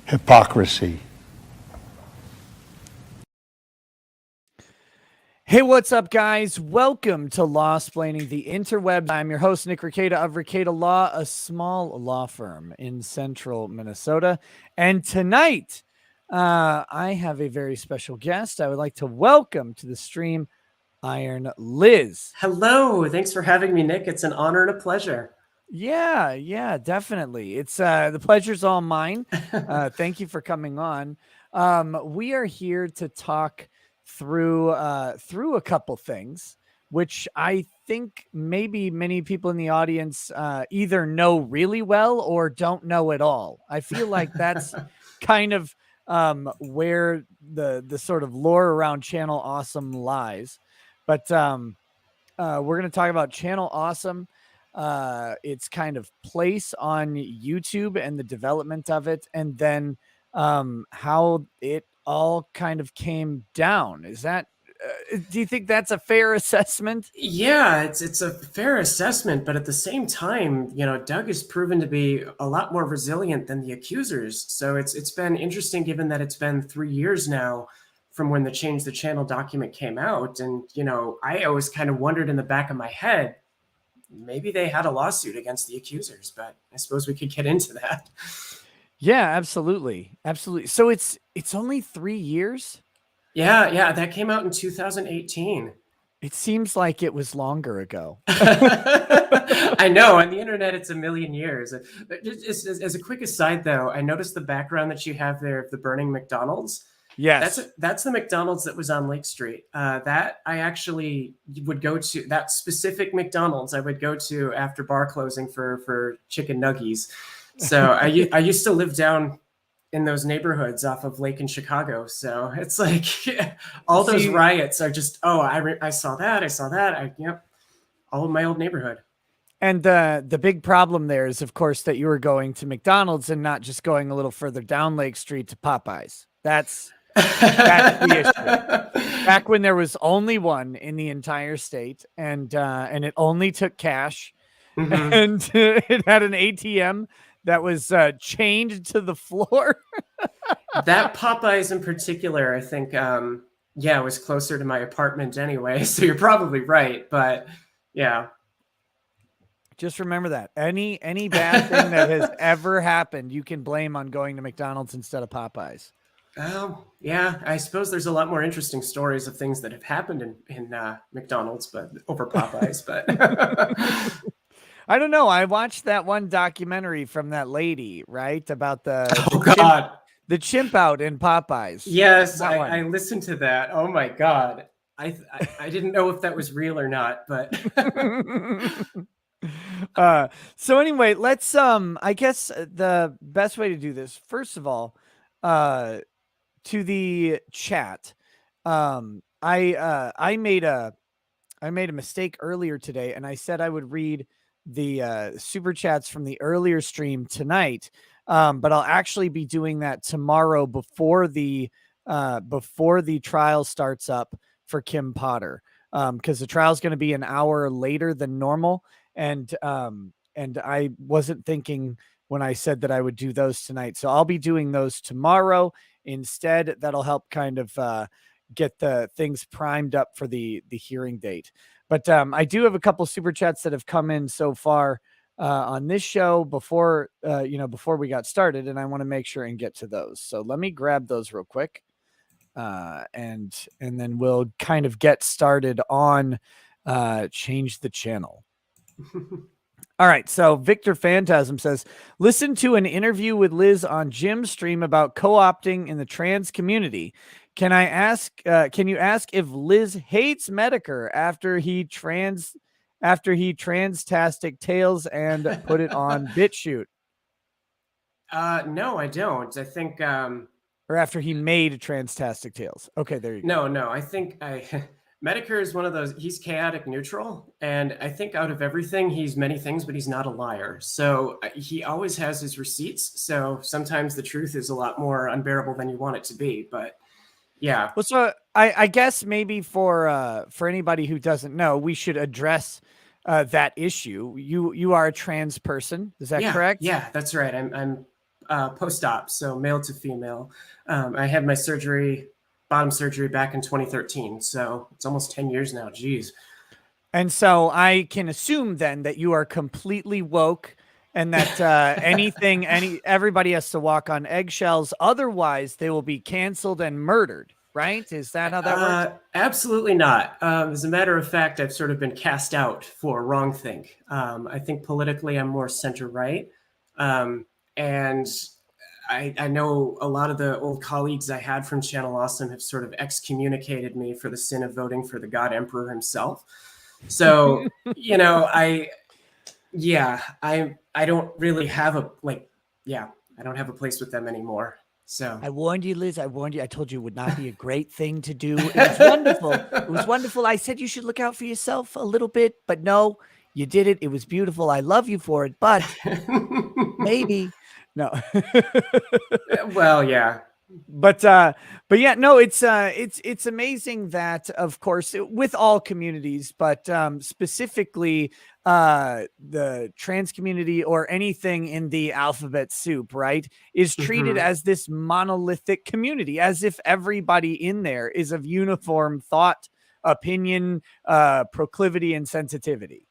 Hypocrisy. Hey, what's up, guys? Welcome to Lawsplaining the Interwebs. I'm your host, Nick Ricada of Ricada Law, a small law firm in central Minnesota. And tonight, I have a very special guest. I would like to welcome to the stream Iron Liz. Hello. Thanks for having me, Nick. It's an honor and a pleasure. Yeah, definitely. It's the pleasure's all mine. Thank you for coming on. We are here to talk through a couple things, which I think maybe many people in the audience either know really well or don't know at all. I feel like that's kind of where the sort of lore around Channel Awesome lies. But we're going to talk about Channel Awesome, its kind of place on YouTube and the development of it, and then how it all kind of came down. Is that do you think that's a fair assessment? Yeah, it's a fair assessment, but at the same time, Doug has proven to be a lot more resilient than the accusers. So it's been interesting, given that it's been 3 years now from when the Change the Channel document came out. And, I always kind of wondered in the back of my head, maybe they had a lawsuit against the accusers, but I suppose we could get into that. Yeah, absolutely. So it's only 3 years? Yeah, that came out in 2018. It seems like it was longer ago. I know. On the internet, it's a million years. Just as a quick aside, though, I noticed the background that you have there of the burning McDonald's. Yes. That's the McDonald's that was on Lake Street. That I actually would go to, that specific McDonald's I would go to after bar closing for chicken nuggies. So I used to live down in those neighborhoods off of Lake in Chicago. So it's like all those riots are just, I saw that. Yep. All of my old neighborhood. And the big problem there is, of course, that you were going to McDonald's and not just going a little further down Lake Street to Popeyes. That's the issue. Back when there was only one in the entire state, and it only took cash, and it had an ATM that was chained to the floor. That Popeyes in particular, I think, was closer to my apartment anyway. So you're probably right, but yeah. Just remember that any bad thing that has ever happened, you can blame on going to McDonald's instead of Popeyes. Yeah, I suppose there's a lot more interesting stories of things that have happened in McDonald's, but over Popeyes. But I don't know. I watched that one documentary from that lady, right, about the chimp out in Popeyes. Yes, I listened to that. Oh my God, I didn't know if that was real or not, but. So anyway, let's I guess the best way to do this, first of all, to the chat, I made a mistake earlier today, and I said I would read the super chats from the earlier stream tonight, but I'll actually be doing that tomorrow before the trial starts up for Kim Potter, because the trial is going to be an hour later than normal, and I wasn't thinking when I said that I would do those tonight, so I'll be doing those tomorrow instead. That'll help kind of get the things primed up for the hearing date. But I do have a couple super chats that have come in so far on this show before we got started, and I want to make sure and get to those. So let me grab those real quick, and then we'll kind of get started on Change the Channel. All right, so Victor Phantasm says, listen to an interview with Liz on Jim's stream about co-opting in the trans community. Can you ask if Liz hates Medicare after he trans-tastic Tails and put it on BitChute? No, I don't. I think or after he made trans-tastic Tails. Okay, there you go. No, I think Medicare is one of those, he's chaotic neutral, and I think out of everything, he's many things, but he's not a liar. So he always has his receipts, so sometimes the truth is a lot more unbearable than you want it to be, but yeah. Well, so I guess maybe for anybody who doesn't know, we should address that issue. You are a trans person, is that correct? Yeah, that's right. I'm post-op, so male to female. I had my surgery, bottom surgery, back in 2013, so it's almost 10 years now. Geez. And so I can assume then that you are completely woke and that everybody has to walk on eggshells. Otherwise, they will be canceled and murdered, right? Is that how that works? Absolutely not. As a matter of fact, I've sort of been cast out for wrongthink. I think politically I'm more center-right. And I know a lot of the old colleagues I had from Channel Awesome have sort of excommunicated me for the sin of voting for the God Emperor himself. So, I don't really have I don't have a place with them anymore. So I warned you, Liz. I warned you. I told you it would not be a great thing to do. It was wonderful. It was wonderful. I said you should look out for yourself a little bit, but no, you did it. It was beautiful. I love you for it, but maybe no. Well, yeah. But yeah, no, it's amazing that, of course, with all communities, but specifically the trans community or anything in the alphabet soup, right, is treated as this monolithic community, as if everybody in there is of uniform thought, opinion, proclivity, and sensitivity.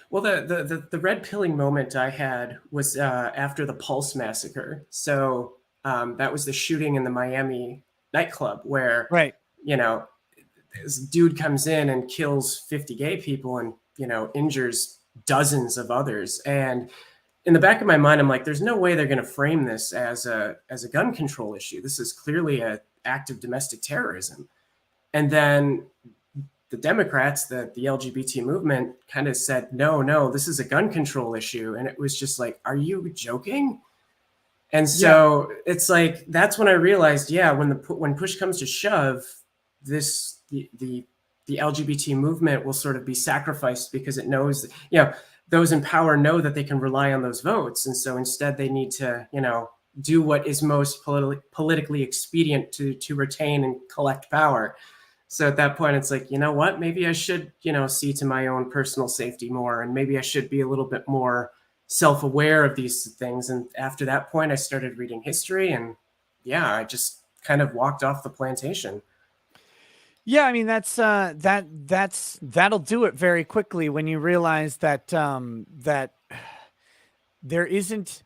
Well, the red pilling moment I had was after the Pulse massacre. So that was the shooting in the Miami nightclub where, right, this dude comes in and kills 50 gay people and, injures dozens of others. And in the back of my mind, I'm like, there's no way they're going to frame this as a gun control issue. This is clearly an act of domestic terrorism. And then the Democrats, the LGBT movement, kind of said, no, this is a gun control issue. And it was just like, are you joking? And so it's like, that's when I realized, when push comes to shove, the LGBT movement will sort of be sacrificed because it knows that, those in power know that they can rely on those votes. And so instead they need to, do what is most politically expedient to retain and collect power. So at that point, it's like, you know what, maybe I should, see to my own personal safety more. And maybe I should be a little bit more self-aware of these things. And after that point, I started reading history and I just kind of walked off the plantation. Yeah, I mean, that'll do it very quickly when you realize that that there isn't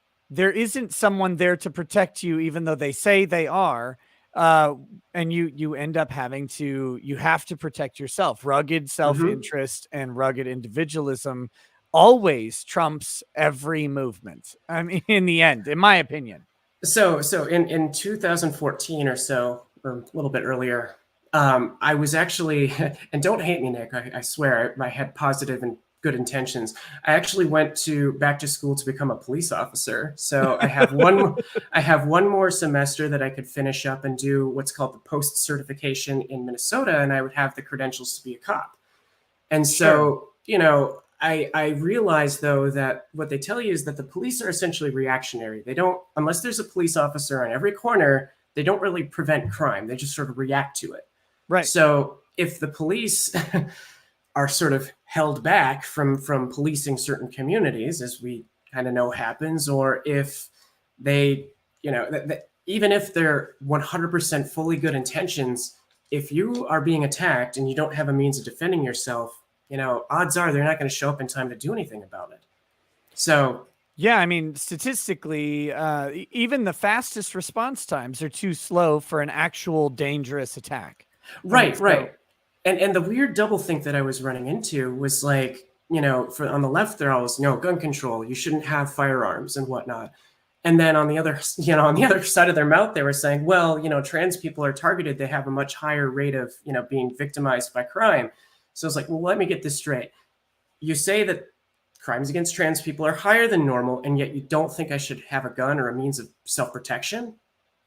someone there to protect you, even though they say they are. And you end up you have to protect yourself. Rugged self-interest and rugged individualism always trumps every movement. I mean, in the end, in my opinion. So in 2014 or so, or a little bit earlier, I was actually, and don't hate me, Nick, I swear I had positive and good intentions. I actually went back to school to become a police officer. So I have one more semester that I could finish up and do what's called the post certification in Minnesota, and I would have the credentials to be a cop. And so, I realized though that what they tell you is that the police are essentially reactionary. They don't, unless there's a police officer on every corner, they don't really prevent crime. They just sort of react to it. Right. So if the police are sort of held back from policing certain communities, as we kind of know happens, or if they, even if they're 100% fully good intentions, if you are being attacked and you don't have a means of defending yourself, odds are they're not going to show up in time to do anything about it. So yeah, I mean, statistically, even the fastest response times are too slow for an actual dangerous attack. Right. And the weird doublethink that I was running into was like, on the left, they're always, gun control, you shouldn't have firearms and whatnot. And then on the other side of their mouth, they were saying, well, trans people are targeted. They have a much higher rate of, being victimized by crime. So it's like, well, let me get this straight. You say that crimes against trans people are higher than normal, and yet you don't think I should have a gun or a means of self-protection?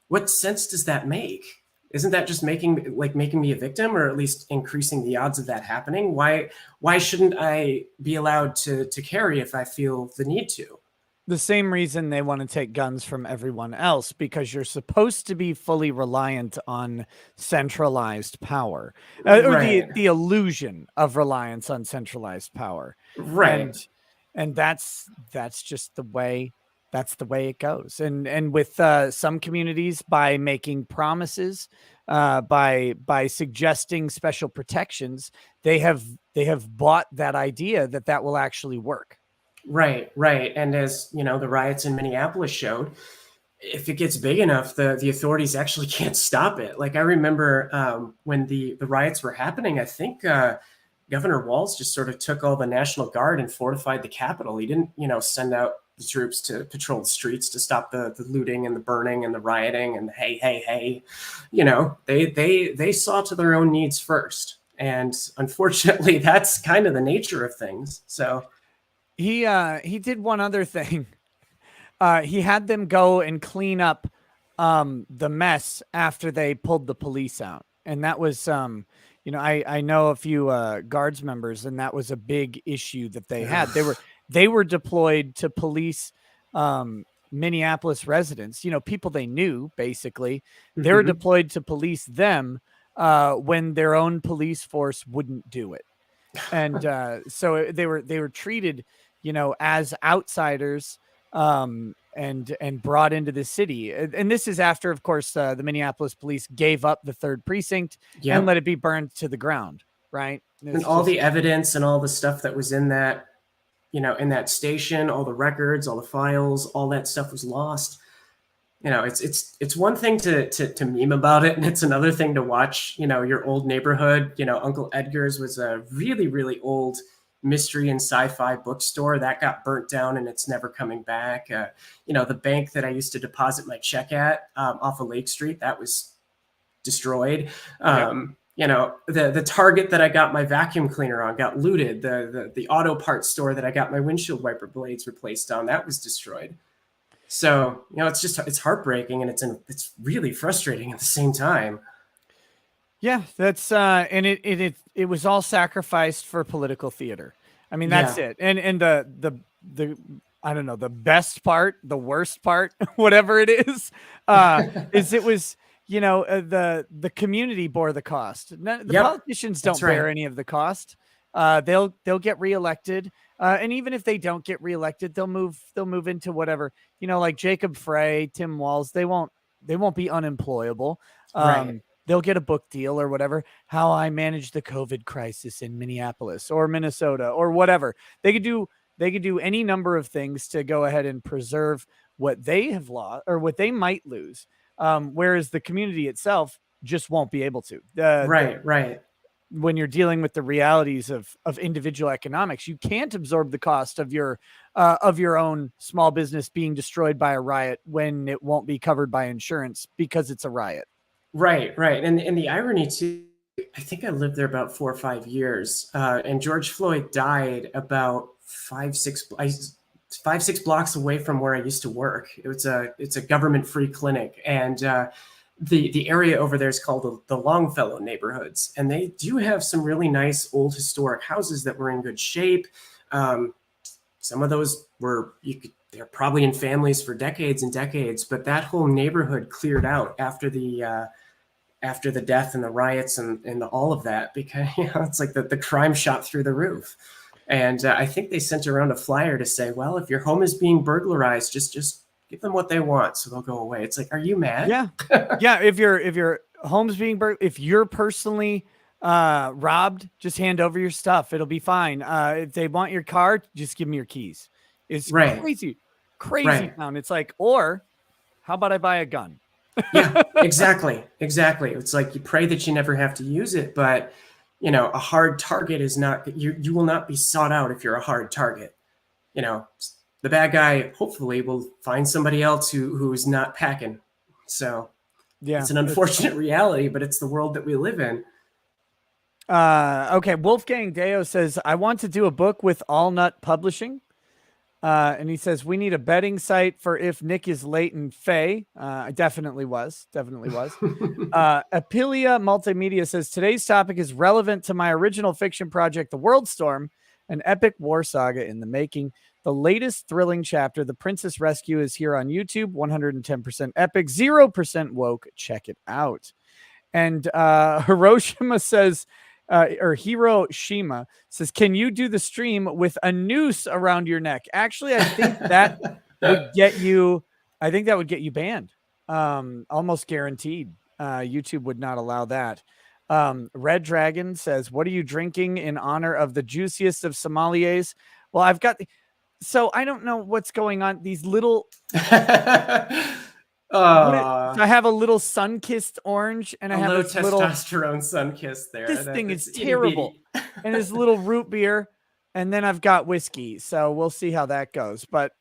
What sense does that make? Isn't that just making me a victim, or at least increasing the odds of that happening? Why shouldn't I be allowed to carry if I feel the need to? The same reason they want to take guns from everyone else, because you're supposed to be fully reliant on centralized power, or Right. the illusion of reliance on centralized power. Right. And that's just the way it goes. And with some communities, by making promises, by suggesting special protections, they have bought that idea that that will actually work. Right, right. And as you know, the riots in Minneapolis showed, if it gets big enough, the authorities actually can't stop it. Like I remember when the riots were happening, I think Governor Walz just sort of took all the National Guard and fortified the Capitol. He didn't, send out the troops to patrol the streets to stop the looting and the burning and the rioting and hey. They saw to their own needs first. And unfortunately, that's kind of the nature of things. So he did one other thing. He had them go and clean up the mess after they pulled the police out. And that was, I know a few guards members, and that was a big issue that they had. They were deployed to police Minneapolis residents, people they knew, basically. They were deployed to police them when their own police force wouldn't do it. And so they were treated, as outsiders, and brought into the city. And this is after, of course, the Minneapolis police gave up the 3rd precinct and let it be burned to the ground. Right. And all the evidence and all the stuff that was in that, in that station, all the records, all the files, all that stuff was lost. It's one thing to meme about it, and it's another thing to watch, your old neighborhood. Uncle Edgar's was a really, really old mystery and sci-fi bookstore that got burnt down and it's never coming back. The bank that I used to deposit my check at off of Lake Street, that was destroyed. The Target that I got my vacuum cleaner on got looted. The auto parts store that I got my windshield wiper blades replaced on, that was destroyed. So, it's heartbreaking, and it's really frustrating at the same time. Yeah, that's and it was all sacrificed for political theater. I mean, that's it. And the I don't know, the best part, the worst part, whatever it is it was, the community bore the cost. The politicians don't bear any of the cost. They'll get reelected. And even if they don't get reelected, they'll move into whatever, like Jacob Frey, Tim Walz, they won't be unemployable. Right. They'll get a book deal or whatever. How I managed the COVID crisis in Minneapolis or Minnesota or whatever. They could do any number of things to go ahead and preserve what they have lost or what they might lose. Whereas the community itself just won't be able to. Right. When you're dealing with the realities of individual economics, you can't absorb the cost of your own small business being destroyed by a riot when it won't be covered by insurance because it's a riot. Right. And the irony too, I think I lived there about 4 or 5 years, and George Floyd died about 5-6 blocks away from where I used to work. It's a government-free clinic, and the area over there is called the Longfellow neighborhoods, and they do have some really nice old historic houses that were in good shape. Some of those they're probably in families for decades and decades, but that whole neighborhood cleared out after the death and the riots and all of that, because it's like the crime shot through the roof. And I think they sent around a flyer to say, well, if your home is being burglarized, just give them what they want so they'll go away. It's like, are you mad? Yeah. If your home's being if you're personally robbed, just hand over your stuff. It'll be fine. If they want your car, just give them your keys. It's crazy town. It's like, or how about I buy a gun? Yeah, exactly. It's like you pray that you never have to use it, but a hard target is not, you will not be sought out if you're a hard target. The bad guy hopefully will find somebody else who is not packing. So yeah, it's an unfortunate reality, but it's the world that we live in. Okay. Wolfgang Deo says, I want to do a book with All Nut Publishing. And he says, we need a betting site for if Nick is late in Faye. I definitely was. Apilia Multimedia says, today's topic is relevant to my original fiction project, The World Storm, an epic war saga in the making. The latest thrilling chapter, The Princess Rescue, is here on YouTube. 110% epic, 0% woke. Check it out. And Hiroshima says, or Hiroshima says, can you do the stream with a noose around your neck? Actually, I think that would get you, banned. Almost guaranteed. YouTube would not allow that. Red Dragon says, what are you drinking in honor of the juiciest of sommeliers? Well, I've got, so I don't know what's going on. These little, I have a little sun-kissed orange, and I have low this little testosterone sun-kissed there. This thing is terrible. And this little root beer, and then I've got whiskey. So we'll see how that goes. But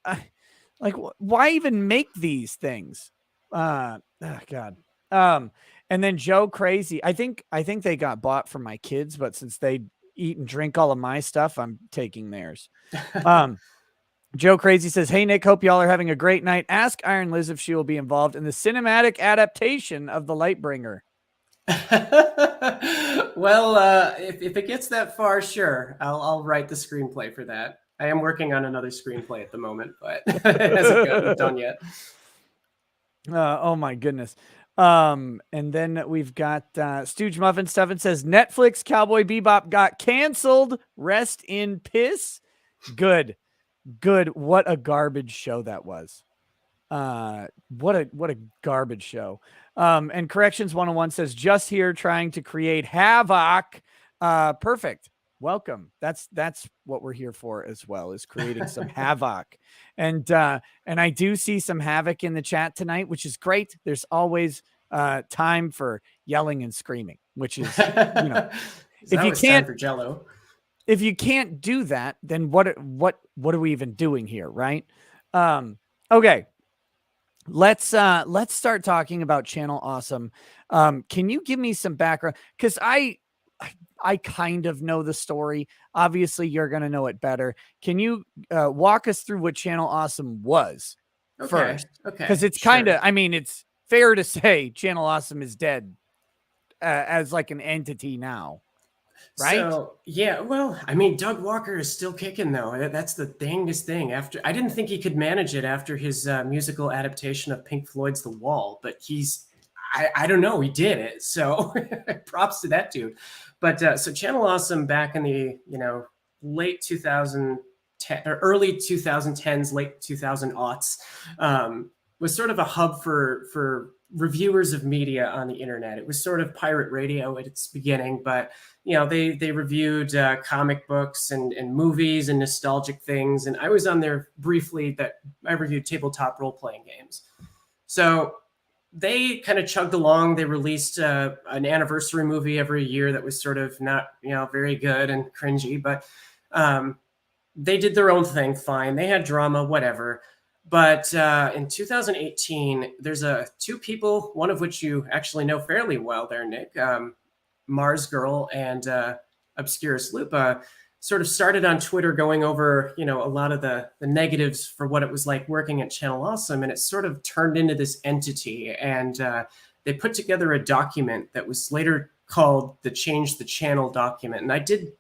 like, why even make these things? Oh God. And then Joe Crazy. I think they got bought for my kids, but since they eat and drink all of my stuff, I'm taking theirs. Joe Crazy says, hey, Nick, hope y'all are having a great night. Ask Iron Liz if she will be involved in the cinematic adaptation of the Lightbringer. Well, if it gets that far, sure. I'll write the screenplay for that. I am working on another screenplay at the moment, but it hasn't gotten done yet. Oh, my goodness. And then we've got Stooge Muffin Stuff. It says, Netflix Cowboy Bebop got canceled. Rest in piss. Good. What a garbage show that was. What a garbage show. And Corrections 101 says, just here trying to create havoc. Perfect. Welcome. That's what we're here for as well, is creating some havoc. And I do see some havoc in the chat tonight, which is great. There's always time for yelling and screaming, which is, if you can't for Jello. If you can't do that, then what are we even doing here, right? Okay. Let's start talking about Channel Awesome. Can you give me some background? Because I kind of know the story. Obviously, you're going to know it better. Can you walk us through what Channel Awesome was first? Okay. Because it's kind of, it's fair to say Channel Awesome is dead as like an entity now. Right. So, yeah, well, Doug Walker is still kicking, though. That's the dangest thing. I didn't think he could manage it after his musical adaptation of Pink Floyd's The Wall, but I don't know, he did it. So props to that dude. But so Channel Awesome back in the, late 2010 or early 2010s, late 2000s, was sort of a hub for reviewers of media on the internet. It was sort of pirate radio at its beginning, but they reviewed comic books and movies and nostalgic things. And I was on there briefly that I reviewed tabletop role-playing games. So they kind of chugged along. They released an anniversary movie every year that was sort of not, very good and cringy, but they did their own thing. Fine. They had drama, whatever. But in 2018, there's two people, one of which you actually know fairly well there, Nick, Mars Girl and Obscurus Lupa, sort of started on Twitter going over, a lot of the negatives for what it was like working at Channel Awesome. And it sort of turned into this entity. And they put together a document that was later called the Change the Channel document. And I did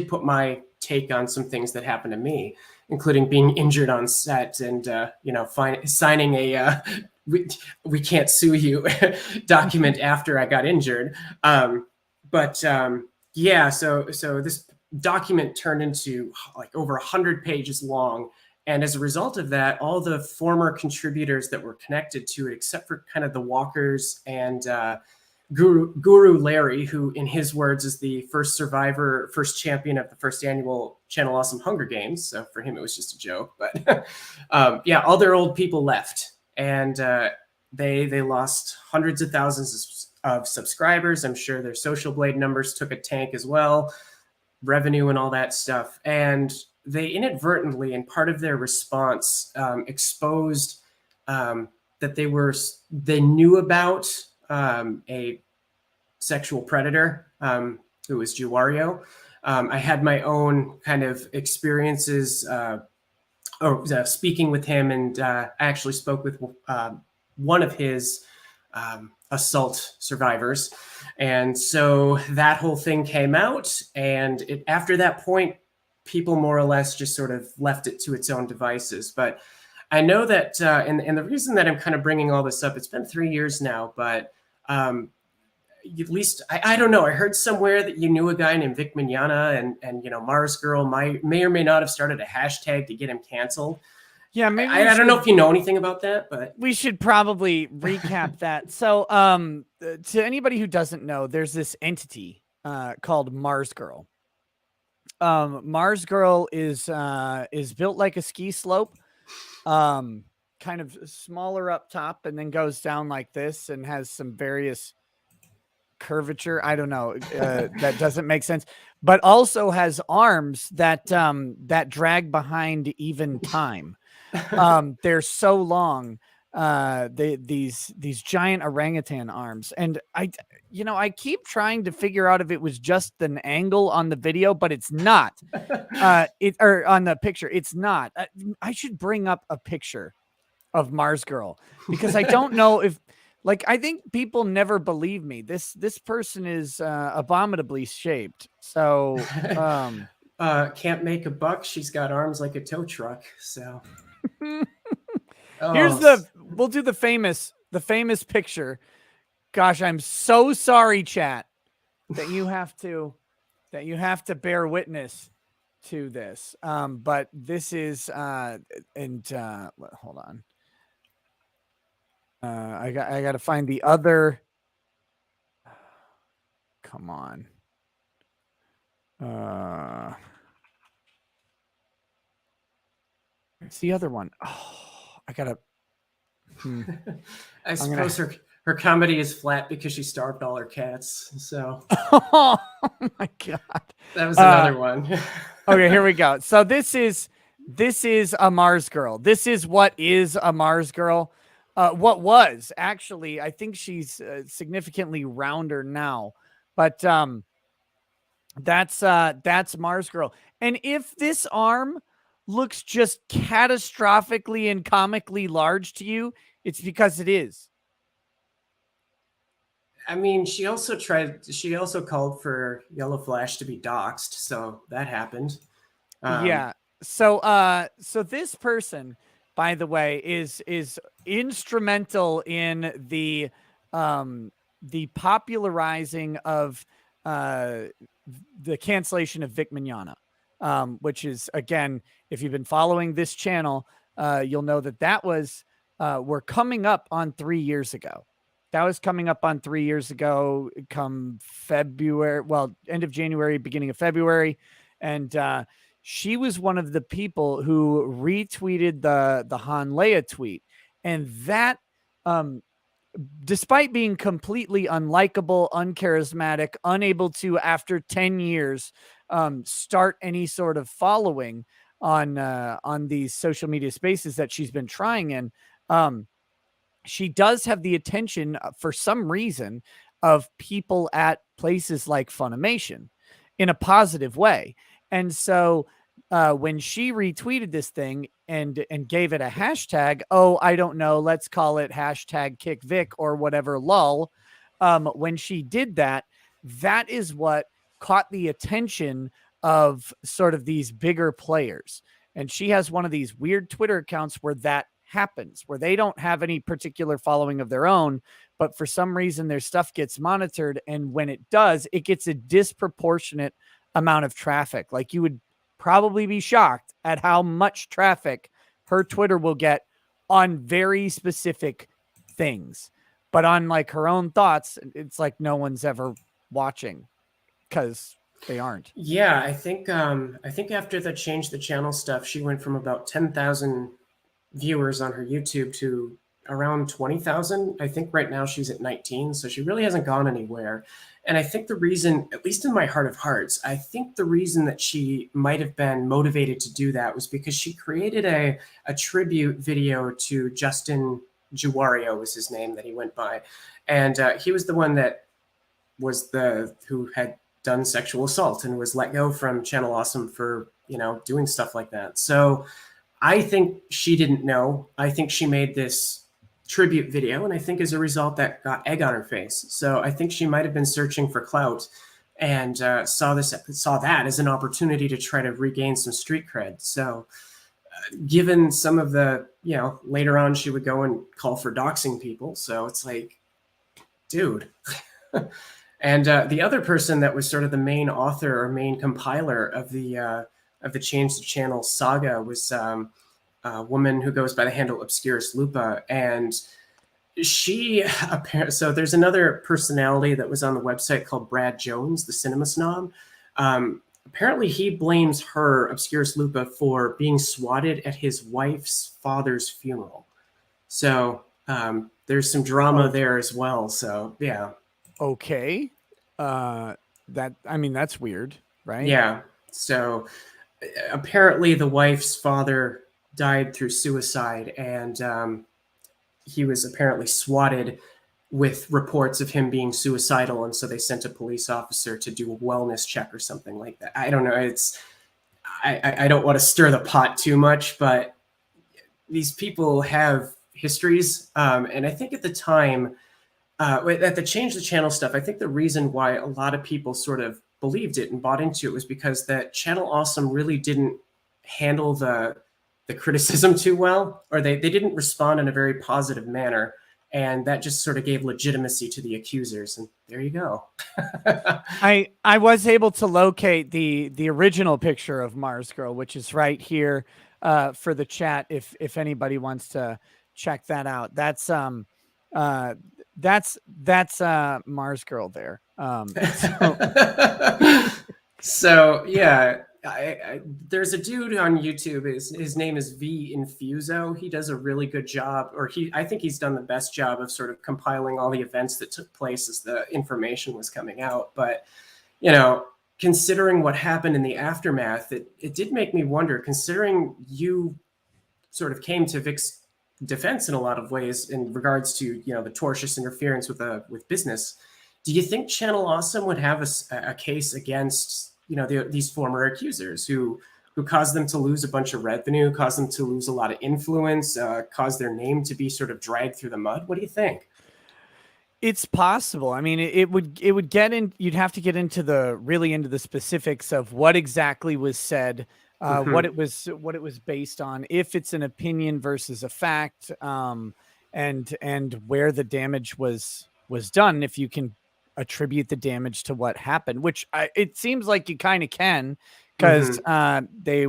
put my take on some things that happened to me, including being injured on set and, signing a we can't sue you document after I got injured. So this document turned into like over 100 pages long. And as a result of that, all the former contributors that were connected to it, except for kind of the Walkers and Guru Larry, who in his words is the first survivor, first champion of the first annual Channel Awesome Hunger Games. So for him, it was just a joke. But all their old people left. And they lost hundreds of thousands of subscribers. I'm sure their Social Blade numbers took a tank as well, revenue and all that stuff. And they inadvertently, in part of their response, exposed that they knew about a sexual predator who was Juwario. I had my own kind of experiences speaking with him, and I actually spoke with one of his assault survivors. And so that whole thing came out, and after that point, people more or less just sort of left it to its own devices. But I know that, and the reason that I'm kind of bringing all this up, it's been 3 years now, but at least I don't know. I heard somewhere that you knew a guy named Vic Mignogna, and Mars Girl may or may not have started a hashtag to get him canceled. Yeah, maybe I don't know if you know anything about that, but we should probably recap that. So, to anybody who doesn't know, there's this entity called Mars Girl. Mars Girl is built like a ski slope, kind of smaller up top, and then goes down like this, and has some various curvature. I don't know. That doesn't make sense, but also has arms that drag behind even time. They're so long. These giant orangutan arms, and I keep trying to figure out if it was just an angle on the video, but it's not. Or on the picture, it's not. I should bring up a picture of Mars Girl, because I don't know if, like, I think people never believe me. This person is abominably shaped. So can't make a buck. She's got arms like a tow truck. So here's we'll do the famous picture. Gosh, I'm so sorry, chat, that you have to bear witness to this. But this is hold on. I got to find the other. Come on. It's the other one. Oh, I gotta. I suppose her comedy is flat because she starved all her cats. So. Oh my God. That was another one. Okay, here we go. So this is a Mars Girl. This is what is a Mars Girl. What was actually, I think she's significantly rounder now, but that's Mars Girl. And if this arm looks just catastrophically and comically large to you, it's because it is. I mean, she also called for Yellow Flash to be doxxed, so that happened. Yeah. So this person, by the way, is instrumental in the popularizing of the cancellation of Vic Mignogna, which is, again, if you've been following this channel, you'll know that was we're coming up on 3 years ago. That was coming up on 3 years ago, come February, end of January, beginning of February. And she was one of the people who retweeted the Han Leia tweet. And that, despite being completely unlikable, uncharismatic, unable to, after 10 years, start any sort of following on these social media spaces that she's been trying in, she does have the attention, for some reason, of people at places like Funimation in a positive way. And so when she retweeted this thing and gave it a hashtag, I don't know, let's call it hashtag kick Vic or whatever, lol. When she did that, that is what caught the attention of sort of these bigger players. And she has one of these weird Twitter accounts where that happens, where they don't have any particular following of their own, but for some reason their stuff gets monitored. And when it does, it gets a disproportionate amount of traffic. Like, you would probably be shocked at how much traffic her Twitter will get on very specific things. But on like her own thoughts, it's like no one's ever watching because they aren't. Yeah, I think after the change the channel stuff, she went from about 10,000 viewers on her YouTube to around 20,000. I think right now she's at 19, so she really hasn't gone anywhere. And I think the reason, at least in my heart of hearts, I think the reason that she might have been motivated to do that was because she created a tribute video to Justin Juario, was his name that he went by. And he was the one that was who had done sexual assault and was let go from Channel Awesome for, doing stuff like that. So I think she didn't know. I think she made this tribute video, and I think as a result that got egg on her face. So I think she might have been searching for clout, and saw that as an opportunity to try to regain some street cred. So given some of the, later on she would go and call for doxing people. So it's like, dude. And the other person that was sort of the main author or main compiler of the Change the Channel saga was a woman who goes by the handle Obscurus Lupa, and she so there's another personality that was on the website called Brad Jones, the cinema snob. Apparently he blames her, Obscurus Lupa, for being swatted at his wife's father's funeral. So there's some drama there as well. So yeah. Okay. That's weird, right? Yeah. So apparently the wife's father died through suicide, and he was apparently swatted with reports of him being suicidal, and so they sent a police officer to do a wellness check or something like that. I don't know. I don't want to stir the pot too much, but these people have histories, and I think at the time, at the Change the Channel stuff, I think the reason why a lot of people sort of believed it and bought into it was because that Channel Awesome really didn't handle the criticism too well, or they didn't respond in a very positive manner. And that just sort of gave legitimacy to the accusers. And there you go. I was able to locate the original picture of Mars Girl, which is right here for the chat. If anybody wants to check that out, that's Mars Girl there. So yeah, there's a dude on YouTube. His name is V Infuso. He does a really good job, or I think he's done the best job of sort of compiling all the events that took place as the information was coming out. But considering what happened in the aftermath, it did make me wonder, considering you sort of came to Vic's defense in a lot of ways in regards to the tortious interference with business. Do you think Channel Awesome would have a case against these former accusers who caused them to lose a bunch of revenue, caused them to lose a lot of influence, caused their name to be sort of dragged through the mud? What do you think? It's possible. I mean, it would get in. You'd have to get into the specifics of what exactly was said, what it was based on, if it's an opinion versus a fact, and where the damage was done. If you can attribute the damage to what happened, which it seems like you kind of can, because they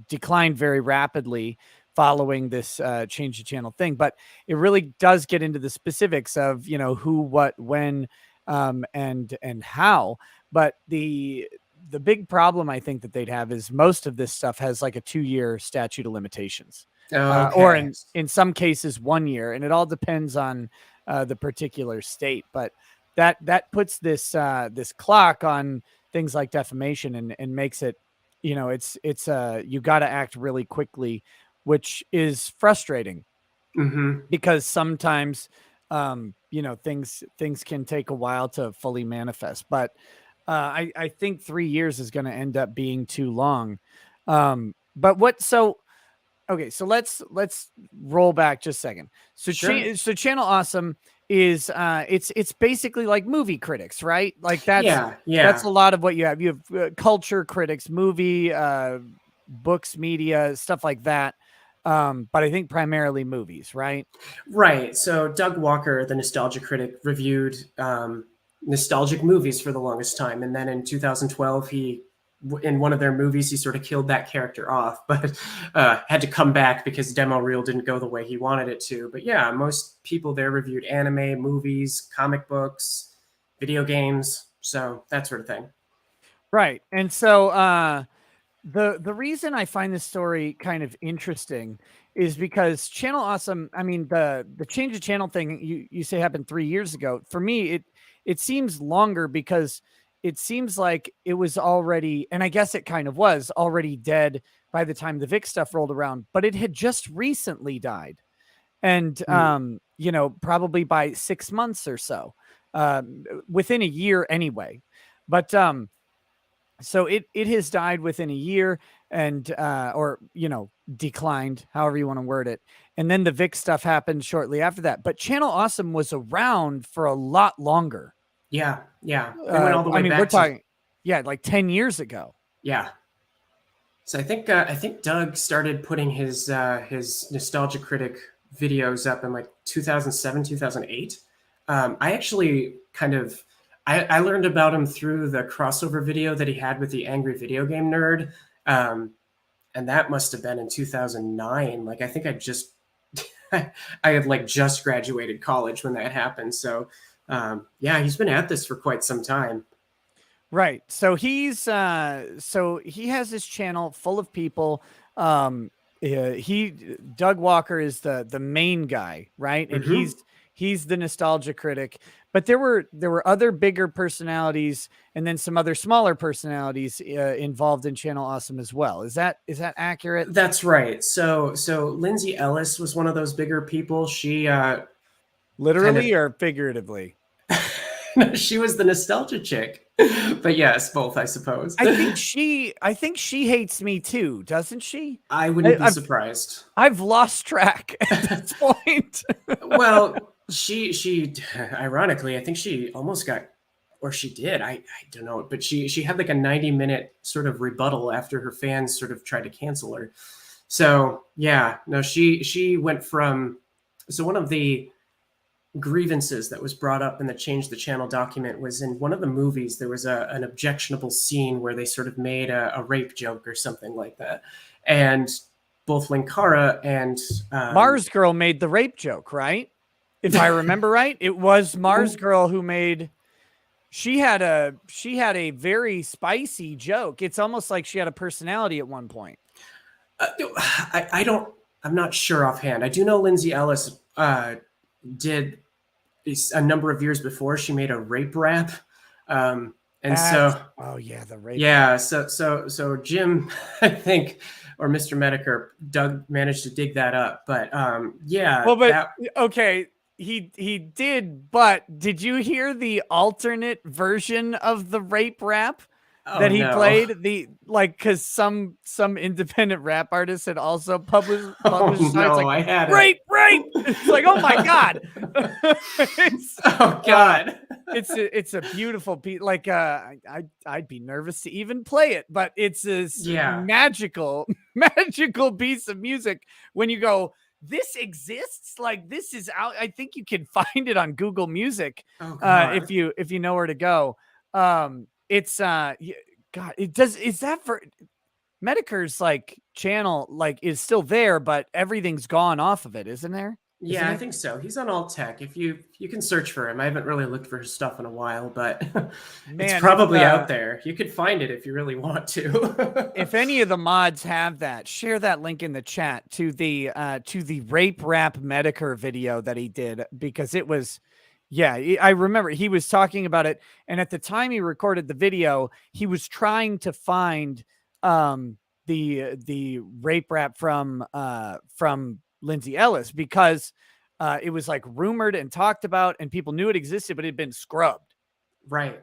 declined very rapidly following this change the channel thing. But it really does get into the specifics of who, what, when, and how. But the big problem I think that they'd have is most of this stuff has like a 2-year statute of limitations, or in some cases 1 year, and it all depends on the particular state. But that puts this clock on things like defamation and makes it, it's you got to act really quickly, which is frustrating because sometimes things can take a while to fully manifest. But I think 3 years is going to end up being too long. Okay, so let's roll back just a second. So Sure. so Channel Awesome is it's basically like movie critics, right? Like that's a lot of what you have. You have culture critics, movie, books, media, stuff like that. But I think primarily movies, right? Right. So Doug Walker, the nostalgia critic, reviewed nostalgic movies for the longest time, and then in 2012 in one of their movies, he sort of killed that character off, but had to come back because demo reel didn't go the way he wanted it to. But yeah, most people there reviewed anime, movies, comic books, video games, so that sort of thing. Right. And so the reason I find this story kind of interesting is because Channel Awesome, I mean, the change of channel thing you say happened 3 years ago. For me, it seems longer because it seems like it was already, and I guess it kind of was already dead by the time the Vic stuff rolled around, but it had just recently died. And, probably by 6 months or so, within a year anyway. But, so it has died within a year and, or, declined, however you want to word it. And then the Vic stuff happened shortly after that. But Channel Awesome was around for a lot longer. Yeah, yeah. We went all the I way mean, back we're to talking, yeah, like 10 years ago. yeah. So I think Doug started putting his nostalgia critic videos up in like 2007, 2008. I actually kind of I learned about him through the crossover video that he had with the Angry Video Game Nerd. And that must have been in 2009. Like I think I just I had like just graduated college when that happened. So yeah, he's been at this for quite some time. Right. So so he has this channel full of people. Doug Walker is the main guy, right? And Hmm. he's the nostalgia critic. But there were other bigger personalities and then some other smaller personalities involved in Channel Awesome as well. Is that accurate? That's right. So Lindsay Ellis was one of those bigger people. She kind of Literally or figuratively? she was the nostalgia chick. But yes, both, I suppose. I think she hates me too, doesn't she? I wouldn't be I've surprised. I've lost track at this point. Well, she ironically, I think she almost got, or she did. I don't know, but she had like a 90-minute sort of rebuttal after her fans sort of tried to cancel her. So yeah, no, she went from, so one of the grievances that was brought up in the change the channel document was in one of the movies there was an objectionable scene where they sort of made a rape joke or something like that, and both Linkara and Mars Girl made the rape joke, right? If I remember right, it was Mars Girl who made. She had a very spicy joke. It's almost like she had a personality at one point. I don't, I'm not sure offhand. I do know Lindsay Ellis did a number of years before, she made a rape rap. And so, oh yeah, the rape. Yeah. So Jim, I think, or Mr. Medicare, Doug managed to dig that up. But yeah. Well, but okay, he did. But did you hear the alternate version of the rape rap that he played? Because some independent rap artists had also published. Oh no, like, I had rape. It's like, oh my god. Oh god. It's a beautiful piece. Like I'd be nervous to even play it, but it's this magical piece of music when you go, this exists, like this is out. I think you can find it on Google Music if you know where to go. It's God, it does. Is that for Medicare's like channel like is still there, but everything's gone off of it, isn't there? Yeah, I think so. He's on Alt Tech. If you can search for him. I haven't really looked for his stuff in a while, but it's probably out there. You could find it if you really want to. If any of the mods have that, share that link in the chat to the rape rap Medicare video that he did, because it was, yeah, I remember he was talking about it, and at the time he recorded the video, he was trying to find the rape rap from Lindsay Ellis, because it was like rumored and talked about and people knew it existed, but it had been scrubbed. Right.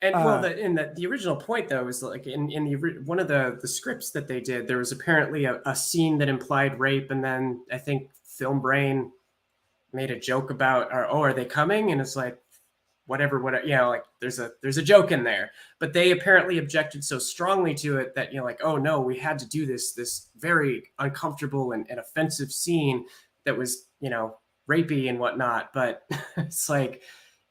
And well, in the original point though is like in the one of the scripts that they did, there was apparently a scene that implied rape, and then I think Film Brain made a joke about, are they coming? And it's like, whatever, like there's a joke in there, but they apparently objected so strongly to it that, like, oh no, we had to do this very uncomfortable and offensive scene that was, rapey and whatnot. But it's like,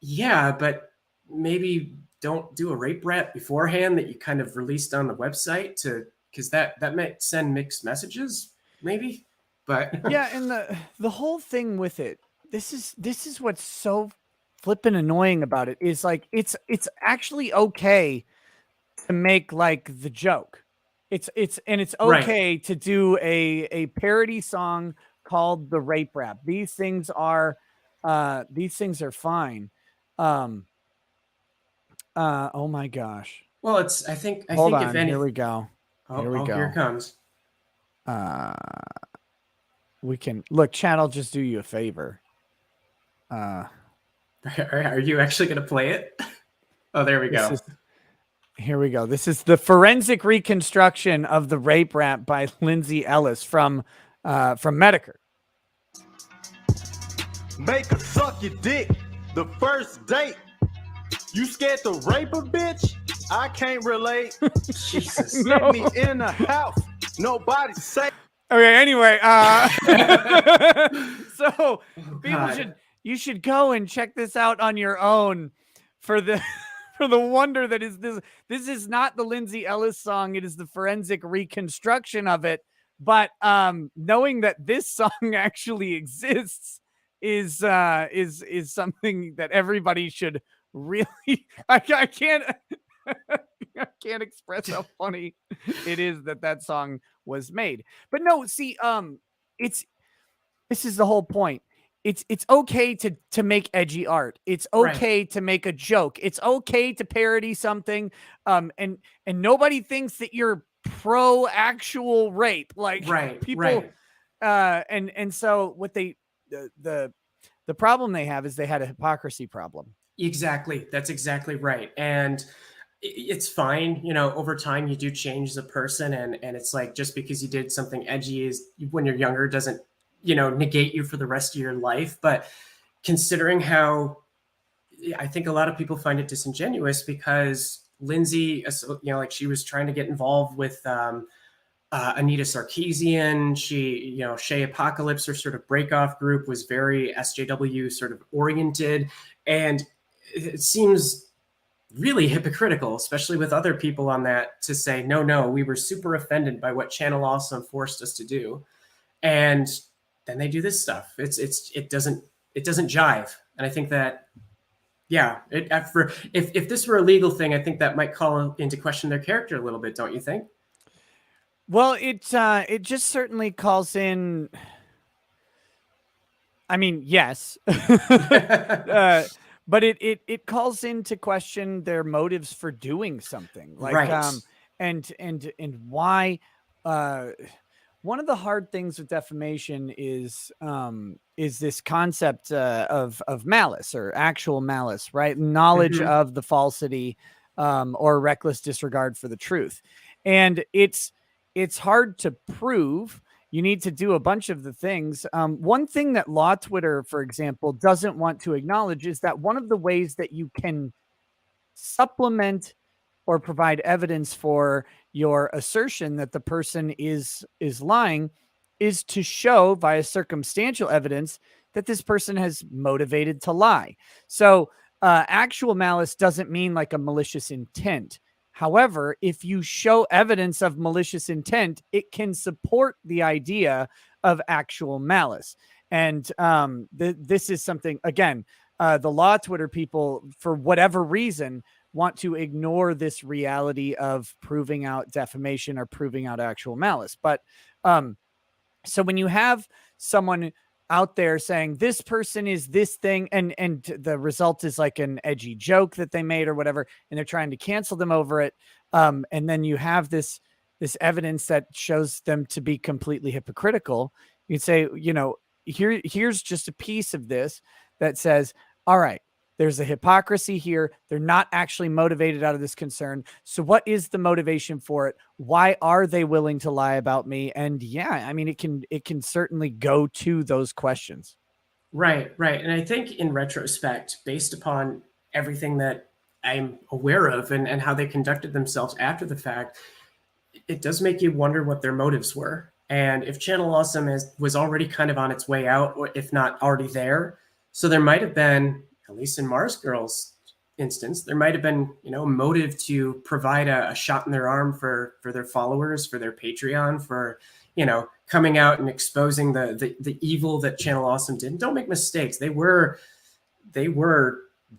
yeah, but maybe don't do a rape rap beforehand that you kind of released on the website, because that might send mixed messages, maybe. But yeah, and the whole thing with it, this is what's so flippin' annoying about it, is like it's actually okay to make like the joke. It's okay to do a parody song called the rape rap. These things are fine. Oh my gosh. Well, I think Hold on, if anything, here we go. Here we go. Here it comes. We can look, chat, I'll just do you a favor. Are you actually going to play it? Oh, there we go. Here we go. This is the forensic reconstruction of the rape rap by Lindsay Ellis from Medicare. Make her suck your dick the first date. You scared to rape a bitch? I can't relate. Jesus. No. Let me in the house. Nobody say. Okay, anyway, so people God. you should go and check this out on your own for the for the wonder that is this. This is not the Lindsay Ellis song, it is the forensic reconstruction of it. But knowing that this song actually exists is something that everybody should really I can't I can't express how funny it is that that song was made. But no, see, it's this is the whole point. It's okay to make edgy art. It's okay to make a joke. It's okay to parody something. And nobody thinks that you're pro actual rape. Like people and so what they the problem they have is they had a hypocrisy problem. Exactly. That's exactly right. And it's fine, you know, over time you do change as a person, and it's like, just because you did something edgy is when you're younger doesn't, you know, negate you for the rest of your life. But considering how I think a lot of people find it disingenuous, because Lindsay, you know, like she was trying to get involved with Anita Sarkeesian. She, you know, Shea Apocalypse, her sort of breakoff group, was very SJW sort of oriented. And it seems really hypocritical, especially with other people on that, to say, no, we were super offended by what Channel Awesome forced us to do. And then they do this stuff. It doesn't jive. And I think that, yeah, if this were a legal thing, I think that might call into question their character a little bit, don't you think? Well, it just certainly calls in. I mean, yes, but it calls into question their motives for doing something. Like, and why. One of the hard things with defamation is this concept of malice or actual malice, right? Knowledge of the falsity or reckless disregard for the truth, and it's hard to prove. You need to do a bunch of the things. One thing that Law Twitter, for example, doesn't want to acknowledge is that one of the ways that you can supplement or provide evidence for your assertion that the person is lying is to show via circumstantial evidence that this person has motivated to lie. So actual malice doesn't mean like a malicious intent. However, if you show evidence of malicious intent, it can support the idea of actual malice. And this is something, again, the Law Twitter people, for whatever reason, want to ignore this reality of proving out defamation or proving out actual malice. But so when you have someone out there saying this person is this thing, and the result is like an edgy joke that they made or whatever, and they're trying to cancel them over it, and then you have this evidence that shows them to be completely hypocritical, you'd say, you know, here's just a piece of this that says, all right, there's a hypocrisy here. They're not actually motivated out of this concern. So what is the motivation for it? Why are they willing to lie about me? And yeah, I mean, it can certainly go to those questions. Right. And I think in retrospect, based upon everything that I'm aware of and how they conducted themselves after the fact, it does make you wonder what their motives were. And if Channel Awesome was already kind of on its way out, or if not already there, so there might have been, at least in Mars Girls' instance, there might have been, you know, motive to provide a shot in their arm for their followers, for their Patreon, for, you know, coming out and exposing the evil that Channel Awesome did. And don't make mistakes. They were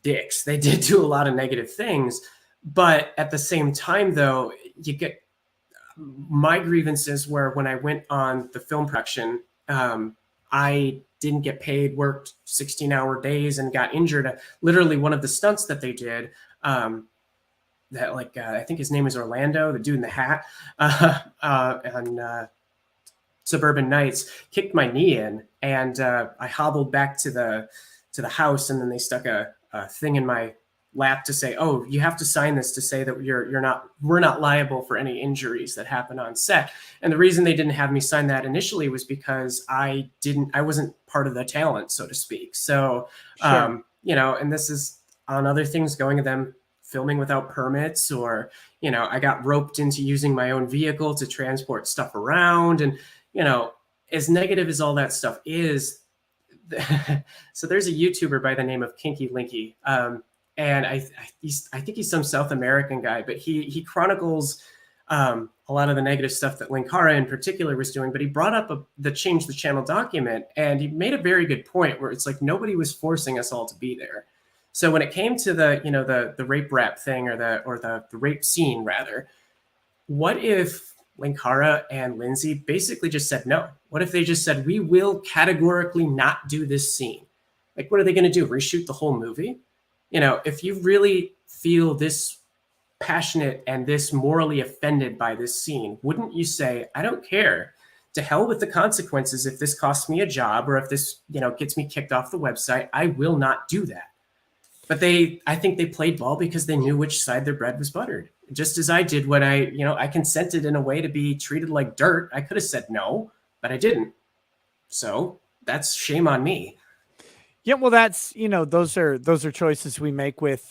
dicks. They did do a lot of negative things. But at the same time, though, you get my grievances where when I went on the film production, I didn't get paid, worked 16-hour days, and got injured. Literally, one of the stunts that they did, that I think his name is Orlando, the dude in the hat, on Suburban Nights, kicked my knee in, and I hobbled back to the house, and then they stuck a thing in my lap to say, "Oh, you have to sign this to say that we're not liable for any injuries that happen on set." And the reason they didn't have me sign that initially was because I wasn't part of the talent, so to speak. So, Sure. you know, and this is, on other things, going to them filming without permits, or, you know, I got roped into using my own vehicle to transport stuff around. And, you know, as negative as all that stuff is, so there's a YouTuber by the name of Kinky Linky. And I think he's some South American guy, but he chronicles a lot of the negative stuff that Linkara in particular was doing. But he brought up the Change the Channel document, and he made a very good point where it's like nobody was forcing us all to be there. So when it came to the, you know, the rape rap thing, or the rape scene rather, what if Linkara and Lindsay basically just said no? What if they just said, we will categorically not do this scene? Like, what are they going to do? Reshoot the whole movie? You know, if you really feel this passionate and this morally offended by this scene, wouldn't you say, I don't care, to hell with the consequences. If this costs me a job, or if this, you know, gets me kicked off the website, I will not do that. But I think they played ball because they knew which side their bread was buttered. Just as I did when I consented in a way to be treated like dirt. I could have said no, but I didn't. So that's shame on me. Yeah, well, that's, you know, those are choices we make with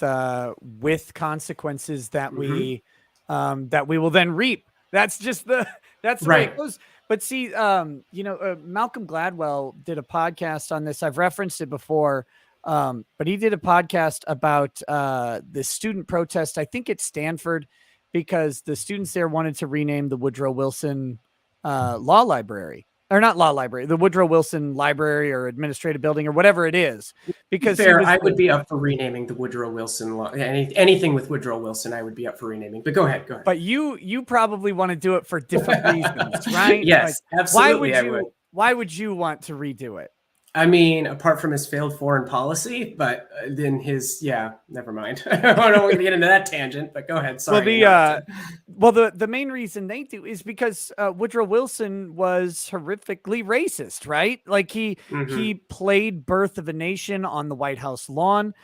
consequences that we will then reap. That's just that's the way it goes. But see, you know, Malcolm Gladwell did a podcast on this. I've referenced it before. But he did a podcast about the student protest, I think at Stanford, because the students there wanted to rename the Woodrow Wilson Law Library, or not Law Library, the Woodrow Wilson Library or Administrative Building or whatever it is. Because I would be up for renaming the Woodrow Wilson Law. Anything with Woodrow Wilson, I would be up for renaming. But go ahead. But you probably want to do it for different reasons, right? Yes, like, absolutely. Why would you want to redo it? I mean, apart from his failed foreign policy, but then never mind. I don't want to get into that tangent, but go ahead. Sorry. Well, the main reason they do is because Woodrow Wilson was horrifically racist, right? Like he played Birth of a Nation on the White House lawn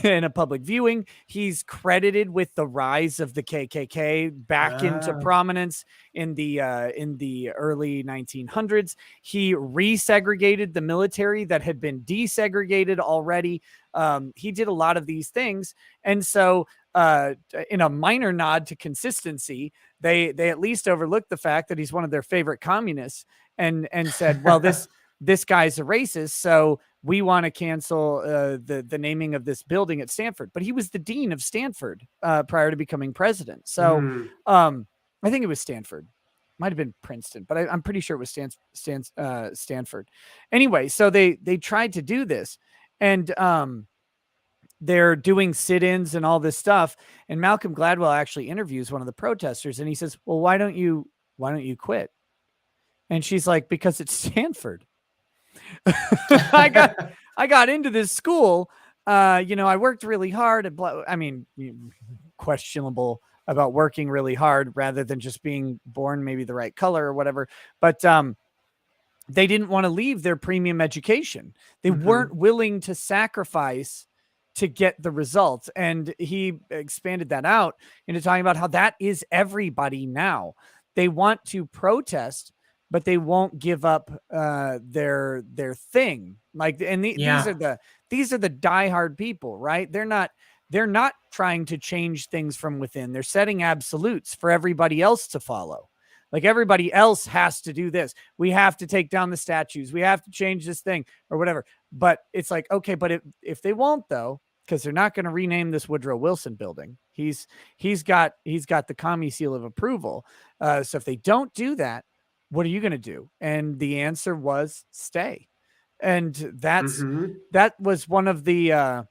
in a public viewing. He's credited with the rise of the KKK back into prominence in the early 1900s. He resegregated the military that had been desegregated already. He did a lot of these things. And so in a minor nod to consistency, they at least overlooked the fact that he's one of their favorite communists and said, well, this guy's a racist, so we want to cancel the naming of this building at Stanford. But he was the dean of Stanford prior to becoming president. So I think it was Stanford. Might have been Princeton, but I'm pretty sure it was Stanford. Anyway, so they tried to do this, and they're doing sit-ins and all this stuff. And Malcolm Gladwell actually interviews one of the protesters, and he says, well, why don't you quit? And she's like, because it's Stanford. I got into this school. You know, I worked really hard. I mean, questionable about working really hard rather than just being born maybe the right color or whatever. But they didn't want to leave their premium education. They weren't willing to sacrifice to get the results. And he expanded that out into talking about how that is everybody now. They want to protest, but they won't give up their thing. Like, and these are the diehard people, right? They're not trying to change things from within. They're setting absolutes for everybody else to follow. Like, everybody else has to do this. We have to take down the statues. We have to change this thing or whatever. But it's like, okay, but if they won't, though, because they're not going to rename this Woodrow Wilson building. He's got the commie seal of approval. So if they don't do that, what are you going to do? And the answer was stay. And that was one of the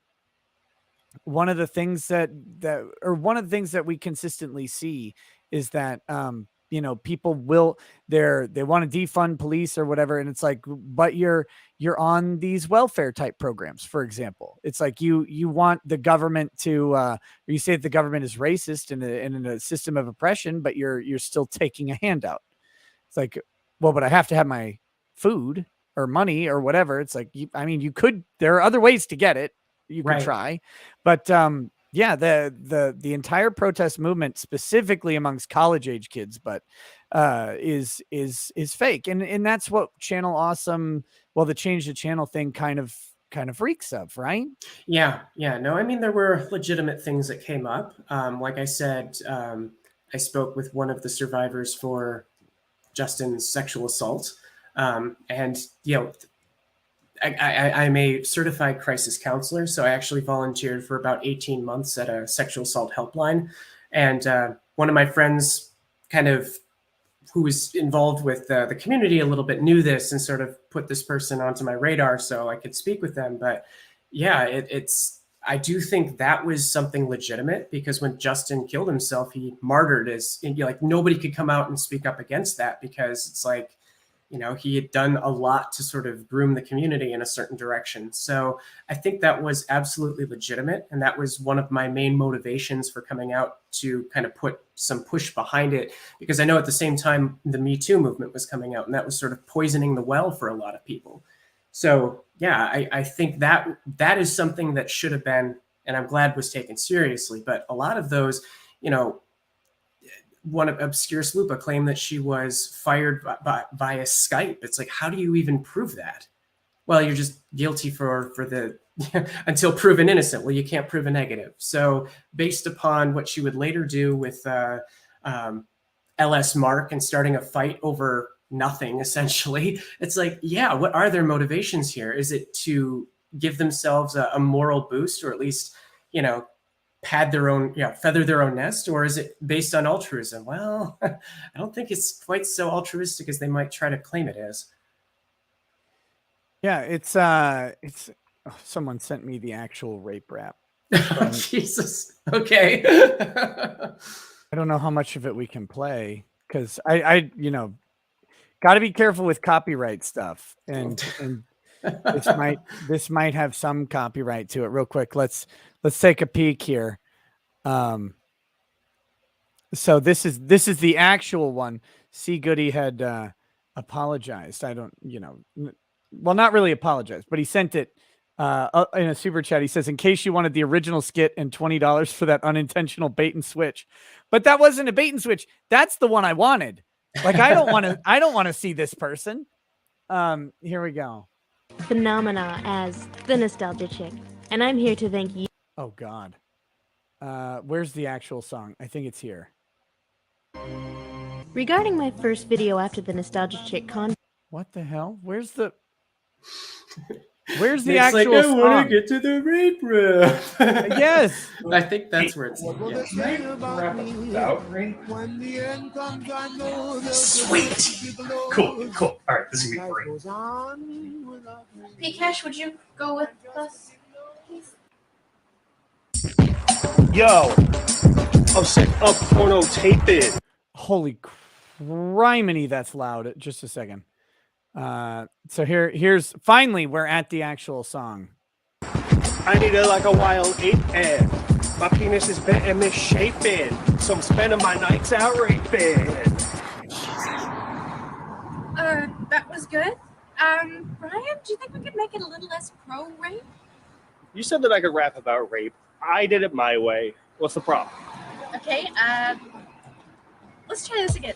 things that we consistently see is that, you know, people they want to defund police or whatever. And it's like, but you're on these welfare type programs, for example. It's like you want the government to, you say the government is racist and in a system of oppression, but you're still taking a handout. It's like, well, but I have to have my food or money or whatever. It's like, you could, there are other ways to get it. You can try, but, yeah, the entire protest movement, specifically amongst college age kids, but is fake, and that's what Channel Awesome. Well, the Change the Channel thing kind of kind of reeks of, right? Yeah. No, I mean, there were legitimate things that came up. Like I said, I spoke with one of the survivors for Justin's sexual assault. And, I'm a certified crisis counselor, so I actually volunteered for about 18 months at a sexual assault helpline. And one of my friends, kind of who was involved with the community a little bit, knew this and sort of put this person onto my radar so I could speak with them. But yeah, I do think that was something legitimate, because when Justin killed himself, he martyred like nobody could come out and speak up against that, because it's like, he had done a lot to sort of groom the community in a certain direction. So I think that was absolutely legitimate. And that was one of my main motivations for coming out, to kind of put some push behind it, because I know at the same time the Me Too movement was coming out, and that was sort of poisoning the well for a lot of people. So yeah, I think that is something that should have been, and I'm glad was taken seriously. But a lot of those, one obscure sleupa claimed that she was fired via Skype. It's like, how do you even prove that? Well, you're just guilty for the until proven innocent. Well, you can't prove a negative. So based upon what she would later do with LS Mark and starting a fight over nothing, essentially, it's like, yeah, what are their motivations here? Is it to give themselves a moral boost, or at least, pad their own, feather their own nest? Or is it based on altruism? Well, I don't think it's quite so altruistic as they might try to claim it is. Yeah, it's someone sent me the actual rape rap. Jesus. Okay. I don't know how much of it we can play, because I got to be careful with copyright stuff, and this might have some copyright to it. Real quick, let's take a peek here. So this is the actual one. C. Goody had apologized. I don't, well, not really apologized, but he sent it in a super chat. He says, in case you wanted the original skit and $20 for that unintentional bait and switch, but that wasn't a bait and switch. That's the one I wanted. Like, I don't want to see this person. Here we go. Phenomena as the Nostalgia Chick, and I'm here to thank you. Oh God. Where's the actual song? I think it's here. Regarding my first video after the Nostalgia Chick con. What the hell? Where's the actual like, I song? want to get to the rape room. Yes. I think that's where it's. Sweet. Cool. All right, this is gonna be great. Hey, Cash, would you go with us, please? Yo, I'm setting up porno taping. Holy criminy, that's loud. Just a second. So here's finally we're at the actual song. I need it like a wild ape head. My penis is bent and misshapen, so I'm spending my nights out raping. That was good. Brian, do you think we could make it a little less pro-rape? You said that I could rap about rape. I did it my way. What's the problem? Okay, let's try this again.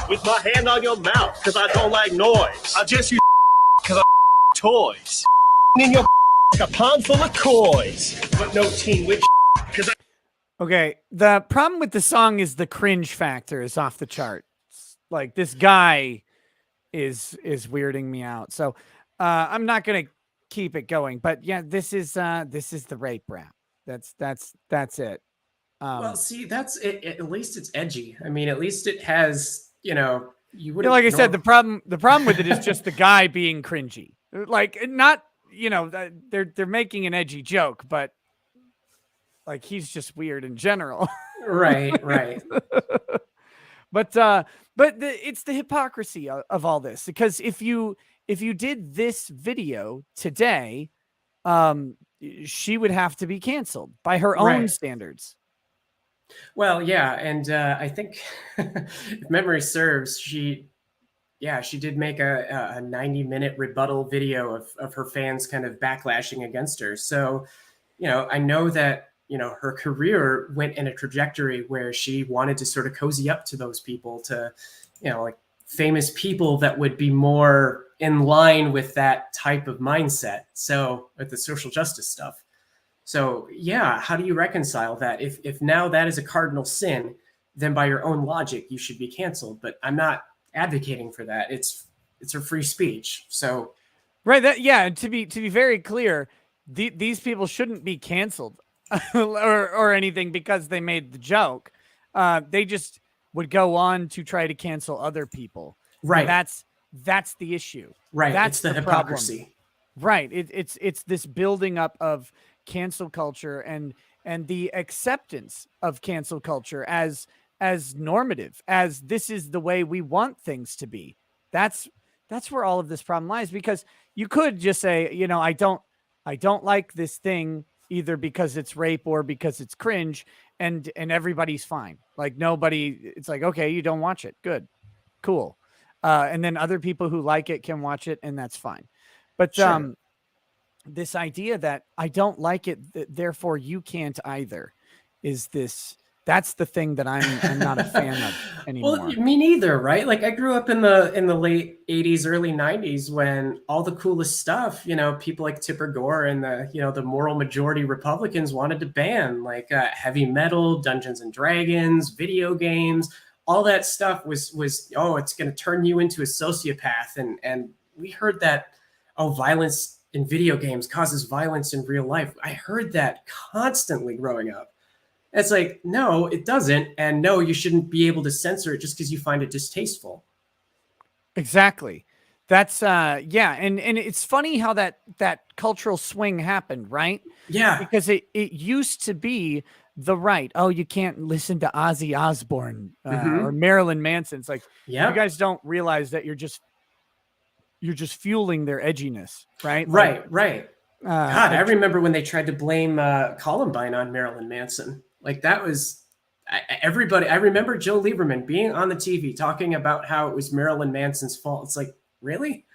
With my hand on your mouth, because I don't like noise. I just use because I toys. In your like a pond full of coys. But no teen witch because Okay, the problem with the song is the cringe factor is off the charts. Like, this guy is weirding me out. So I'm not gonna keep it going. But yeah, this is the rape rap. That's it. Well, see, that's it. At least it's edgy. I mean, at least it has, you wouldn't. Like I said, the problem with it is just the guy being cringy. Like, not, they're making an edgy joke, but like, he's just weird in general. Right. But it's the hypocrisy of all this, because if you did this video today, she would have to be canceled by her own standards. Well, yeah, and I think if memory serves, she did make a 90-minute rebuttal video of her fans kind of backlashing against her. So, I know that, her career went in a trajectory where she wanted to sort of cozy up to those people to, like famous people that would be more in line with that type of mindset. So with the social justice stuff. So yeah, how do you reconcile that? If now that is a cardinal sin, then by your own logic, you should be canceled. But I'm not advocating for that. It's a free speech. So Right. That, yeah. And to be very clear, these people shouldn't be canceled or anything because they made the joke. They just would go on to try to cancel other people. right, And that's the issue. right. That's It's the problem. hypocrisy. Right. It's this building up of cancel culture and the acceptance of cancel culture as normative, as this is the way we want things to be. That's where all of this problem lies, because you could just say, you know, I don't like this thing either because it's rape or because it's cringe, and everybody's fine. Like nobody, it's like, okay, you don't watch it. Good. Cool. And then other people who like it can watch it, and that's fine. But Sure. this idea that I don't like it, therefore you can't either, that's the thing that I'm not a fan of anymore. Well, me neither, right? Like I grew up in the late 80s, early 90s when all the coolest stuff, you know, people like Tipper Gore and the moral majority Republicans wanted to ban, like heavy metal, Dungeons and Dragons, video games, all that stuff was oh, it's going to turn you into a sociopath, and we heard that, oh, violence in video games causes violence in real life. I heard that constantly growing up. It's like, no, it doesn't. And no, you shouldn't be able to censor it just because you find it distasteful. Exactly. That's yeah. And it's funny how that cultural swing happened, right? Yeah. Because it used to be the right. Oh, you can't listen to Ozzy Osbourne or Marilyn Manson. It's like, Yeah. you guys don't realize that you're just fueling their edginess, right? Right, Like, right. God, I remember when they tried to blame Columbine on Marilyn Manson. Like that was everybody. I remember Joe Lieberman being on the TV talking about how it was Marilyn Manson's fault. It's like, really?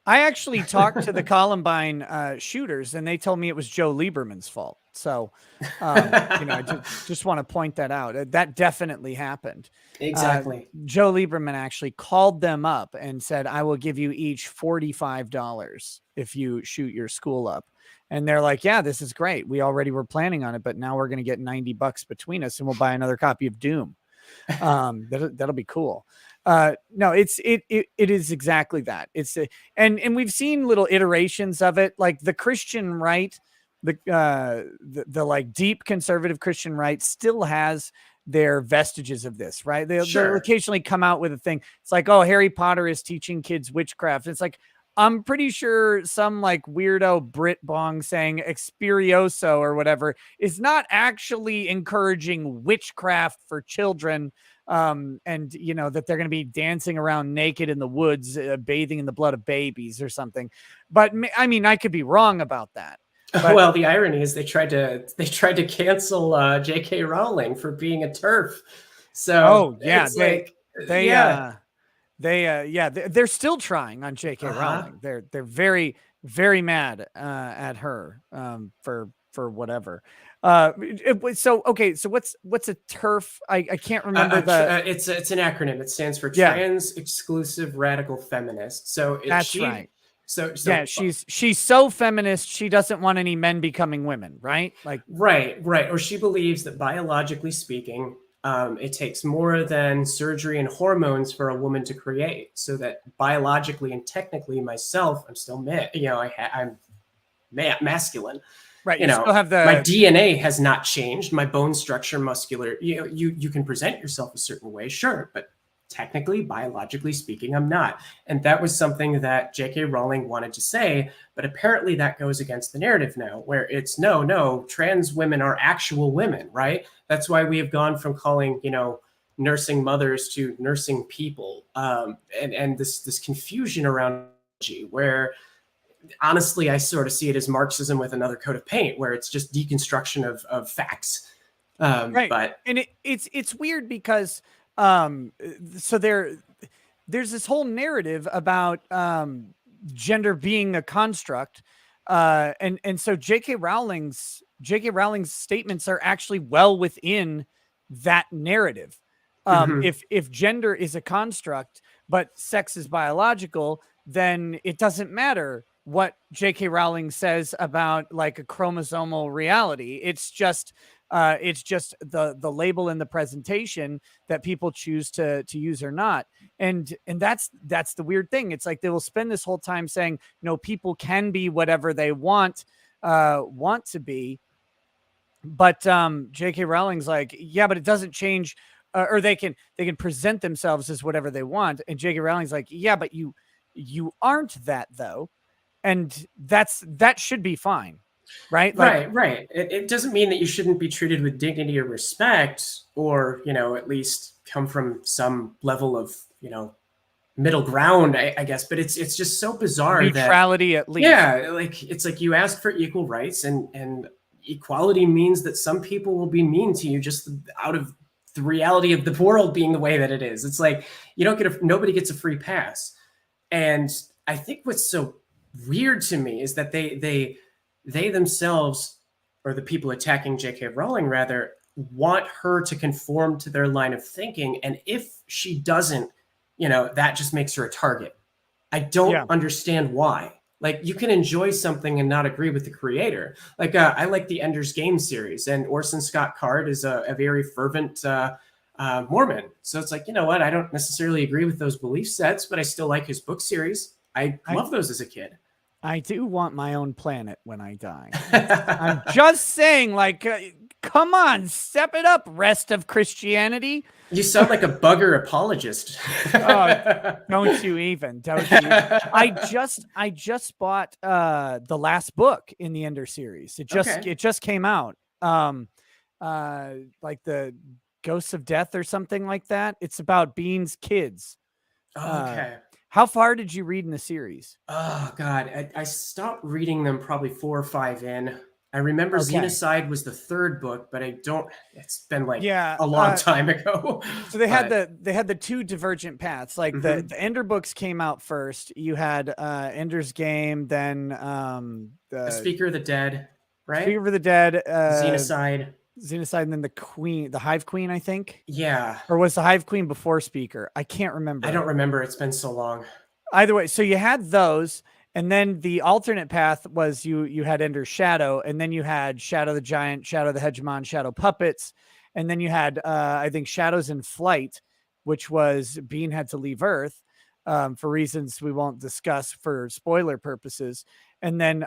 I actually talked to the Columbine shooters, and they told me it was Joe Lieberman's fault. So, I just want to point that out. That definitely happened. Exactly. Joe Lieberman actually called them up and said, I will give you each $45 if you shoot your school up. And they're like, yeah, this is great. We already were planning on it, but now we're going to get $90 between us and we'll buy another copy of Doom. That'll be cool. No, it is exactly that. And we've seen little iterations of it, like the Christian right, the like deep conservative Christian right still has their vestiges of this, right? They'll occasionally come out with a thing. It's like, oh, Harry Potter is teaching kids witchcraft. It's like, I'm pretty sure some like weirdo Brit bong saying Experioso or whatever is not actually encouraging witchcraft for children. And that they're going to be dancing around naked in the woods, bathing in the blood of babies or something. But I mean, I could be wrong about that. But, well, the irony is they tried to cancel J.K. Rowling for being a TERF. So they're still trying on J.K. Rowling. They're very, very mad at her for whatever. So what's a TERF? I can't remember it's an acronym. It stands for Trans Exclusive Radical Feminist. So that's right. So yeah, she's so feminist she doesn't want any men becoming women, right? Like right. Or she believes that biologically speaking, it takes more than surgery and hormones for a woman to create. So that biologically and technically, myself, I'm still I'm masculine. Right. You still have my DNA has not changed. My bone structure, muscular. You can present yourself a certain way, sure, but technically, biologically speaking, I'm not. And that was something that J.K. Rowling wanted to say, but apparently that goes against the narrative now, where it's no, trans women are actual women, right? That's why we have gone from calling, nursing mothers to nursing people, and this confusion around where honestly, I sort of see it as Marxism with another coat of paint, where it's just deconstruction of facts. Right. But it's weird because so there's this whole narrative about gender being a construct, and so J.K. Rowling's statements are actually well within that narrative. If gender is a construct, but sex is biological, then it doesn't matter what J.K. Rowling says about like a chromosomal reality. It's just the label and the presentation that people choose to use or not. And that's the weird thing. It's like they will spend this whole time saying, no, people can be whatever they want to be. But J.K. Rowling's like, yeah, but it doesn't change, or they can present themselves as whatever they want. And J.K. Rowling's like, yeah, but you aren't that though, and that should be fine, right? Like, right. It doesn't mean that you shouldn't be treated with dignity or respect, or at least come from some level of middle ground, I guess. But it's just so bizarre neutrality at least. Yeah, like it's like you ask for equal rights, and equality means that some people will be mean to you just out of the reality of the world being the way that it is. It's like nobody gets a free pass. And I think what's so weird to me is that they themselves, or the people attacking J.K. Rowling rather, want her to conform to their line of thinking. And if she doesn't, that just makes her a target. I don't understand why. Like, you can enjoy something and not agree with the creator. Like, I like the Ender's Game series, and Orson Scott Card is a very fervent Mormon. So it's like, you know what? I don't necessarily agree with those belief sets, but I still like his book series. I love those as a kid. I do want my own planet when I die. I'm just saying, like, come on, step it up, rest of Christianity. You sound like a bugger apologist. Don't you even. I just bought the last book in the Ender series. It just came out. Like the Ghosts of Death or something like that. It's about Bean's kids. Okay. How far did you read in the series? Oh, God. I stopped reading them probably 4 or 5 in. I remember Xenocide was the 3rd book, but it's been like a long time ago. So they had the 2 divergent paths. Like the Ender books came out first. You had Ender's Game, then the Speaker of the Dead, right? Speaker of the Dead, Xenocide, and then the Hive Queen, I think. Yeah. Or was the Hive Queen before Speaker? I can't remember. I don't remember. It's been so long. Either way, so you had those, and then the alternate path was you had Ender's Shadow, and then you had Shadow the Giant, Shadow the Hegemon, Shadow Puppets, and then you had I think Shadows in Flight, which was Bean had to leave Earth for reasons we won't discuss for spoiler purposes. And then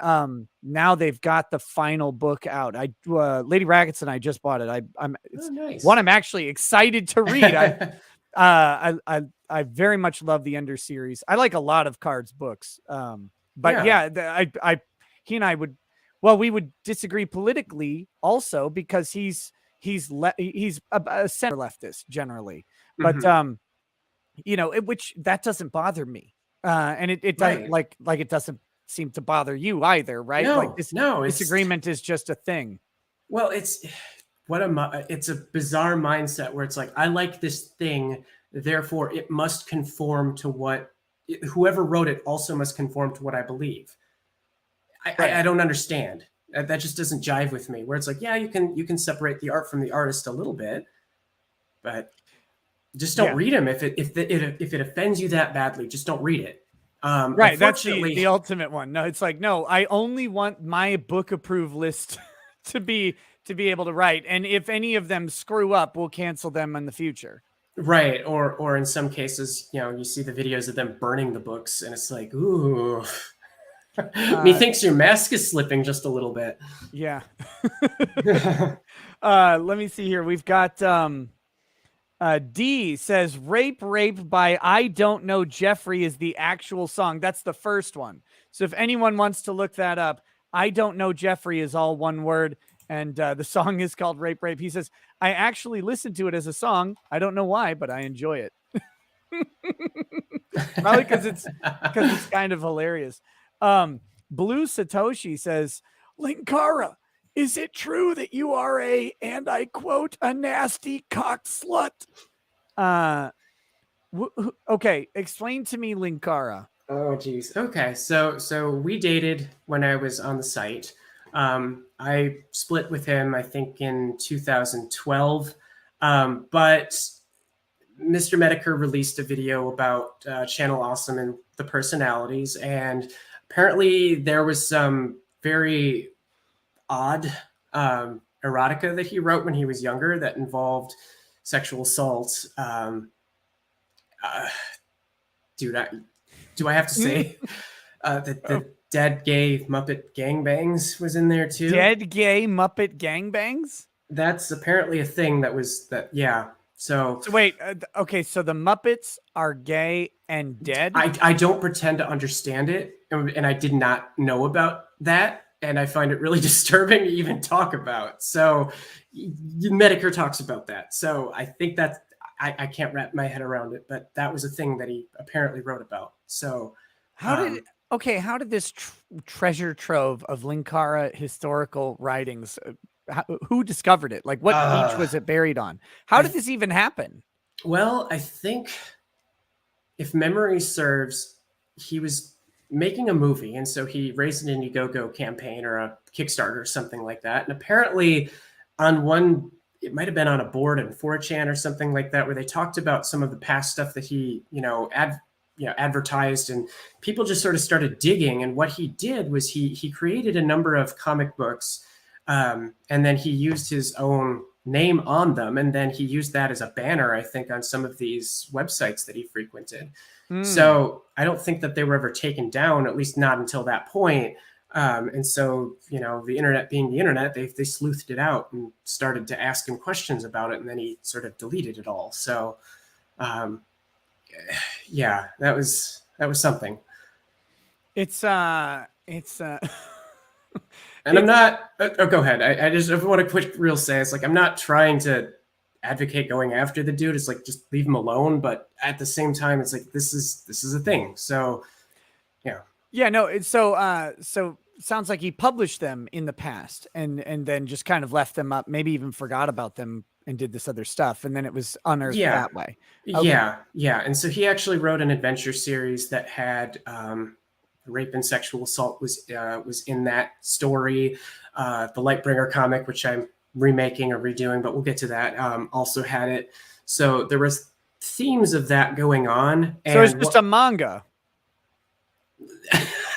now they've got the final book out. Lady Rackets and I just bought it. It's nice. One I'm actually excited to read. I very much love the Ender series. I like a lot of Card's books. He and I we would disagree politically also, because he's a center leftist generally, but which that doesn't bother me. And it doesn't like it doesn't seem to bother you either, right? Disagreement is just a thing. Well, it's a bizarre mindset where it's like, I like this thing, therefore it must conform to what whoever wrote it also must conform to what I believe. I don't understand. That just doesn't jive with me. Where it's like, yeah, you can separate the art from the artist a little bit, but just don't read him. If it offends you that badly, just don't read it. Right, that's the ultimate one. No, it's like, no, I only want my book approved list to be able to write, and if any of them screw up, we'll cancel them in the future. Right, or in some cases, you see the videos of them burning the books, and it's like, ooh, methinks your mask is slipping just a little bit. Yeah. Let me see here. We've got D says rape by I Don't Know Jeffrey is the actual song. That's the first one. So if anyone wants to look that up, I Don't Know Jeffrey is all one word. And the song is called Rape. He says, I actually listened to it as a song. I don't know why, but I enjoy it. Probably because it's kind of hilarious. Blue Satoshi says, Linkara, is it true that you are and I quote, a nasty cock slut? Okay, explain to me Linkara. Oh, geez. Okay, so we dated when I was on the site. I split with him, I think, in 2012. But Mr. Medicare released a video about Channel Awesome and the personalities, and apparently there was some very odd erotica that he wrote when he was younger that involved sexual assault. Dude, do I have to say that the Dead Gay Muppet Gangbangs was in there too? Dead Gay Muppet Gangbangs? That's apparently a thing yeah. So wait, okay, so the Muppets are gay and dead? I don't pretend to understand it, and I did not know about that, and I find it really disturbing to even talk about. So Medicare talks about that. So I think that's, I can't wrap my head around it, but that was a thing that he apparently wrote about. So how did this treasure trove of Linkara historical writings, who discovered it? Like, what beach was it buried on? How did this even happen? Well, I think, if memory serves, he was making a movie, and so he raised an Indiegogo campaign or a Kickstarter or something like that. And apparently on one, it might have been on a board in 4chan or something like that, where they talked about some of the past stuff that he, advertised, and people just sort of started digging. And what he did was he created a number of comic books, and then he used his own name on them, and then he used that as a banner, I think, on some of these websites that he frequented. So I don't think that they were ever taken down, at least not until that point. And so, the internet being the internet, they sleuthed it out and started to ask him questions about it, and then he sort of deleted it all. So yeah, that was something. It's And I'm not, go ahead. I just want to quick real say, it's like, I'm not trying to advocate going after the dude. It's like, just leave him alone. But at the same time, it's like, this is a thing. So yeah. Yeah, no, it's so sounds like he published them in the past and then just kind of left them up, maybe even forgot about them and did this other stuff. And then it was unearthed that way. Okay. Yeah. And so he actually wrote an adventure series that had, rape and sexual assault was in that story. The Lightbringer comic, which I'm remaking or redoing, but we'll get to that, also had it. So there was themes of that going on. So it's just a manga.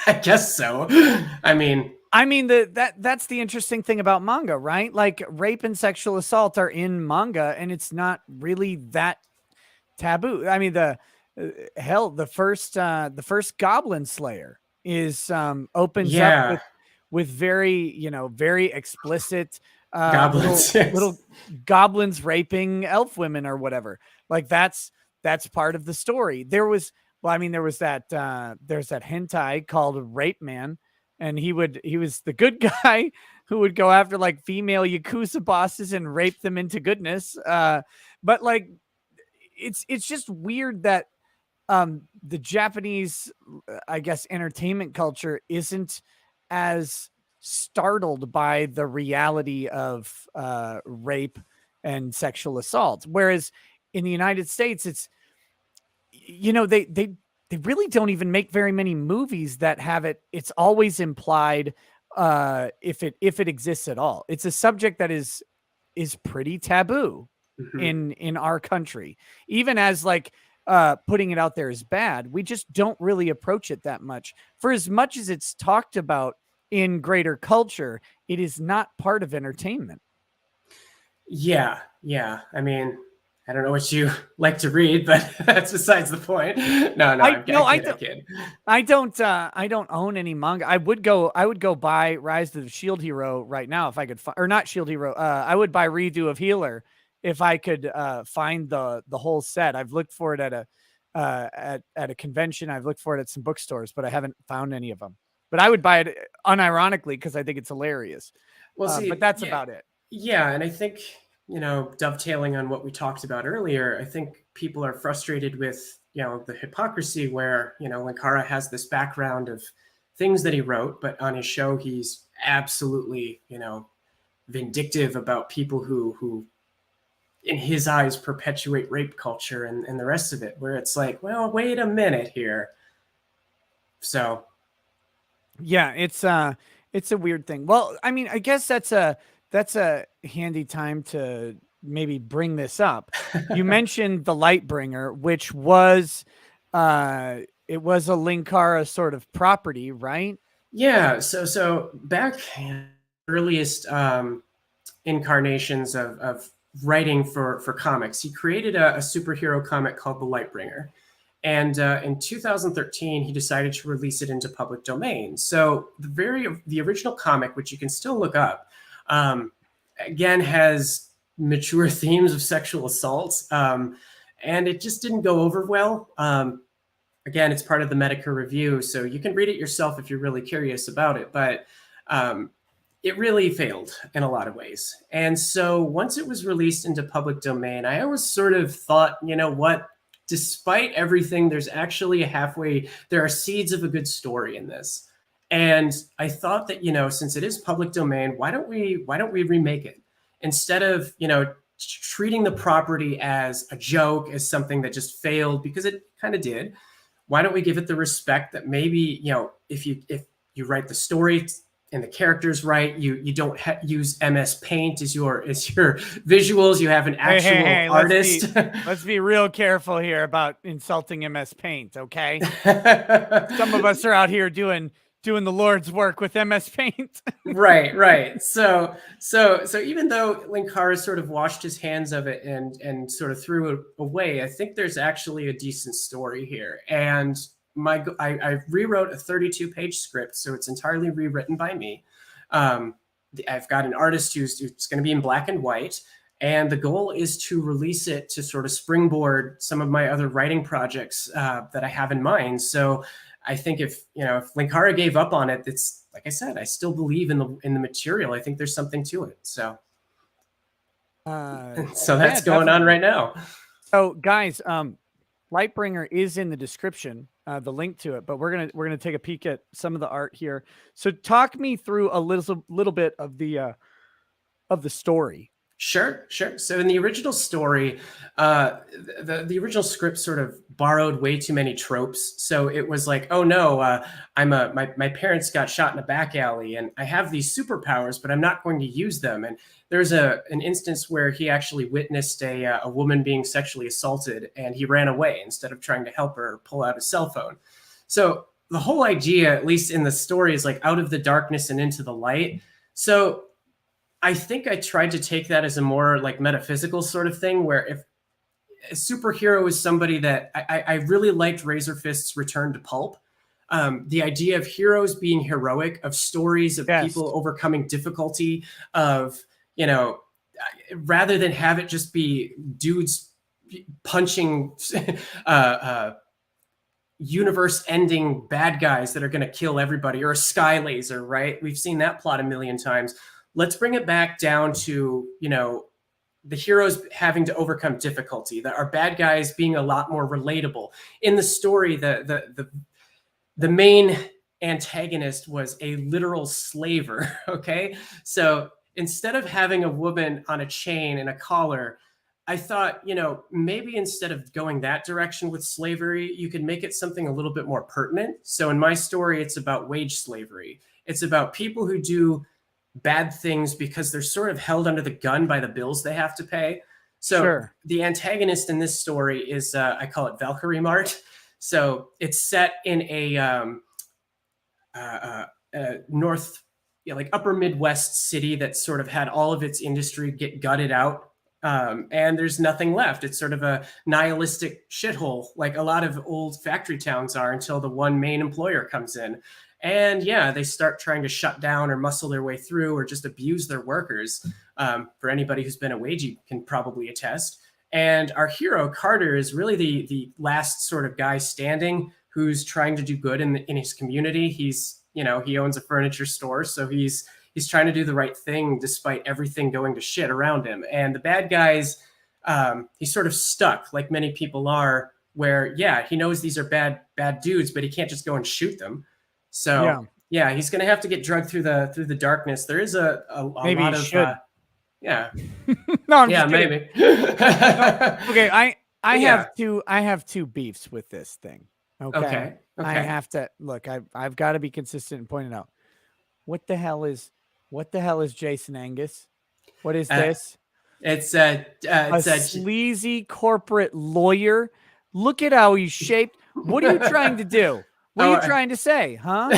I guess so. I mean, that's the interesting thing about manga, right? Like, rape and sexual assault are in manga, and it's not really that taboo. I mean, the first Goblin Slayer is opens up with very, very explicit goblins, little goblins raping elf women or whatever. Like, that's part of the story. There's that hentai called Rape Man, and he was the good guy who would go after like female Yakuza bosses and rape them into goodness. But like, it's just weird that the Japanese, I guess, entertainment culture isn't as startled by the reality of rape and sexual assault. Whereas in the United States, it's, they really don't even make very many movies that have it. It's always implied if it exists at all. It's a subject that is pretty taboo in our country, even as like putting it out there is bad. We just don't really approach it that much. For as much as it's talked about in greater culture, it is not part of entertainment. Yeah. I mean, I don't know what you like to read, but that's besides the point. I don't own any manga. I would go buy Rise of the Shield Hero right now if I could, or not Shield Hero. I would buy Redo of Healer if I could find the whole set. I've looked for it at a convention. I've looked for it at some bookstores, but I haven't found any of them. But I would buy it unironically because I think it's hilarious. Well, but that's about it. Yeah, and I think, dovetailing on what we talked about earlier, I think people are frustrated with, the hypocrisy where, Linkara has this background of things that he wrote, but on his show, he's absolutely, vindictive about people who in his eyes perpetuate rape culture and the rest of it, where it's like, well, wait a minute here. So yeah, it's a weird thing. Well, I mean, I guess that's a handy time to maybe bring this up. You mentioned the Lightbringer, which was it was a Linkara sort of property, right? Yeah. So back in the earliest incarnations of writing for comics, he created a superhero comic called the Lightbringer. And in 2013, he decided to release it into public domain. So the original comic, which you can still look up, again has mature themes of sexual assault, and it just didn't go over well. Again, it's part of the Medica review, so you can read it yourself if you're really curious about it. But it really failed in a lot of ways. And so once it was released into public domain, I always sort of thought, you know what? Despite everything, there are seeds of a good story in this. And I thought that, since it is public domain, why don't we remake it instead of, treating the property as a joke, as something that just failed, because it kind of did. Why don't we give it the respect that maybe, if you write the story and the characters right, you don't use MS Paint as your visuals, you have an actual artist. Let's be real careful here about insulting MS Paint, okay? Some of us are out here doing the Lord's work with MS Paint. Right. So even though Linkara sort of washed his hands of it and sort of threw it away, I think there's actually a decent story here. And I rewrote a 32-page script, so it's entirely rewritten by me. I've got an artist who's going to be in black and white, and the goal is to release it to sort of springboard some of my other writing projects that I have in mind. So I think if Linkara gave up on it, it's like I said, I still believe in the material. I think there's something to it. So that's going on right now. So guys, Lightbringer is in the description, the link to it, but we're gonna take a peek at some of the art here. So talk me through a little bit of the story. Sure. So in the original story, the original script sort of borrowed way too many tropes. So it was like, oh no, my parents got shot in a back alley, and I have these superpowers, but I'm not going to use them. And there's an instance where he actually witnessed a woman being sexually assaulted, and he ran away instead of trying to help her pull out his cell phone. So the whole idea, at least in the story, is like out of the darkness and into the light. So I think I tried to take that as a more like metaphysical sort of thing, where if a superhero is somebody that I really liked Razor Fist's Return to Pulp. The idea of heroes being heroic, of stories of people overcoming difficulty, of, rather than have it just be dudes punching universe-ending bad guys that are going to kill everybody, or a sky laser, right? We've seen that plot a million times. Let's bring it back down to, the heroes having to overcome difficulty, that our bad guys being a lot more relatable. In the story, the main antagonist was a literal slaver, okay? So instead of having a woman on a chain and a collar, I thought, maybe instead of going that direction with slavery, you could make it something a little bit more pertinent. So in my story, it's about wage slavery. It's about people who do bad things because they're sort of held under the gun by the bills they have to pay. So the antagonist in this story is, I call it Valkyrie Mart. So it's set in a north, like upper Midwest city that sort of had all of its industry get gutted out. And there's nothing left. It's sort of a nihilistic shithole, like a lot of old factory towns are, until the one main employer comes in. And they start trying to shut down or muscle their way through or just abuse their workers. For anybody who's been a wagey can probably attest. And our hero, Carter, is really the last sort of guy standing who's trying to do good in his community. He's, he owns a furniture store, so he's trying to do the right thing despite everything going to shit around him. And the bad guys, he's sort of stuck, like many people are, where, he knows these are bad dudes, but he can't just go and shoot them. So he's going to have to get drugged through the darkness. There is a lot of no, I'm just maybe. Okay, I have two beefs with this thing. Okay. I have to look. I've got to be consistent in pointing out what the hell is Jason Angus? What is this? It's A it's sleazy corporate lawyer. Look at how he's shaped. What are you trying to do? What are you trying to say, huh?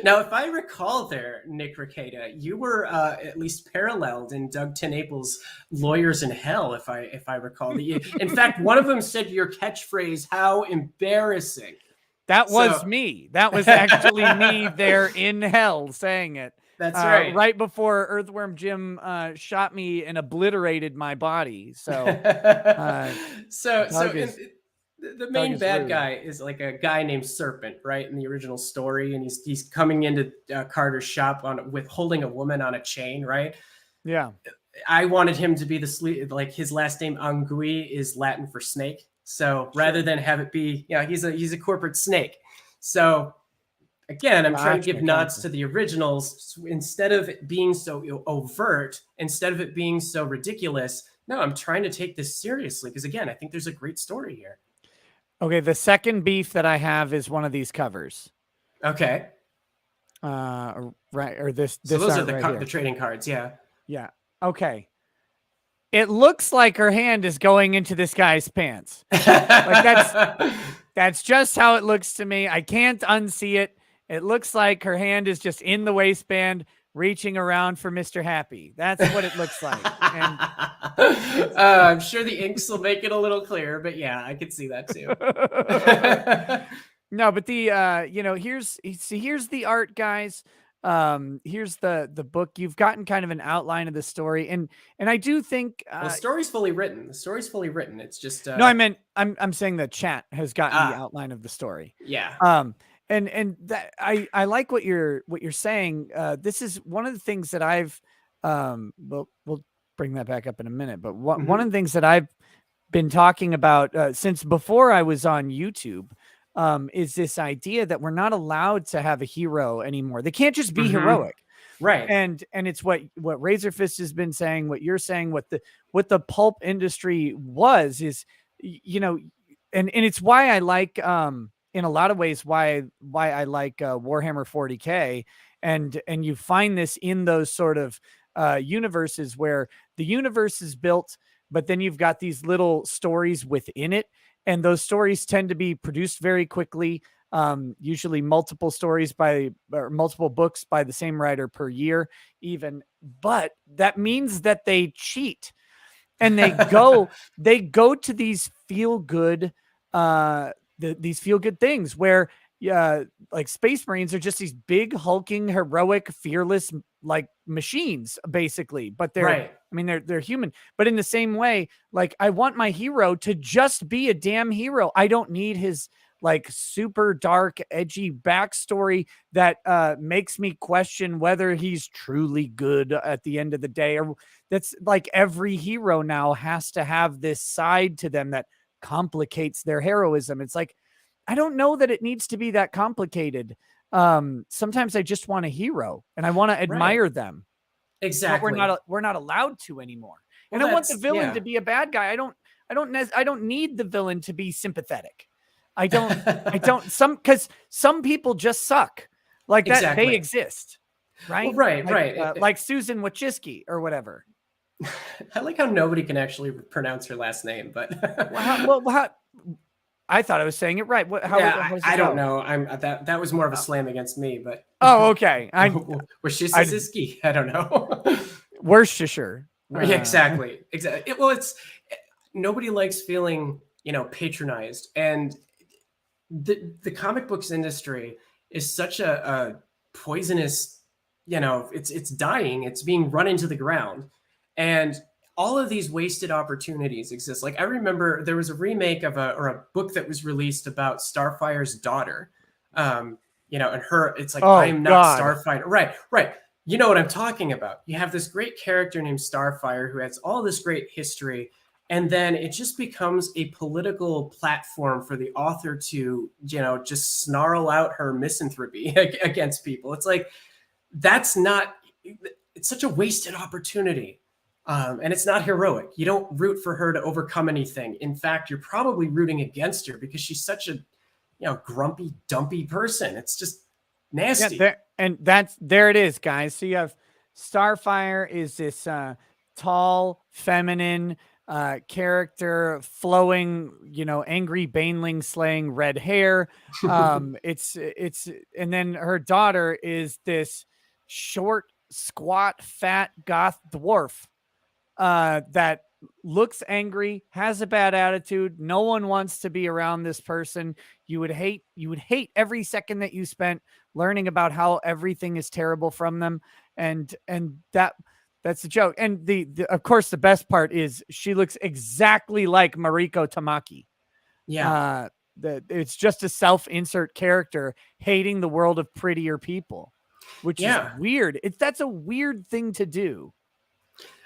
Now, if I recall there, Nick Rekieta, you were at least paralleled in Doug TenNaples' Lawyers in Hell, if I recall. In fact, one of them said your catchphrase, "How embarrassing." That was me. That was actually me there in hell saying it. That's right. Right before Earthworm Jim shot me and obliterated my body. So, the main bad rude. guy is like a guy named Serpent, right, in the original story, and he's coming into Carter's shop with holding a woman on a chain, right? Yeah. I wanted him to be like his last name Angui is Latin for snake. So rather than have it be, he's a corporate snake. So again, I'm trying to give nods to the originals instead of it being so overt, instead of it being so ridiculous. No, I'm trying to take this seriously because again, I think there's a great story here. Okay, the second beef that I have is one of these covers. Okay. Right, or this. So those are the trading cards, yeah. Yeah. Okay. It looks like her hand is going into this guy's pants. Like that's just how it looks to me. I can't unsee it. It looks like her hand is just in the waistband, reaching around for Mr. Happy. That's what it looks like. And I'm sure the inks will make it a little clearer, but yeah, I could see that too. No, but the here's the art, guys. Here's the book. You've gotten kind of an outline of the story, and I do think the story's fully written. The story's fully written. It's just no, I meant I'm saying the chat has gotten the outline of the story. Yeah. And that I like what you're saying. This is one of the things that I've we'll bring that back up in a minute, but one of the things that I've been talking about since before I was on YouTube is this idea that we're not allowed to have a hero anymore. They can't just be heroic. Right. And it's what Razorfist has been saying, what you're saying, what the pulp industry is, and it's why I like in a lot of ways why I like Warhammer 40K, and you find this in those sort of universes where the universe is built, but then you've got these little stories within it, and those stories tend to be produced very quickly. Usually multiple multiple books by the same writer per year, even. But that means that they cheat, and they go to these feel good these feel good things where like Space Marines are just these big hulking heroic fearless like machines basically, but they're right. I mean they're human, but in the same way, like I want my hero to just be a damn hero. I don't need his like super dark edgy backstory that makes me question whether he's truly good at the end of the day. Or that's like every hero now has to have this side to them that complicates their heroism. It's like, I don't know that it needs to be that complicated. Sometimes I just want a hero and I want to admire them. Exactly. But we're not allowed to anymore. And I want the villain to be a bad guy. I don't need the villain to be sympathetic. Because some people just suck like that. Exactly. They exist. Right. Well, right. Like Susan Wojcicki or whatever. I like how nobody can actually pronounce her last name, but I thought I was saying it right. I don't know. That was more of a slam against me, but okay. Wojcicki. I don't know. Worcestershire. Yeah, exactly. Well, it's nobody likes feeling patronized, and the comic books industry is such a poisonous. It's dying. It's being run into the ground. And all of these wasted opportunities exist. Like I remember there was a remake of a book that was released about Starfire's daughter. And it's like, I am not Starfire. Right. You know what I'm talking about. You have this great character named Starfire who has all this great history. And then it just becomes a political platform for the author to, just snarl out her misanthropy against people. It's like, it's such a wasted opportunity. And it's not heroic. You don't root for her to overcome anything. In fact, you're probably rooting against her because she's such a, grumpy, dumpy person. It's just nasty. Yeah, there it is, guys. So you have Starfire is this tall, feminine character, flowing, angry baneling slaying red hair. It's and then her daughter is this short, squat, fat goth dwarf that looks angry, has a bad attitude. No one wants to be around this person. You would hate every second that you spent learning about how everything is terrible from them. And that's the joke. And the of course the best part is she looks exactly like Mariko Tamaki. Yeah. It's just a self-insert character hating the world of prettier people, which is weird. That's a weird thing to do.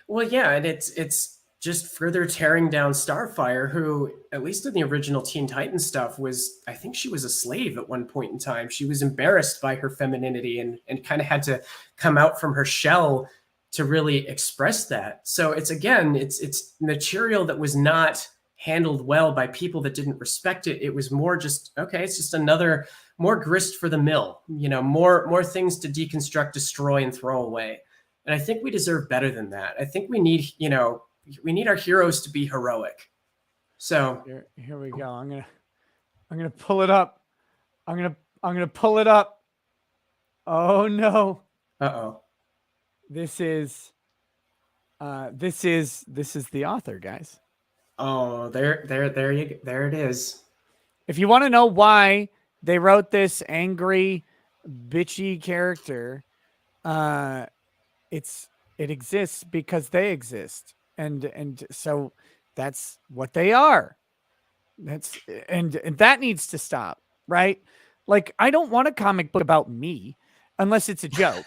Well, yeah, and it's just further tearing down Starfire, who, at least in the original Teen Titans stuff, I think she was a slave at one point in time. She was embarrassed by her femininity and kind of had to come out from her shell to really express that. So it's material that was not handled well by people that didn't respect it. It was more just, okay, it's just another more grist for the mill, more things to deconstruct, destroy, and throw away. And I think we deserve better than that. I think we need our heroes to be heroic. So here we go. I'm gonna pull it up. I'm gonna pull it up. Oh no. Uh-oh. This is the author, guys. Oh, there it is. If you want to know why they wrote this angry, bitchy character, it exists because they exist. And so that's what they are. And that needs to stop, right? Like, I don't want a comic book about me unless it's a joke,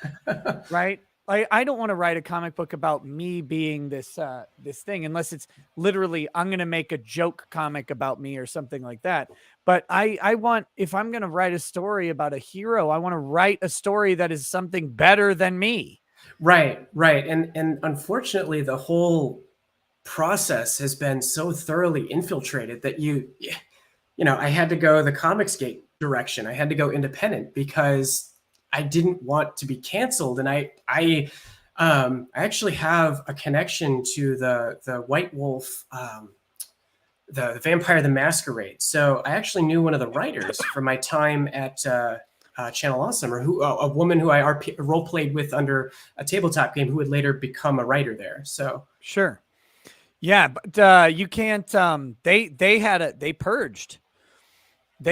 right? I don't want to write a comic book about me being this thing unless it's literally I'm going to make a joke comic about me or something like that. But I want, if I'm going to write a story about a hero, I want to write a story that is something better than me. Right. And unfortunately, the whole process has been so thoroughly infiltrated that I had to go the Comicsgate direction. I had to go independent because I didn't want to be canceled. And I actually have a connection to the White Wolf, the Vampire the Masquerade. So I actually knew one of the writers from my time at Channel Awesome, or a woman who I role played with under a tabletop game, who would later become a writer there. So sure, yeah, but you can't. They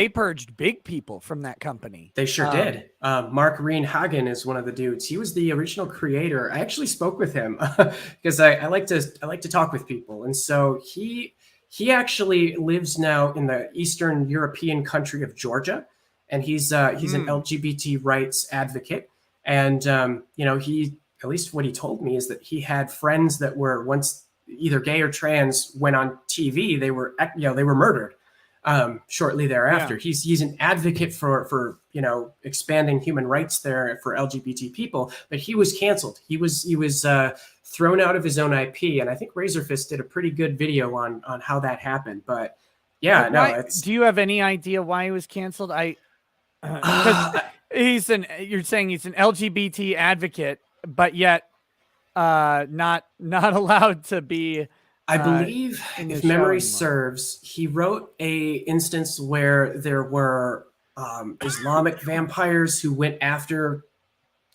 purged big people from that company. They sure did. Mark Reen-Hagen is one of the dudes. He was the original creator. I actually spoke with him because I like to talk with people, and so he actually lives now in the Eastern European country of Georgia. And he's an LGBT rights advocate. And, he, at least what he told me is that he had friends that were once either gay or trans, when on TV, they were murdered shortly thereafter. Yeah. He's an advocate for expanding human rights there for LGBT people, but he was canceled. He was thrown out of his own IP. And I think Razorfist did a pretty good video on how that happened. But yeah, do you have any idea why he was canceled? You're saying he's an LGBT advocate, but yet not allowed to be. I believe, if memory serves, he wrote a instance where there were Islamic vampires who went after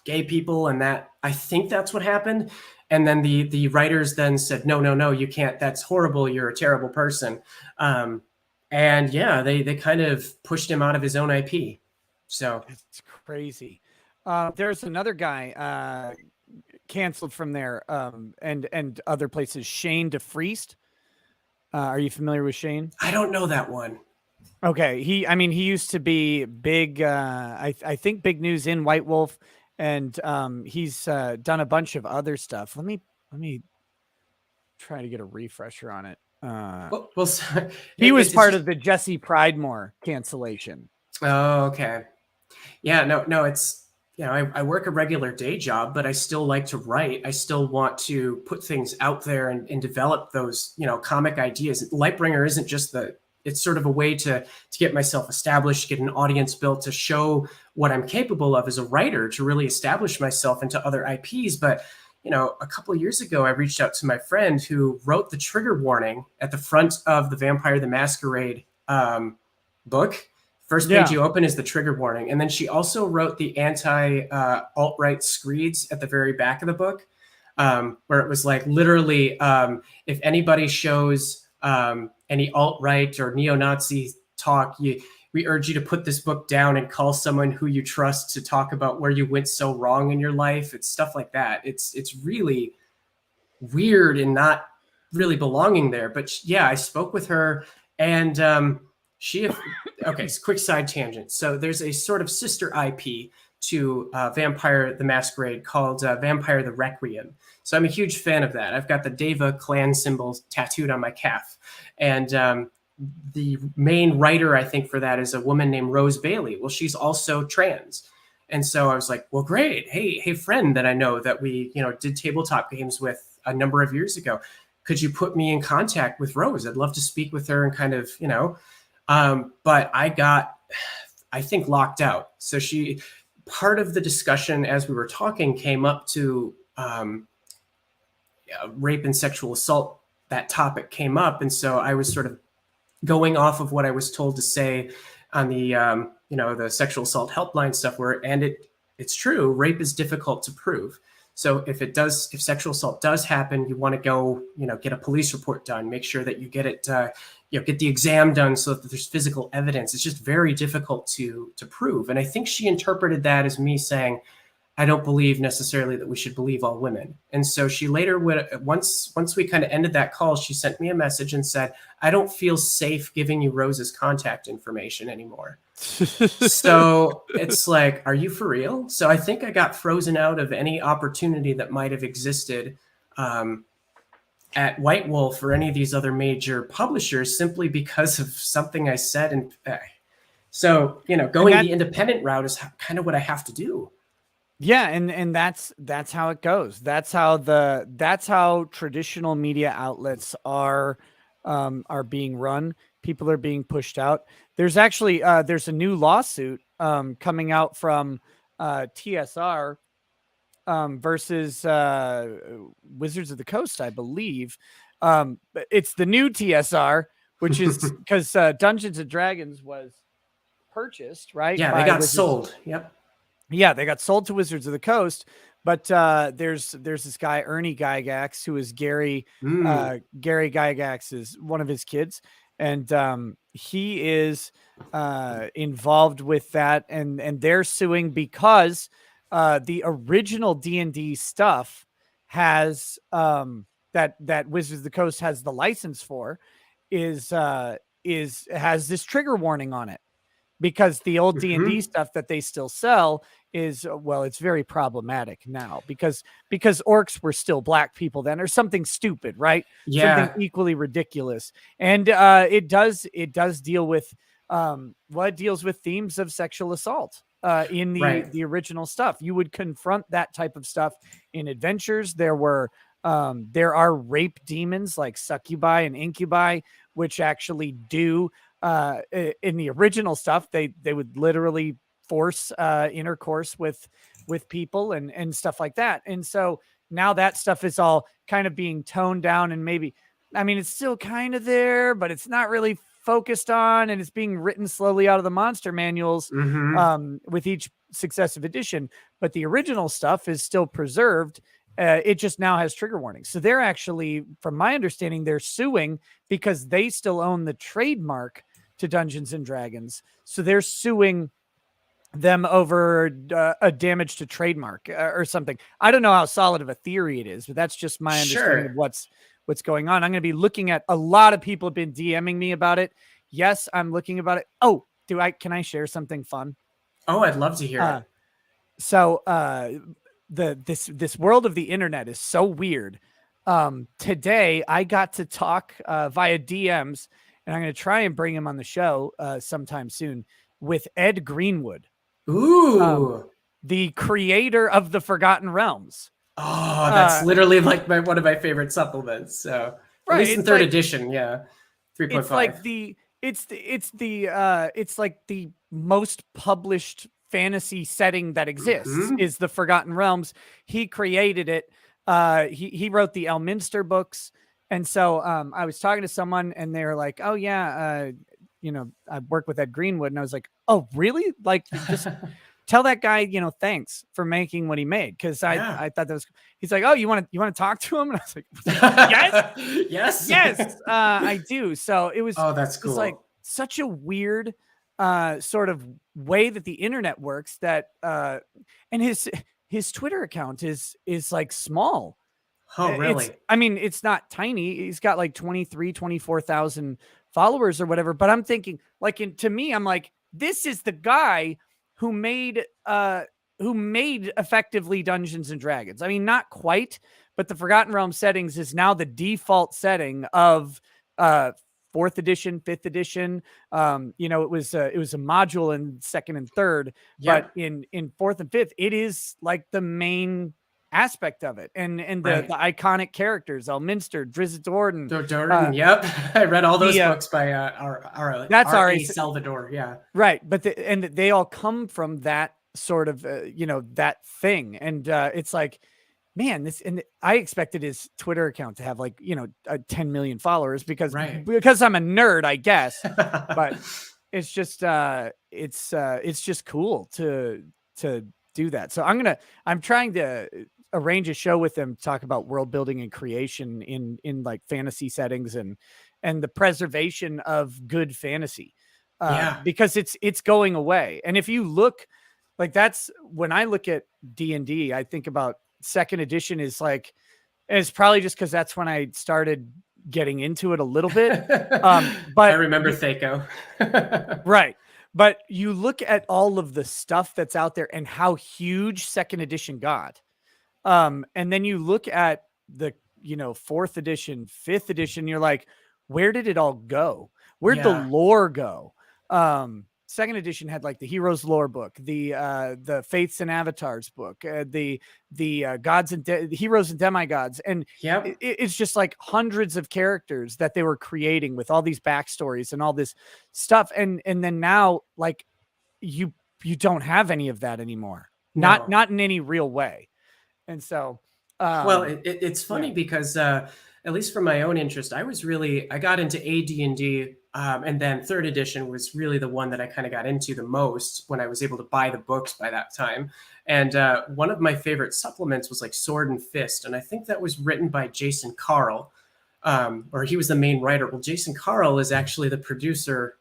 gay people, and I think that's what happened. And then the writers then said, no, you can't. That's horrible. You're a terrible person. And yeah, they kind of pushed him out of his own IP. So it's crazy. There's another guy canceled from there and other places. Shane DeFriest. Are you familiar with Shane? I don't know that one. Okay. He used to be big. I think big news in White Wolf, and he's done a bunch of other stuff. Let me try to get a refresher on it. He was part of the Jesse Pridemore cancellation. Oh, okay. Yeah, no, it's, I work a regular day job, but I still like to write. I still want to put things out there and develop those, comic ideas. Lightbringer isn't just it's sort of a way to get myself established, get an audience built, to show what I'm capable of as a writer, to really establish myself into other IPs. But, a couple of years ago, I reached out to my friend who wrote the trigger warning at the front of the Vampire the Masquerade book. First page you open is the trigger warning. And then she also wrote the alt-right screeds at the very back of the book, where it was like literally, if anybody shows any alt-right or neo-Nazi talk, we urge you to put this book down and call someone who you trust to talk about where you went so wrong in your life. It's stuff like that. It's really weird and not really belonging there. But yeah, I spoke with her, and okay, quick side tangent. So there's a sort of sister IP to Vampire the Masquerade called Vampire the Requiem. So I'm a huge fan of that. I've got the Deva clan symbols tattooed on my calf. And the main writer, I think, for that is a woman named Rose Bailey. Well, she's also trans. And so I was like, well, great. Hey, friend that I know that we, did tabletop games with a number of years ago. Could you put me in contact with Rose? I'd love to speak with her and kind of, but I got, I think, locked out. So part of the discussion as we were talking came up to rape and sexual assault. That topic came up. And so I was sort of going off of what I was told to say on the, the sexual assault helpline stuff it's true. Rape is difficult to prove. So if sexual assault does happen, you want to go, get a police report done, make sure that you get it, get the exam done so that there's physical evidence. It's just very difficult to prove. And I think she interpreted that as me saying, I don't believe necessarily that we should believe all women. And so she later once we kind of ended that call, she sent me a message and said, I don't feel safe giving you Rose's contact information anymore. So it's like, are you for real? So I think I got frozen out of any opportunity that might have existed at White Wolf or any of these other major publishers simply because of something I said. And so, going the independent route is kind of what I have to do. Yeah, and that's how it goes. That's how traditional media outlets are being run. People are being pushed out. There's actually there's a new lawsuit coming out from TSR versus Wizards of the Coast, I believe. It's the new TSR, which is because Dungeons and Dragons was purchased, right? Yeah, they got sold. Yep. Yeah, they got sold to Wizards of the Coast, but there's this guy Ernie Gygax, who is Gary Gygax is one of his kids, and he is involved with that, and they're suing because the original D&D stuff has that Wizards of the Coast has the license for has this trigger warning on it. Because the old D&D stuff that they still sell is, it's very problematic now because orcs were still black people then, or something stupid, right? Yeah. Something equally ridiculous. And it does deal with it deals with themes of sexual assault in the original stuff. You would confront that type of stuff in adventures. There are rape demons like succubi and incubi, which actually do in the original stuff, they would literally force intercourse with people and stuff like that. And so now that stuff is all kind of being toned down, and it's still kind of there, but it's not really focused on, and it's being written slowly out of the monster manuals with each successive edition. But the original stuff is still preserved. It just now has trigger warnings. So they're actually, from my understanding, they're suing because they still own the trademark to Dungeons and Dragons. So they're suing them over a damage to trademark or something. I don't know how solid of a theory it is, but that's just my understanding of what's going on. I'm going to be looking at, a lot of people have been DMing me about it. Yes, I'm looking about it. Oh, can I share something fun? Oh, I'd love to hear it. So this world of the internet is so weird. Today I got to talk via DMs, and I'm going to try and bring him on the show sometime soon, with Ed Greenwood. Ooh. The creator of the Forgotten Realms. Oh, that's literally like one of my favorite supplements. So at least in third edition, yeah. 3.5. It's like the most published fantasy setting that exists is the Forgotten Realms. He created it. He wrote the Elminster books. And so I was talking to someone and they were like, oh yeah, I work with Ed Greenwood. And I was like, oh really? Like just tell that guy, thanks for making what he made. Cause I thought that was, he's like, oh, you want to talk to him? And I was like, yes, yes, I do. So it was, that's cool. It's like such a weird sort of way that the internet works that, and his Twitter account is like small. Oh, really? It's not tiny. He's got like 24,000 followers or whatever. But I'm thinking to me, I'm like, this is the guy who made effectively Dungeons and Dragons. I mean, not quite, but the Forgotten Realm settings is now the default setting of, 4th edition, 5th edition. It was a module in 2nd and 3rd, but in 4th and 5th, it is like the main aspect of it, and the iconic characters, Elminster, Drizzt Do'Urden. Yep, I read all those books by that's R.A. Salvador. Yeah, right. But they all come from that sort of that thing, and it's like, man, I expected his Twitter account to have 10 million followers because I'm a nerd, I guess. But it's just cool to do that. So I'm trying to arrange a show with them to talk about world building and creation in like fantasy settings and the preservation of good fantasy. Because it's going away. And if you look, like, that's when I look at D&D, I think about 2nd edition is like, and it's probably just because that's when I started getting into it a little bit. But I remember Thaco. Right. But you look at all of the stuff that's out there and how huge 2nd edition got. And then you look at the, 4th edition, 5th edition, you're like, where did it all go? Where'd the lore go? 2nd edition had like the Heroes lore book, the Faiths and Avatars book, the Gods and Heroes and Demigods. And it's just like hundreds of characters that they were creating with all these backstories and all this stuff. And then now, like, you don't have any of that anymore. No. Not in any real way. And so, it's funny because, at least for my own interest, I got into AD&D, and then 3rd edition was really the one that I kind of got into the most when I was able to buy the books by that time. And one of my favorite supplements was like Sword and Fist, and I think that was written by Jason Carl, or he was the main writer. Well, Jason Carl is actually the producer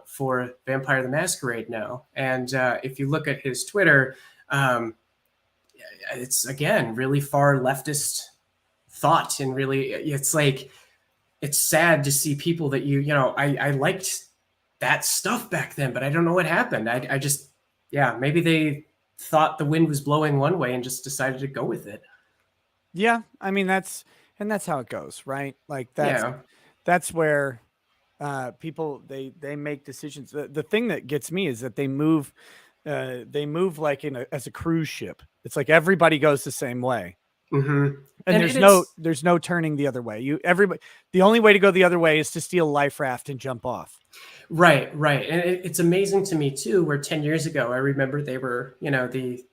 for Vampire the Masquerade now, and if you look at his Twitter, it's again really far leftist thought, and really it's like, it's sad to see people that I liked that stuff back then, but I don't know what happened. I just maybe they thought the wind was blowing one way and just decided to go with it. Yeah, I mean that's how it goes, right? Like that's where people they make decisions. The thing that gets me is that they move like as a cruise ship. It's like everybody goes the same way. Mm-hmm. And there's no turning the other way. The only way to go the other way is to steal a life raft and jump off. Right. And it's amazing to me too, where 10 years ago, I remember they were, the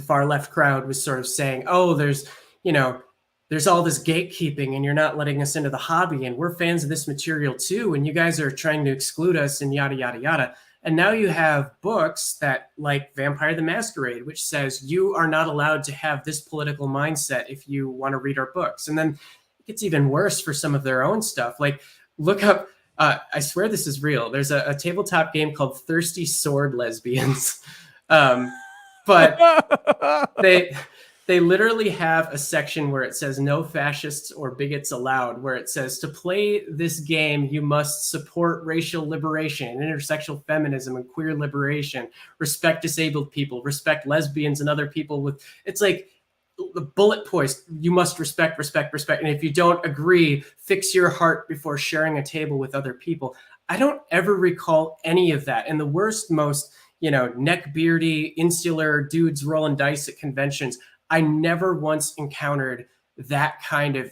far left crowd was sort of saying, oh, there's all this gatekeeping and you're not letting us into the hobby, and we're fans of this material too, and you guys are trying to exclude us and yada, yada, yada. And now you have books that, like Vampire the Masquerade, which says you are not allowed to have this political mindset if you want to read our books. And then it gets even worse for some of their own stuff. Like, look up, I swear this is real. There's a tabletop game called Thirsty Sword Lesbians. But they literally have a section where it says no fascists or bigots allowed, where it says to play this game, you must support racial liberation, intersectional feminism, and queer liberation, respect disabled people, respect lesbians and other people with, it's like the bullet points, you must respect. And if you don't agree, fix your heart before sharing a table with other people. I don't ever recall any of that. And the worst, most, neckbeardy, insular dudes rolling dice at conventions, I never once encountered that kind of,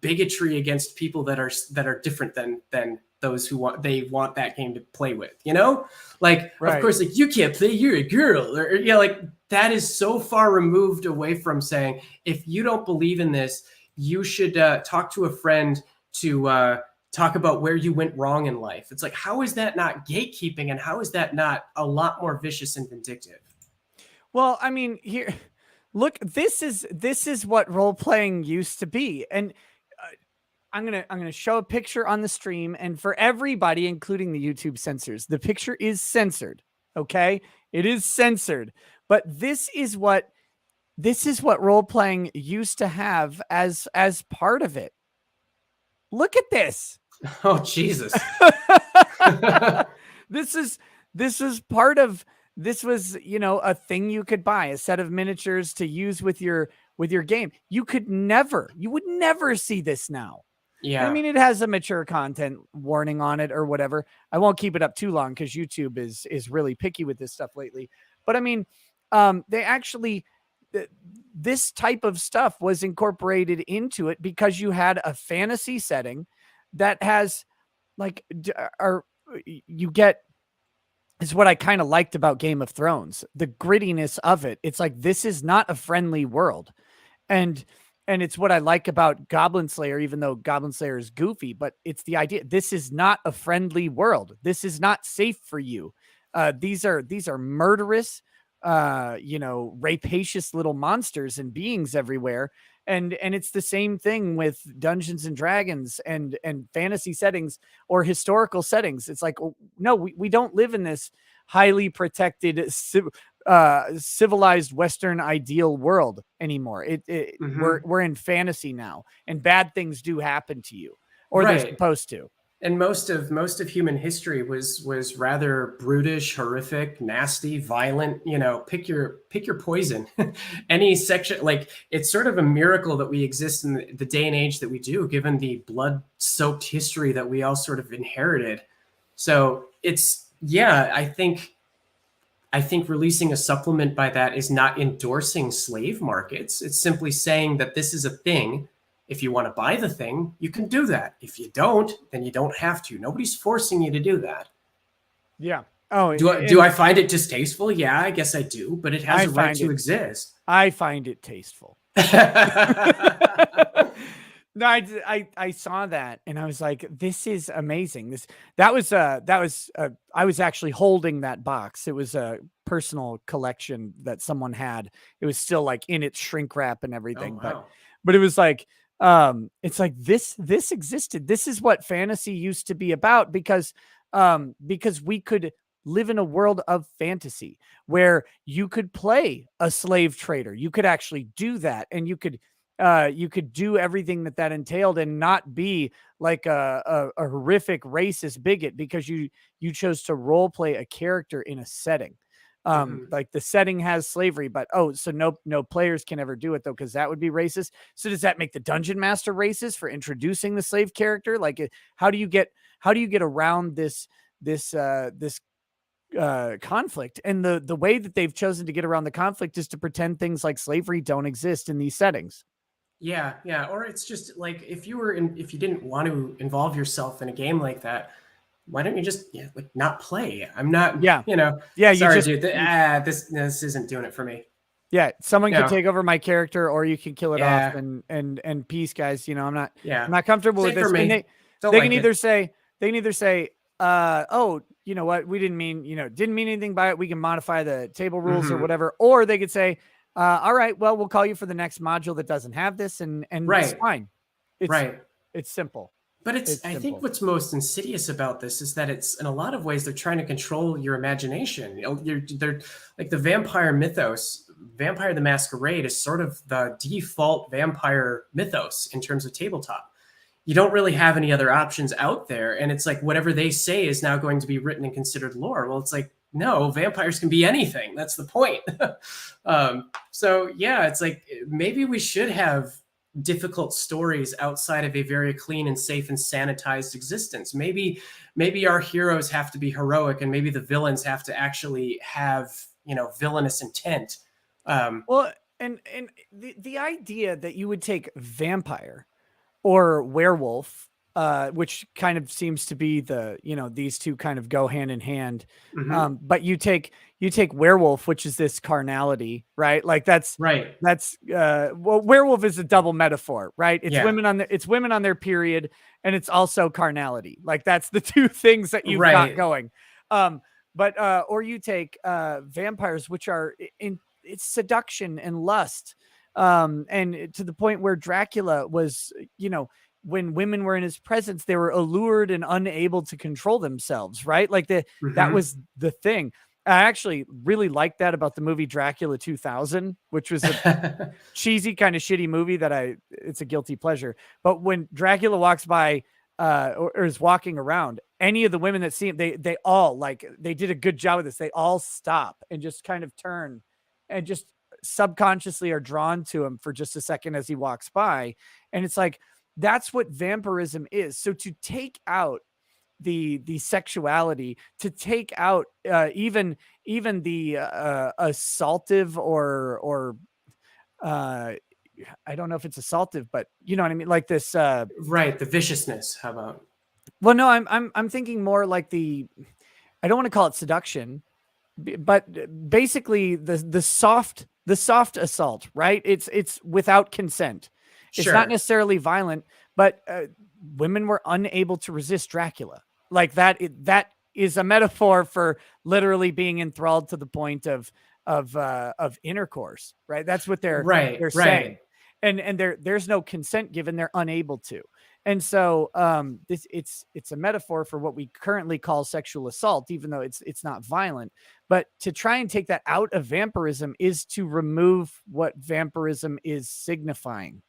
bigotry against people that are different than those who want that game to play with, you know? Like, Right. of course, like, you can't play, you're a girl, or like, that is so far removed away from saying, if you don't believe in this, you should talk to a friend to talk about where you went wrong in life. It's like, how is that not gatekeeping, and how is that not a lot more vicious and vindictive? Well, I mean, here, look, this is what role playing used to be, and I'm gonna show a picture on the stream, and for everybody, including the YouTube censors, the picture is censored. Okay, it is censored, but this is what role playing used to have as part of it. Look at this. Oh, Jesus. This is part of. This was, a thing you could buy, a set of miniatures to use with your game. You would never see this now. Yeah. I mean, it has a mature content warning on it or whatever. I won't keep it up too long because YouTube is really picky with this stuff lately. But I mean, they actually, this type of stuff was incorporated into it because you had a fantasy setting that has is what I kind of liked about Game of Thrones, the grittiness of it. It's like, this is not a friendly world. And it's what I like about Goblin Slayer, even though Goblin Slayer is goofy, but it's the idea. This is not a friendly world. This is not safe for you. These are murderous, rapacious little monsters and beings everywhere. And it's the same thing with Dungeons and Dragons and fantasy settings or historical settings. It's like, no, we don't live in this highly protected, civilized Western ideal world anymore. We're in fantasy now, and bad things do happen to you, or they're supposed to. And most of human history was rather brutish, horrific, nasty, violent. Pick your poison. Any section, like, it's sort of a miracle that we exist in the day and age that we do, given the blood-soaked history that we all sort of inherited. So I think releasing a supplement by that is not endorsing slave markets. It's simply saying that this is a thing. If you want to buy the thing, you can do that. If you don't, then you don't have to. Nobody's forcing you to do that. Yeah. Oh, do I find it distasteful? Yeah, I guess I do, but it has a right to exist. I find it tasteful. No, I saw that and I was like, this is amazing. I was actually holding that box. It was a personal collection that someone had. It was still like in its shrink wrap and everything, but it was like, it's like this existed. This is what fantasy used to be about, because we could live in a world of fantasy where you could play a slave trader. You could actually do that, and you could do everything that entailed and not be like a horrific racist bigot because you chose to role play a character in a setting. Like the setting has slavery, but so no players can ever do it though, because that would be racist. So does that make the dungeon master racist for introducing the slave character? Like, how do you get around this conflict? And the way that they've chosen to get around the conflict is to pretend things like slavery don't exist in these settings. Yeah. Or it's just like, if you didn't want to involve yourself in a game like that, why don't you just not play? I'm not, sorry, dude, this isn't doing it for me. Yeah. Someone can take over my character, or you can kill it off and peace, guys. I'm not comfortable with this. And they can either say, oh, you know what? We didn't mean anything by it. We can modify the table rules or whatever. Or they could say, all right, well, we'll call you for the next module that doesn't have this. And it's fine. It's simple. But I think what's most insidious about this is that it's, in a lot of ways, they're trying to control your imagination. They're like the vampire mythos. Vampire the Masquerade is sort of the default vampire mythos in terms of tabletop. You don't really have any other options out there. And it's like, whatever they say is now going to be written and considered lore. Well, it's like, no, vampires can be anything. That's the point. So yeah, it's like, maybe we should have difficult stories outside of a very clean and safe and sanitized existence. Maybe our heroes have to be heroic, and maybe the villains have to actually have, villainous intent. Well, and the idea that you would take vampire or werewolf which kind of seems to be these two kind of go hand in hand. Mhm. But you take werewolf, which is this carnality, right? Like that's werewolf is a double metaphor, right? It's Yeah. women on their period, and it's also carnality. Like that's the two things that you've got going. Or you take vampires, which are it's seduction and lust. And to the point where Dracula was, when women were in his presence, they were allured and unable to control themselves, right? Like that Mhm. was the thing. I actually really liked that about the movie Dracula 2000, which was a cheesy kind of shitty movie it's a guilty pleasure. But when Dracula walks by or is walking around, any of the women that see him, they all they did a good job with this. They all stop and just kind of turn and just subconsciously are drawn to him for just a second as he walks by. And it's like, that's what vampirism is. So to take out the sexuality, to take out even the assaultive or I don't know if it's assaultive, but you know what I mean? Like this Right, the viciousness. How about? well, no, I'm thinking more like I don't want to call it seduction, but basically the soft assault, right? It's without consent. It's Sure. not necessarily violent, but women were unable to resist Dracula. Like that is a metaphor for literally being enthralled to the point of intercourse, right? That's what they're saying. And there's no consent given, they're unable to. And so it's a metaphor for what we currently call sexual assault, even though it's not violent. But to try and take that out of vampirism is to remove what vampirism is signifying.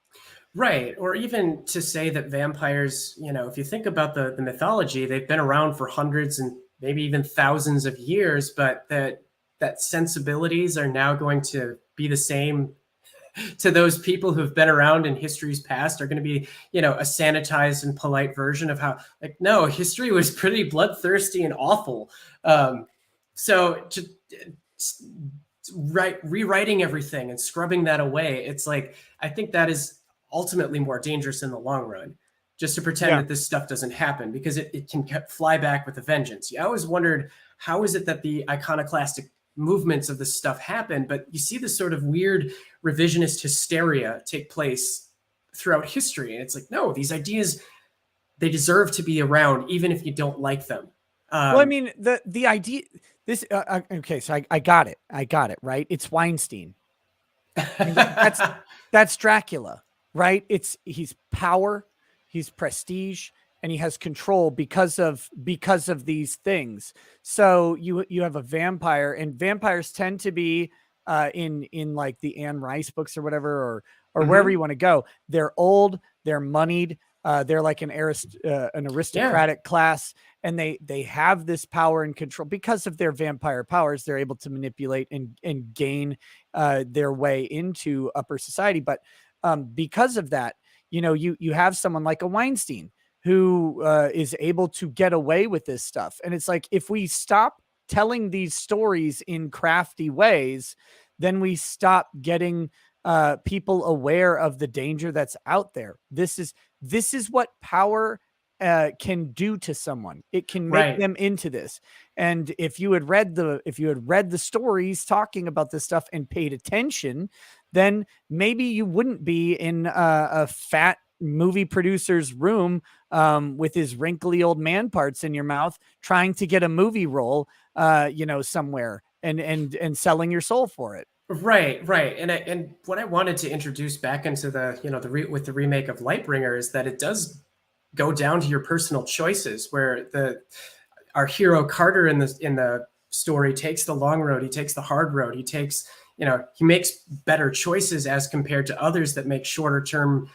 Right. Or even to say that vampires, if you think about the mythology, they've been around for hundreds and maybe even thousands of years, but that sensibilities are now going to be the same to those people who've been around in history's past, are going to be, a sanitized and polite version of how, no, history was pretty bloodthirsty and awful. So rewriting everything and scrubbing that away, it's like, I think that is ultimately more dangerous in the long run, just to pretend that this stuff doesn't happen, because it can fly back with a vengeance. I always wondered, how is it that the iconoclastic movements of this stuff happen, but you see this sort of weird revisionist hysteria take place throughout history. And it's like, no, these ideas, they deserve to be around, even if you don't like them. Well, I mean, the idea, this, okay, so I got it. Right. It's Weinstein. That's Dracula, right? He's power, he's prestige, and he has control because of these things. So you have a vampire, and vampires tend to be in like the Anne Rice books or whatever, or wherever you want to go. They're old, they're moneyed, they're like an aristocratic class, and they have this power and control because of their vampire powers. They're able to manipulate and gain their way into upper society. But because of that, you have someone like a Weinstein who is able to get away with this stuff. And it's like, if we stop telling these stories in crafty ways, then we stop getting people aware of the danger that's out there. This is what power can do to someone. It can make them into this. And if you had read the stories talking about this stuff and paid attention, then maybe you wouldn't be in a fat movie producer's room with his wrinkly old man parts in your mouth, trying to get a movie role, somewhere and selling your soul for it. Right. And what I wanted to introduce back into with the remake of Lightbringer is that it does go down to your personal choices, where our hero Carter in the story takes the long road, he takes the hard road, he makes better choices as compared to others that make shorter term,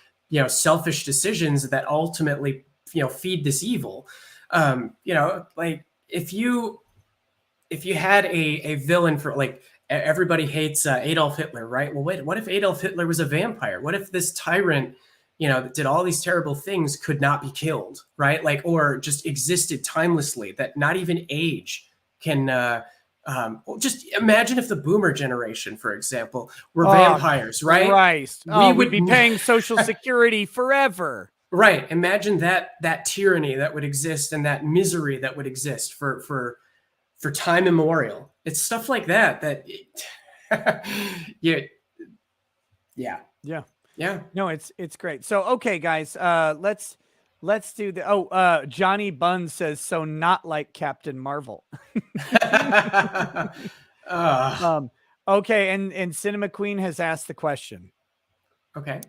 selfish decisions that ultimately, feed this evil. Like if you had a villain for, like, everybody hates Adolf Hitler, right? Well, wait, what if Adolf Hitler was a vampire? What if this tyrant, that did all these terrible things could not be killed, right? Like, or just existed timelessly, that not even age can, just imagine if the boomer generation, for example, were vampires, right? Christ. We'd be paying Social Security forever. Right. Imagine that tyranny that would exist and that misery that would exist for time immemorial. It's stuff like that yeah. Yeah. Yeah. Yeah. No, it's great. So okay, guys, let's do the Johnny Bunn says so not like Captain Marvel. Okay, and Cinema Queen has asked the question. Okay.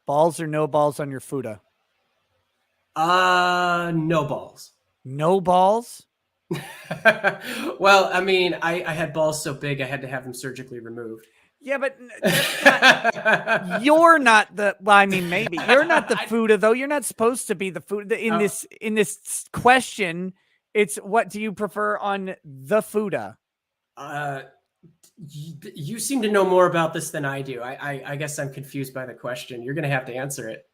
Balls or no balls on your fuda? No balls. No balls? Well, I mean, I had balls so big I had to have them surgically removed. Yeah, but that's not, you're not the. Well, I mean, maybe you're not the fuda though. You're not supposed to be the fuda in this question. It's what do you prefer on the fuda? You seem to know more about this than I do. I guess I'm confused by the question. You're going to have to answer it.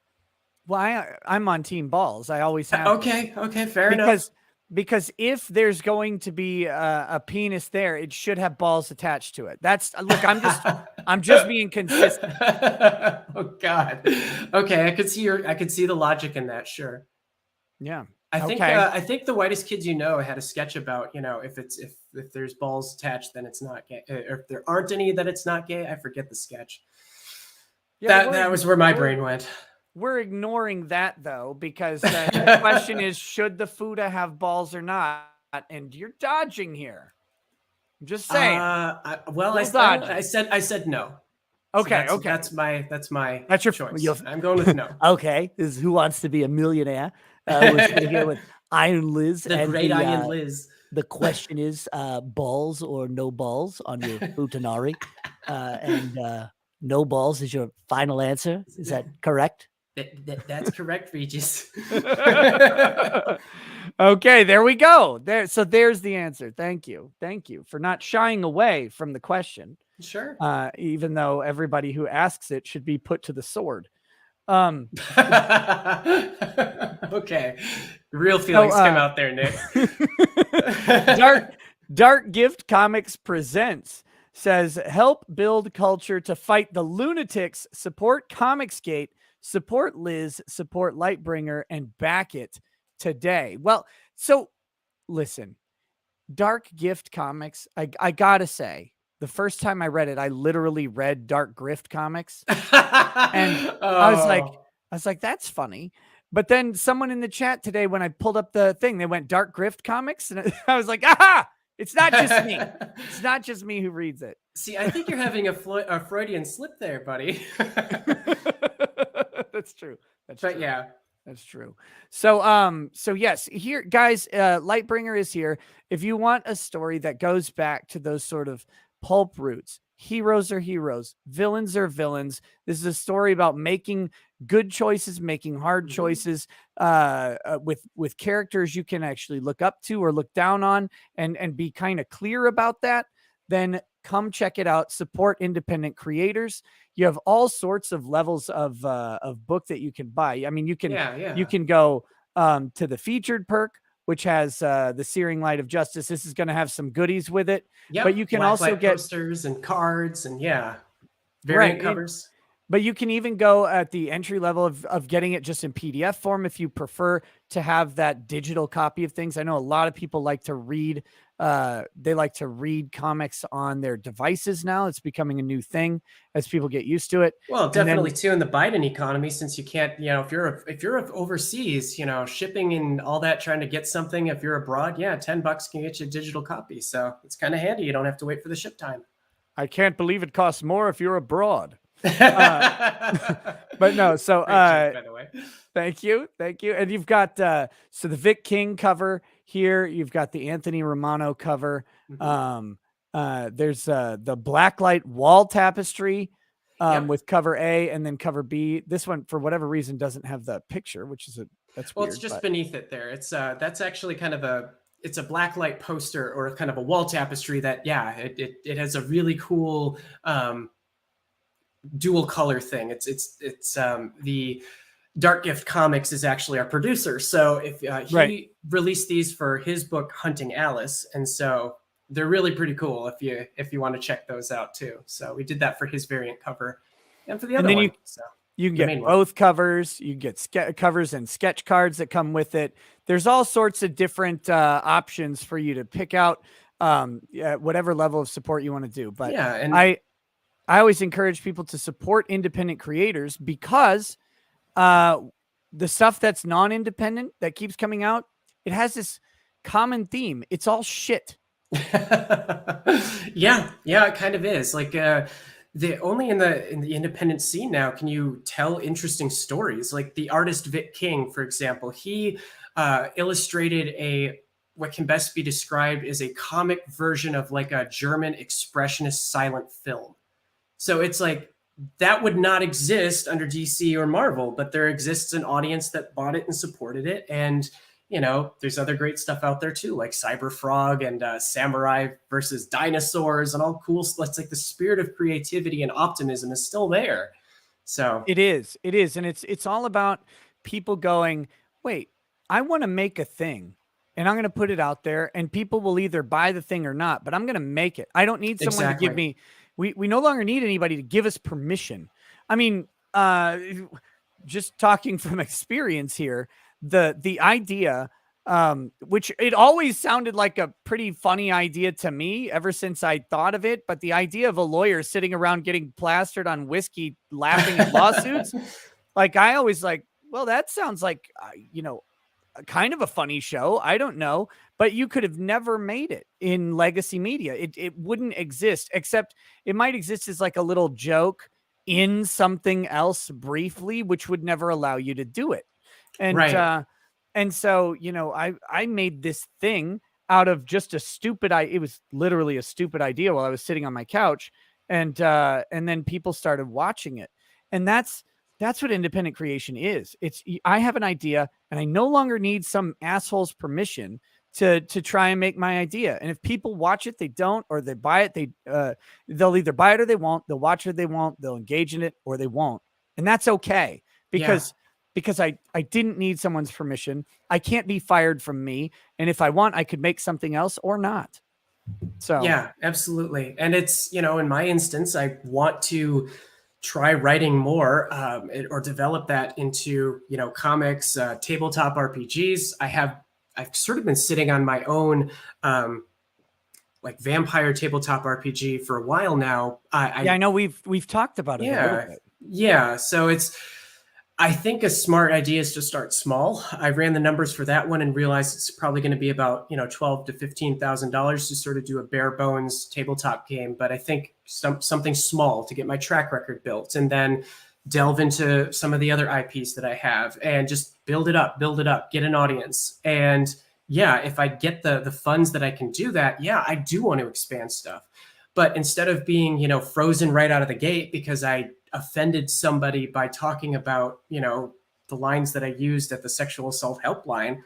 Well, I'm on team balls. I always have. Okay, fair enough. Because if there's going to be a penis there, it should have balls attached to it. Look, I'm just being consistent. Oh God. Okay, I could see the logic in that. Sure. Yeah. I think the Whitest Kids You Know had a sketch about, if there's balls attached, then it's not gay. Or if there aren't any, then it's not gay. I forget the sketch. Yeah, that was where my brain went. We're ignoring that though, because the question is, should the fuda have balls or not? And you're dodging here. I'm just saying. I said no. Okay, So okay. That's your choice. I'm going with no. Okay, this is Who Wants to Be a Millionaire. We're sitting here with Iron Liz. The great Iron Liz. The question is balls or no balls on your futanari. And no balls is your final answer. Is that correct? That's correct, Regis. Okay, there we go. So there's the answer. Thank you for not shying away from the question. Sure. Even though everybody who asks it should be put to the sword. Okay, real feelings come out there, Nick. Dark Gift Comics presents says help build culture to fight the lunatics. Support Comicsgate. Support Liz, support Lightbringer, and back it today. Well, so listen, Dark Gift Comics, I gotta say, the first time I read it, I literally read Dark Grift Comics. And I was like, that's funny. But then someone in the chat today, when I pulled up the thing, they went Dark Grift Comics. And I was like, aha, it's not just me. It's not just me who reads it. See, I think you're having a Freudian slip there, buddy. That's true. Yeah, that's true. So yes, here, guys, Lightbringer is here. If you want a story that goes back to those sort of pulp roots, heroes are heroes, villains are villains. This is a story about making good choices, making hard choices, with characters you can actually look up to or look down on, and be kind of clear about that. Then come check it out. Support independent creators. You have all sorts of levels of book that you can buy. I mean, you can go to the featured perk, which has the Searing Light of Justice. This is going to have some goodies with it. Yep. But you can also get posters and cards and variant covers. But you can even go at the entry level of getting it just in PDF form if you prefer to have that digital copy of things. I know a lot of people like to read. They like to read comics on their devices now. It's becoming a new thing as people get used to it. Well, definitely too in the Biden economy, since you can't, if you're overseas, shipping and all that, trying to get something. If you're abroad, $10 can get you a digital copy. So it's kind of handy. You don't have to wait for the ship time. I can't believe it costs more if you're abroad. But no, so by the way. Thank you. And you've got so the Vic King cover here. You've got the Anthony Romano cover. Mm-hmm. There's the blacklight wall tapestry with cover A, and then cover B. This one, for whatever reason, doesn't have the picture, which is that's weird. It's just beneath it there. It's that's actually kind of a blacklight poster or kind of a wall tapestry that it has a really cool dual color thing. It's the Dark Gift Comics is actually our producer. So if he released these for his book Hunting Alice, and so they're really pretty cool if you want to check those out too. So we did that for his variant cover and for the other one. You can The get main one. both covers. You can get covers and sketch cards that come with it. There's all sorts of different options for you to pick out whatever level of support you want to do. But Yeah, and I always encourage people to support independent creators because the stuff that's non-independent that keeps coming out, it has this common theme. It's all shit. yeah, it kind of is. Like the only in the independent scene now can you tell interesting stories. Like the artist Vic King, for example, he illustrated what can best be described as a comic version of like a German expressionist silent film. So it's like that would not exist under DC or Marvel, but there exists an audience that bought it and supported it. And, you know, there's other great stuff out there too, like Cyber Frog and Samurai versus Dinosaurs and all cool stuff. It's like the spirit of creativity and optimism is still there. So it is. And it's all about people going, wait, I want to make a thing and I'm going to put it out there and people will either buy the thing or not, but I'm going to make it. I don't need someone to give me, we no longer need anybody to give us permission. I mean, just talking from experience here, the idea, which it always sounded like a pretty funny idea to me ever since I thought of it. But the idea of a lawyer sitting around getting plastered on whiskey, laughing at lawsuits, like I always like, well, that sounds like, kind of a funny show. I don't know, but you could have never made it in legacy media. It wouldn't exist, except it might exist as like a little joke in something else briefly, which would never allow you to do it. And, right. And so, I made this thing out of just a stupid it was literally a stupid idea while I was sitting on my couch. And then people started watching it. And that's what independent creation is. I have an idea and I no longer need some asshole's permission to try and make my idea. And if people watch it, they don't, or they buy it, they'll either buy it or they won't. They'll watch it or they won't. They'll engage in it or they won't. And that's okay because I didn't need someone's permission. I can't be fired from me. And if I want, I could make something else or not. So yeah, absolutely. And it's, in my instance, I want to try writing more or develop that into, comics, tabletop RPGs. I've sort of been sitting on my own like vampire tabletop RPG for a while now. I know we've talked about it a little bit. Yeah. So I think a smart idea is to start small. I ran the numbers for that one and realized it's probably going to be about $12,000 to $15,000 to sort of do a bare bones tabletop game. But I think something small to get my track record built, and then delve into some of the other IPs that I have, and just build it up, get an audience. And yeah, if I get the funds that I can do that, yeah, I do want to expand stuff. But instead of being frozen right out of the gate because I offended somebody by talking about, the lines that I used at the sexual assault helpline,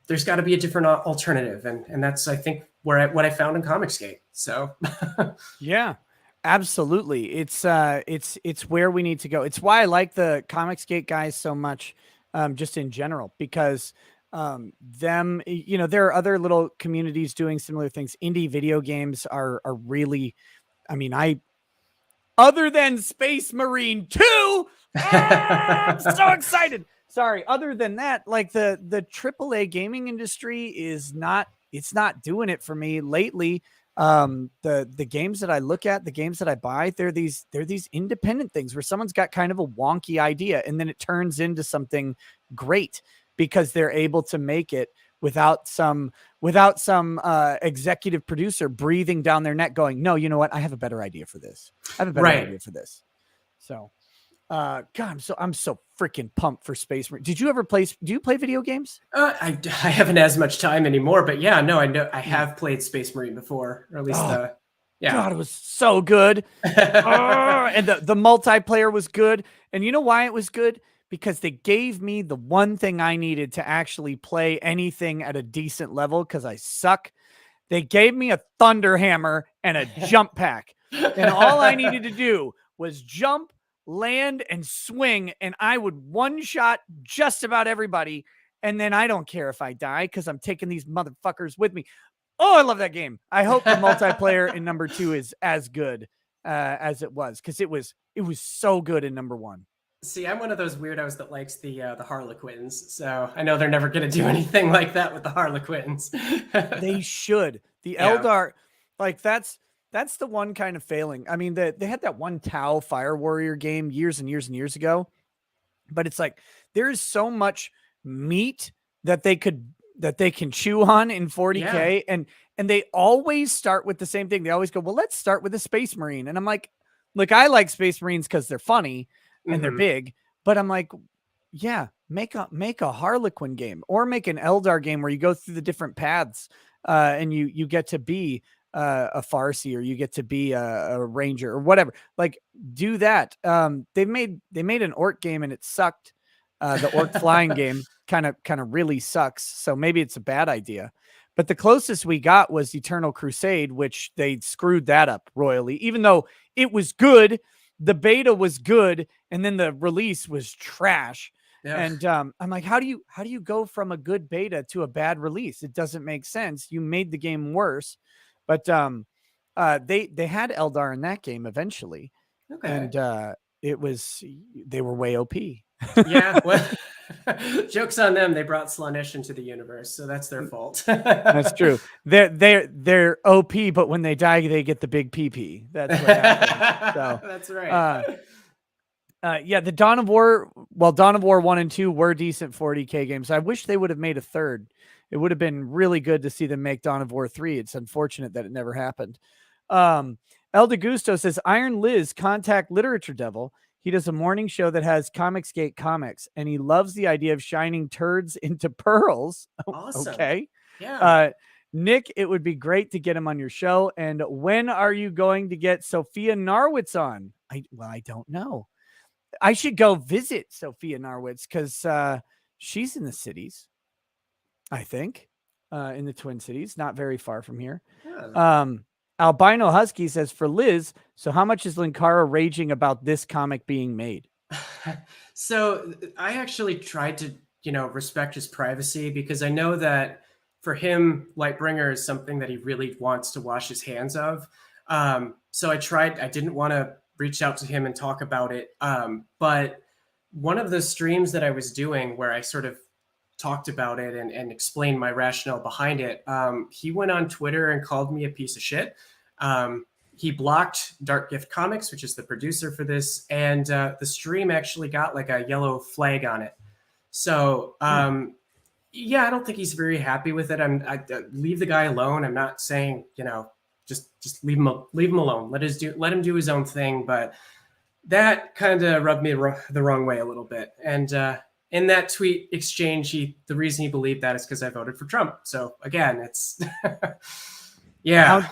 there's got to be a different alternative. And that's, I think, what I found in Comicsgate. So yeah, absolutely. It's where we need to go. It's why I like the Comicsgate guys so much, just in general, because there are other little communities doing similar things. Indie video games are really, other than Space Marine 2, I'm so excited. Sorry. Other than that, like the AAA gaming industry it's not doing it for me lately. The games that I look at, the games that I buy, they're these independent things where someone's got kind of a wonky idea and then it turns into something great because they're able to make it without some executive producer breathing down their neck going, no, you know what? I have a better idea for this. I have a better idea for this. So, God, I'm so freaking pumped for Space Marine. Do you play video games? I haven't as much time anymore, but yeah, no, I know I have played Space Marine before, or at least yeah. God, it was so good. And the multiplayer was good. And you know why it was good? Because they gave me the one thing I needed to actually play anything at a decent level because I suck. They gave me a thunder hammer and a jump pack. And all I needed to do was jump, land, and swing, and I would one-shot just about everybody. And then I don't care if I die because I'm taking these motherfuckers with me. Oh, I love that game. I hope the multiplayer in number 2 is as good as it was, because it was so good in number one. See, I'm one of those weirdos that likes the Harlequins, so I know they're never going to do anything like that with the Harlequins. They should. The Eldar, like that's the one kind of failing. I mean, they had that one Tau Fire Warrior game years and years and years ago, but it's like there is so much meat that they can chew on in 40K, and they always start with the same thing. They always go, well, let's start with a Space Marine, and I'm like, look, I like Space Marines because they're funny and they're big, but I'm like, yeah, make a Harlequin game, or make an Eldar game where you go through the different paths, and you get to be a Farsi, or you get to be a Ranger, or whatever. Like, do that. They made an Orc game and it sucked. The Orc flying game kind of really sucks. So maybe it's a bad idea. But the closest we got was Eternal Crusade, which they screwed that up royally, even though it was good. The beta was good, and then the release was trash. Yeah. And I'm like, how do you go from a good beta to a bad release? It doesn't make sense. You made the game worse. But they had Eldar in that game eventually. Okay. And they were way OP. Yeah. Well, joke's on them. They brought Slaanesh into the universe, so that's their fault. That's true. They're OP, but when they die, they get the big PP. That's what happens. So that's right. Yeah, the Dawn of War 1 and 2 were decent 40K games. I wish they would have made a third. It would have been really good to see them make Dawn of War 3. It's unfortunate that it never happened. El DeGusto says, Iron Liz, contact Literature Devil. He does a morning show that has Comicsgate comics, and he loves the idea of shining turds into pearls. Awesome. Okay. Yeah. Nick, it would be great to get him on your show. And when are you going to get Sophia Narwitz on? I don't know. I should go visit Sophia Narwitz because she's in the cities, I think, in the Twin Cities, not very far from here. Yeah. Albino Husky says, for Liz, so how much is Linkara raging about this comic being made? So I actually tried to, respect his privacy, because I know that for him, Lightbringer is something that he really wants to wash his hands of. So I didn't want to reach out to him and talk about it. But one of the streams that I was doing where I sort of talked about it and explained my rationale behind it, he went on Twitter and called me a piece of shit. He blocked Dark Gift Comics, which is the producer for this, and the stream actually got like a yellow flag on it. So yeah, I don't think he's very happy with it. I leave the guy alone. I'm not saying, just leave him alone. Let him do his own thing. But that kind of rubbed me the wrong way a little bit. And in that tweet exchange, the reason he believed that is because I voted for Trump. So again, it's yeah.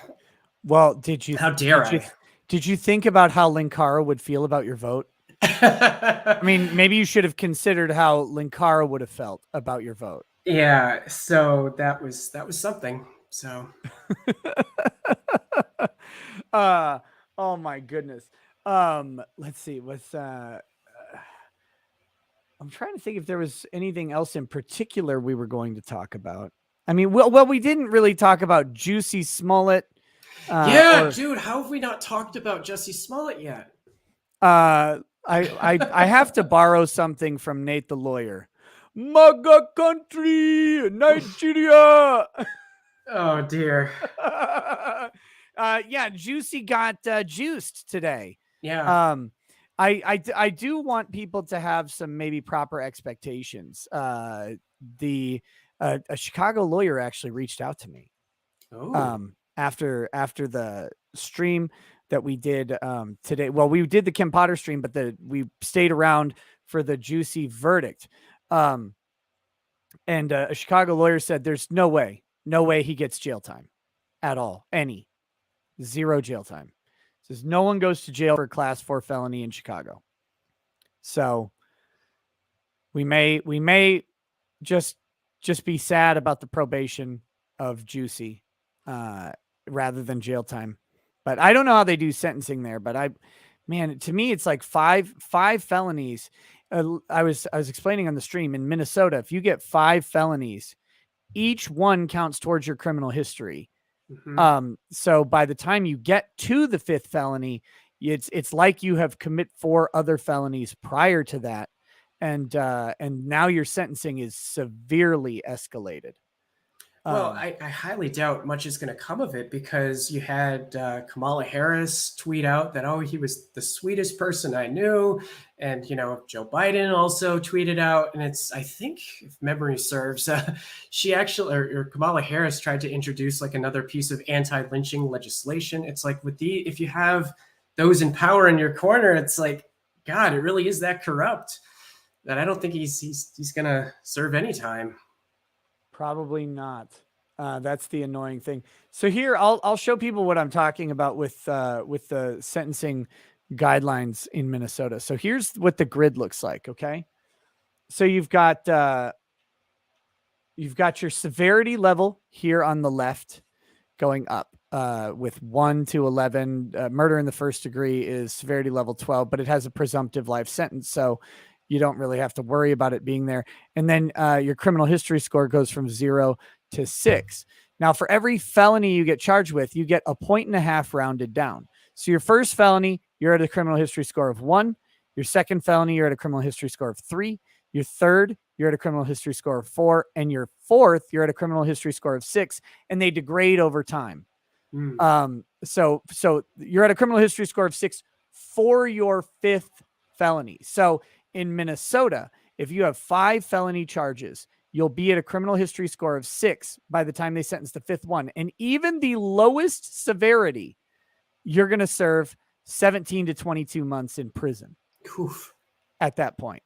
How dare I? Did you think about how Linkara would feel about your vote? I mean, maybe you should have considered how Linkara would have felt about your vote. Yeah, so that was something. So oh my goodness. Let's see. I'm trying to think if there was anything else in particular we were going to talk about. I mean, well, we didn't really talk about Juicy Smollett. Dude, how have we not talked about Jussie Smollett yet? I have to borrow something from Nate the lawyer. MAGA country, Nigeria. Oh dear. Yeah, Juicy got juiced today. Yeah. I do want people to have some maybe proper expectations. A Chicago lawyer actually reached out to me. Oh. After the stream that we did today. Well, we did the Kim Potter stream, but we stayed around for the Juicy verdict. And a Chicago lawyer said there's no way he gets jail time at all. Zero jail time. Says no one goes to jail for a class 4 felony in Chicago. So we may just be sad about the probation of Juicy rather than jail time. But I don't know how they do sentencing there, but to me, it's like five felonies. I was explaining on the stream in Minnesota, if you get 5 felonies, each one counts towards your criminal history. So by the time you get to the 5th felony, it's like you have commit 4 other felonies prior to that, and now your sentencing is severely escalated. Well, I highly doubt much is going to come of it, because you had Kamala Harris tweet out that, oh, he was the sweetest person I knew. And, Joe Biden also tweeted out. And I think, if memory serves, she actually, or Kamala Harris tried to introduce like another piece of anti-lynching legislation. It's like if you have those in power in your corner, it's like, God, it really is that corrupt that I don't think he's going to serve any time. Probably not. That's the annoying thing. So here, I'll show people what I'm talking about with the sentencing guidelines in Minnesota. So here's what the grid looks like. Okay, so you've got your severity level here on the left, going up with 1 to 11. Murder in the first degree is severity level 12, but it has a presumptive life sentence, so you don't really have to worry about it being there. And then your criminal history score goes from 0 to 6. Now, for every felony you get charged with, you get a 1.5 rounded down. So your first felony, you're at a criminal history score of 1. Your second felony, you're at a criminal history score of 3. Your third, you're at a criminal history score of 4. And your fourth, you're at a criminal history score of 6. And they degrade over time. So you're at a criminal history score of 6 for your 5th felony. So in Minnesota, if you have 5 felony charges, you'll be at a criminal history score of 6 by the time they sentence the 5th one. And even the lowest severity, you're going to serve 17 to 22 months in prison. Oof. At that point.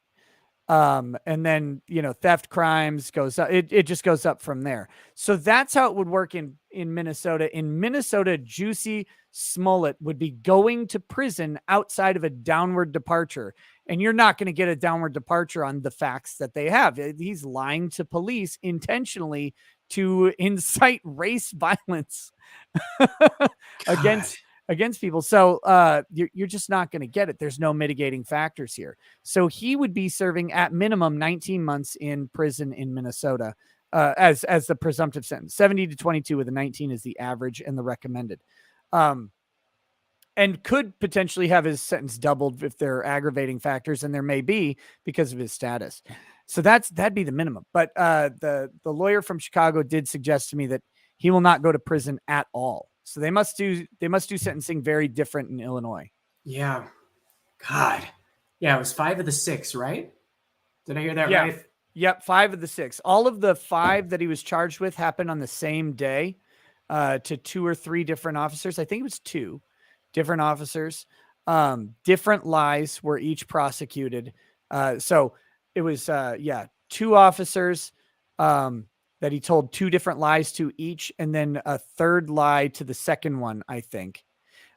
And then, theft crimes goes up. It just goes up from there. So that's how it would work in Minnesota. In Minnesota, Juicy Smollett would be going to prison outside of a downward departure. And you're not going to get a downward departure on the facts that they have. He's lying to police intentionally to incite race violence against people. So you're just not going to get it. There's no mitigating factors here. So he would be serving at minimum 19 months in prison in Minnesota as the presumptive sentence. 70 to 22 with a 19 is the average and the recommended. And could potentially have his sentence doubled if there are aggravating factors, and there may be because of his status. So that'd be the minimum. But the lawyer from Chicago did suggest to me that he will not go to prison at all. So they must do sentencing very different in Illinois. Yeah. God. Yeah, it was 5 of the 6, right? Did I hear that right? Yep, 5 of the 6. All of the 5 that he was charged with happened on the same day to 2 or 3 different officers. I think it was 2 different officers. Different lies were each prosecuted. So it was 2 officers that he told 2 different lies to each, and then a third lie to the second one, I think.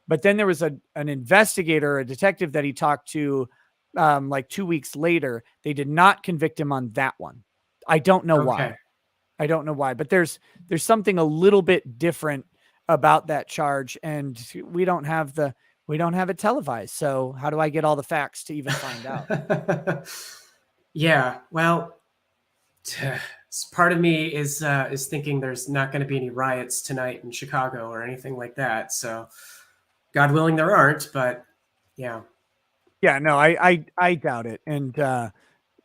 But then there was an investigator, a detective that he talked to like 2 weeks later. They did not convict him on that one. I don't know why. I don't know why, but there's something a little bit different about that charge, and we don't have it televised. So how do I get all the facts to even find out? Yeah, well, part of me is thinking there's not going to be any riots tonight in Chicago or anything like that. So, God willing, there aren't. But yeah, no, I doubt it. And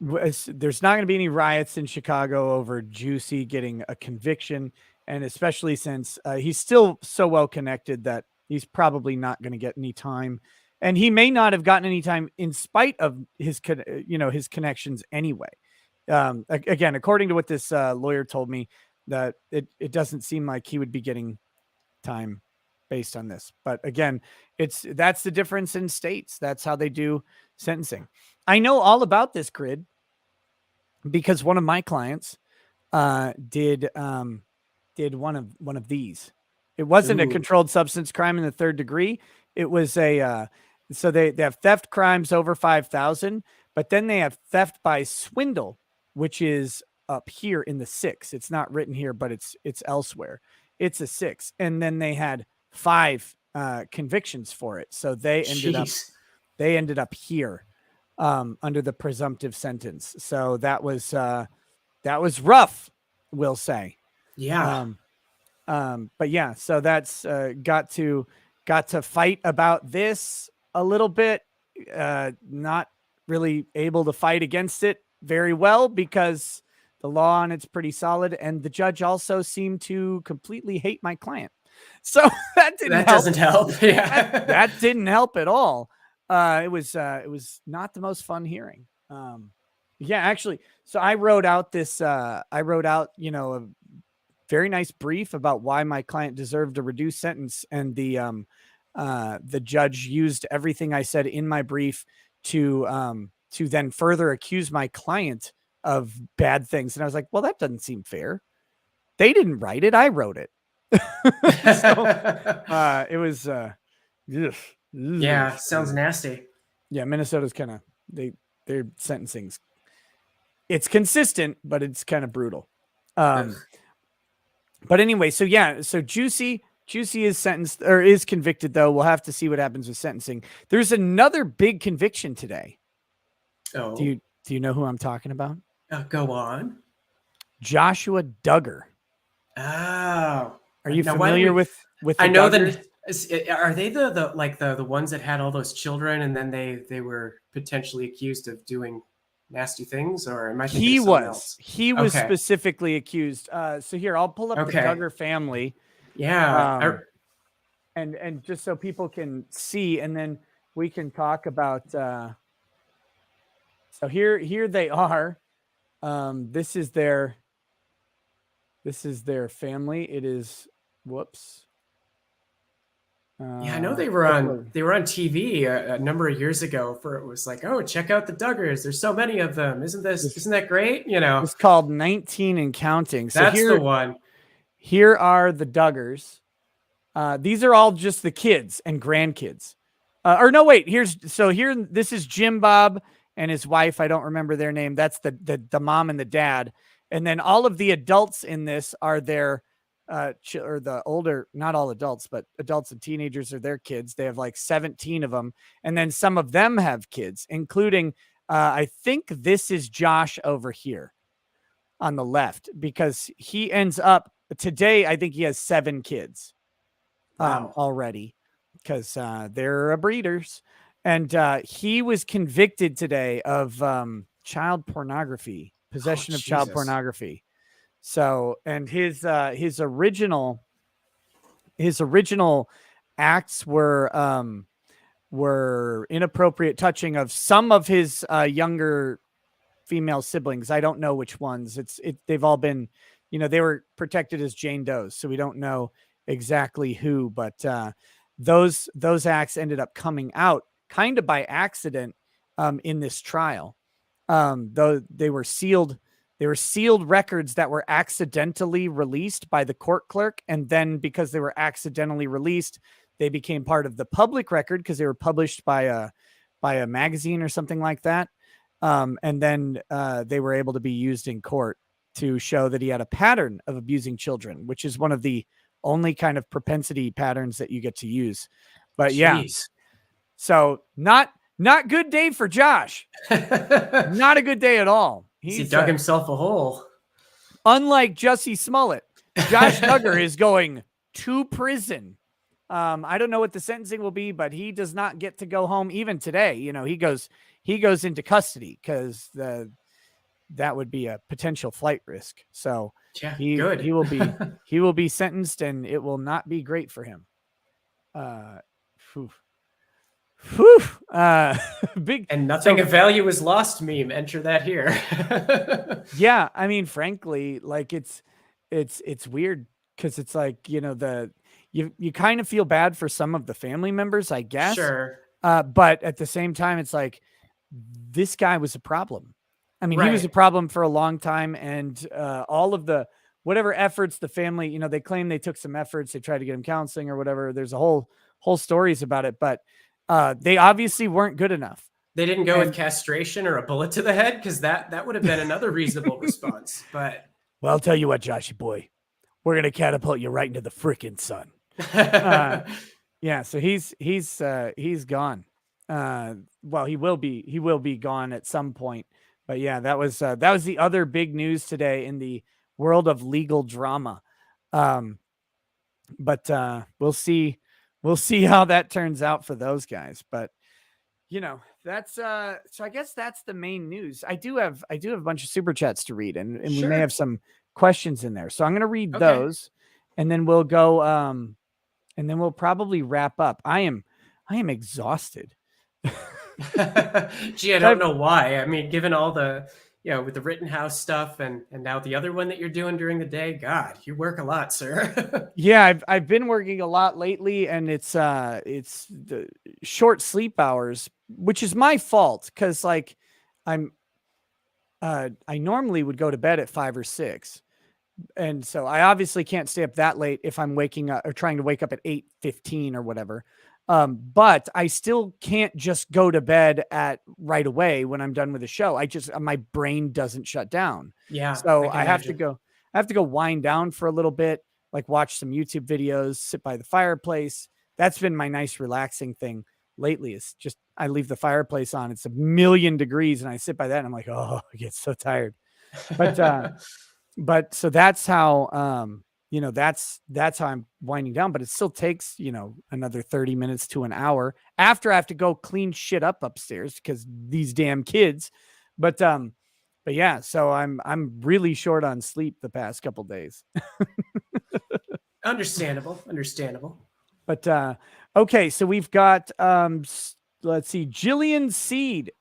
there's not going to be any riots in Chicago over Juicy getting a conviction, and especially since he's still so well connected that he's probably not going to get any time. And he may not have gotten any time in spite of his connections anyway. Again, according to what this lawyer told me, that it doesn't seem like he would be getting time based on this. But again, that's the difference in states. That's how they do sentencing. I know all about this grid because one of my clients did one of these. It wasn't a controlled substance crime in the 3rd degree. It was so they have theft crimes over 5,000, but then they have theft by swindle, which is up here in the 6. It's not written here, but it's elsewhere. It's a 6. And then they had 5 convictions for it. So they ended up here under the presumptive sentence. So that was rough, we'll say. Yeah. But yeah, so that's got to fight about this a little bit. Not really able to fight against it very well because the law on it's pretty solid, and the judge also seemed to completely hate my client. So that doesn't help. Yeah. that didn't help at all. It was not the most fun hearing. Yeah, actually. So I wrote out a very nice brief about why my client deserved a reduced sentence. And the judge used everything I said in my brief to then further accuse my client of bad things. And I was like, well, that doesn't seem fair. They didn't write it. I wrote it. So it was, yeah, sounds nasty. Yeah. Minnesota's kind of, their sentencing's, it's consistent, but it's kind of brutal. But anyway, so yeah, so Juicy is sentenced or is convicted though. We'll have to see what happens with sentencing. There's another big conviction today. Oh, Do you know who I'm talking about? Go on. Joshua Duggar. Oh, are you now, familiar with the I know Duggars? Are they the ones that had all those children and then they were potentially accused of doing nasty things, or am I thinking He of someone was. else? He was Okay. specifically accused. So here, I'll pull up the Duggar family. Yeah. And just so people can see, and then we can talk about. So here they are. This is their family. It is. Whoops. Yeah, I know they were on TV a number of years ago. It was like, oh, check out the Duggars. There's so many of them. Isn't that great? You know, it's called 19 and Counting. So that's the one. Here are the Duggars. These are all just the kids and grandkids. Or no, wait. This is Jim Bob and his wife. I don't remember their name. That's the mom and the dad. And then all of the adults in this are their or the older, not all adults, but adults and teenagers are their kids. They have like 17 of them. And then some of them have kids, including, I think this is Josh over here on the left, because he ends up today. I think he has 7 kids already, because they're breeders. And he was convicted today of child pornography, possession of child pornography. So, and his original acts were inappropriate touching of some of his younger female siblings. I don't know which ones. They've all been, they were protected as Jane Does, so we don't know exactly who, but those acts ended up coming out kind of by accident in this trial. Though they were sealed records that were accidentally released by the court clerk. And then because they were accidentally released, they became part of the public record because they were published by a magazine or something like that. And then they were able to be used in court to show that he had a pattern of abusing children, which is one of the only kind of propensity patterns that you get to use. But yeah, so not good day for Josh. Not a good day at all. He dug himself a hole. Unlike Jussie Smollett, Josh Duggar is going to prison. I don't know what the sentencing will be, but he does not get to go home even today. He goes into custody because that would be a potential flight risk. So yeah, he will be sentenced, and it will not be great for him. Big and nothing of value is lost meme. Enter that here. Yeah, I mean, frankly, like it's weird because it's like, you kind of feel bad for some of the family members, I guess. Sure. But at the same time, it's like this guy was a problem. I mean, he was a problem for a long time, and all of the whatever efforts the family, they claim they took some efforts, they tried to get him counseling or whatever. There's a whole stories about it, but they obviously weren't good enough. They didn't go with castration or a bullet to the head, because that would have been another reasonable response. But well, I'll tell you what, Joshy boy, we're gonna catapult you right into the frickin' sun. Yeah, so he's gone. Well, he will be gone at some point. But yeah, that was the other big news today in the world of legal drama. but we'll see how that turns out for those guys. But that's so I guess that's the main news. I do have a bunch of super chats to read, and we may Sure. have some questions in there. So I'm gonna read Okay. those, and then we'll go and then we'll probably wrap up. I am exhausted. Gee, I don't know why. I mean, given all the, with the Rittenhouse stuff and now the other one that you're doing during the day, God, you work a lot, sir. Yeah, I've been working a lot lately, and it's the short sleep hours, which is my fault because like I normally would go to bed at 5 or 6. And so I obviously can't stay up that late if I'm waking up or trying to wake up at 8:15 or whatever. But I still can't just go to bed at right away when I'm done with the show. My brain doesn't shut down. Yeah. So can I have to imagine. go wind down for a little bit, like watch some YouTube videos, sit by the fireplace. That's been my nice relaxing thing lately. Is just I leave the fireplace on. It's 1,000,000 degrees and I sit by that and I'm like, oh, I get so tired. But so that's how that's how I'm winding down, but it still takes, another 30 minutes to an hour after I have to go clean shit up upstairs because these damn kids. But yeah, so I'm really short on sleep the past couple days. Understandable. But okay, so we've got let's see, Jillian Seed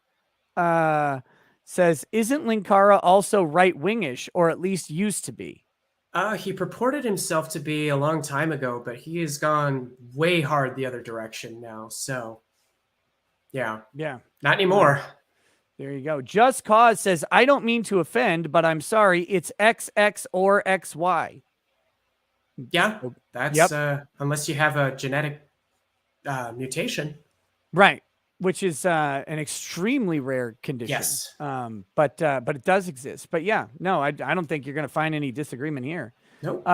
says, isn't Linkara also right-wingish, or at least used to be? He purported himself to be a long time ago, but he has gone way hard the other direction now. So, yeah, not anymore. There you go. Just Cause says, I don't mean to offend, but I'm sorry. It's XX or XY. Yeah, that's unless you have a genetic mutation. Right. Which is an extremely rare condition. Yes. But it does exist. But yeah, no, I don't think you're going to find any disagreement here. Nope.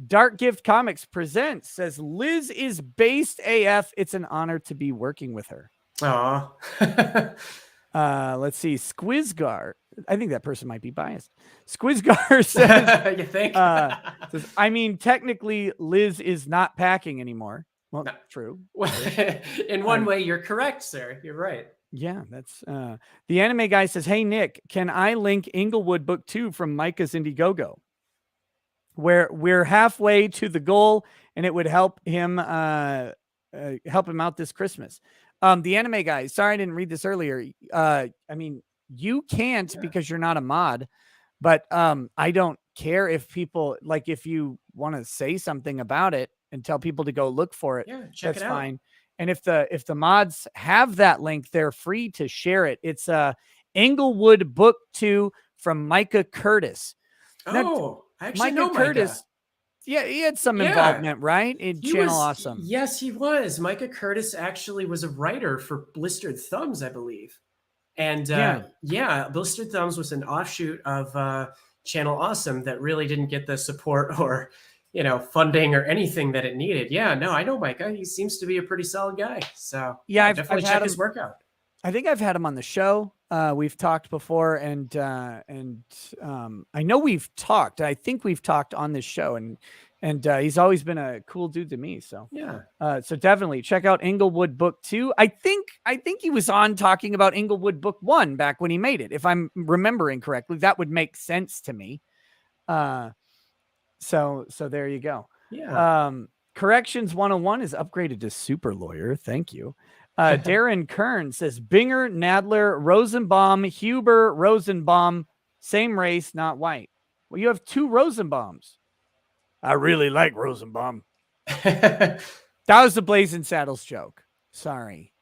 Dark Gift Comics presents, says, Liz is based AF. It's an honor to be working with her. Aw. Let's see. Squizgar. I think that person might be biased. Squizgar says, you think? says, I mean, technically, Liz is not packing anymore. Well, No. True. In one way, you're correct, sir. You're right. Yeah, that's the anime guy says, hey, Nick, can I link Inglewood book 2 from Micah's Indiegogo? Where we're halfway to the goal and it would help him out this Christmas. The anime guy, sorry, I didn't read this earlier. I mean, you can't because you're not a mod, but I don't care if people if you want to say something about it and tell people to go look for it. Yeah, check that's it out. fine. And if the mods have that link, they're free to share it. It's Inglewood book 2 from Micah Curtis. Oh, I actually know Curtis. Yeah, he had some involvement, right? In Channel Awesome. Yes, he was. Micah Curtis actually was a writer for Blistered Thumbs, I believe. And Blistered Thumbs was an offshoot of Channel Awesome that really didn't get the support or funding or anything that it needed. Yeah, no, I know Micah. He seems to be a pretty solid guy. So yeah, definitely check his work out. I think I've had him on the show. We've talked before, and I know we've talked. I think we've talked on this show, and he's always been a cool dude to me. So yeah, so definitely check out Inglewood book 2. I think he was on talking about Inglewood book 1 back when he made it, if I'm remembering correctly. That would make sense to me. So there you go. Yeah. Corrections 101 is upgraded to super lawyer. Thank you. Darren Kern says, Binger, Nadler, Rosenbaum, Huber, Rosenbaum, same race, not white. Well, you have 2 Rosenbaums. I really like Rosenbaum. That was the Blazing Saddles joke. Sorry.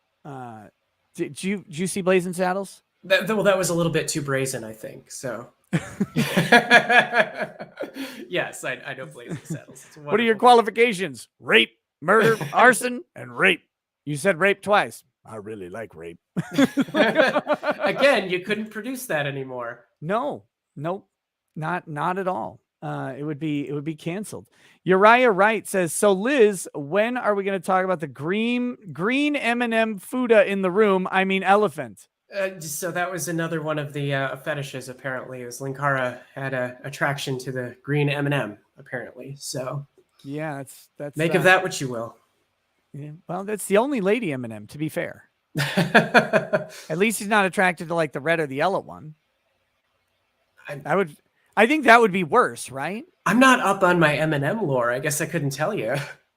Did you see Blazing Saddles? That was a little bit too brazen, I think. So yes, I know Blazing Saddles. What are your qualifications? Rape, murder, arson, and rape. You said rape twice. I really like rape. Again, you couldn't produce that anymore. No, nope, not at all. It would be canceled. Uriah Wright says, so Liz, when are we going to talk about the green M&M Fuda in the room? I mean, elephant. So that was another one of the fetishes, apparently. It was Linkara had a attraction to the green M&M, apparently. So Yeah, that's Make of that what you will. Yeah, well, that's the only lady M&M, to be fair. At least he's not attracted to like the red or the yellow one. I think that would be worse, right? I'm not up on my M&M lore. I guess I couldn't tell you.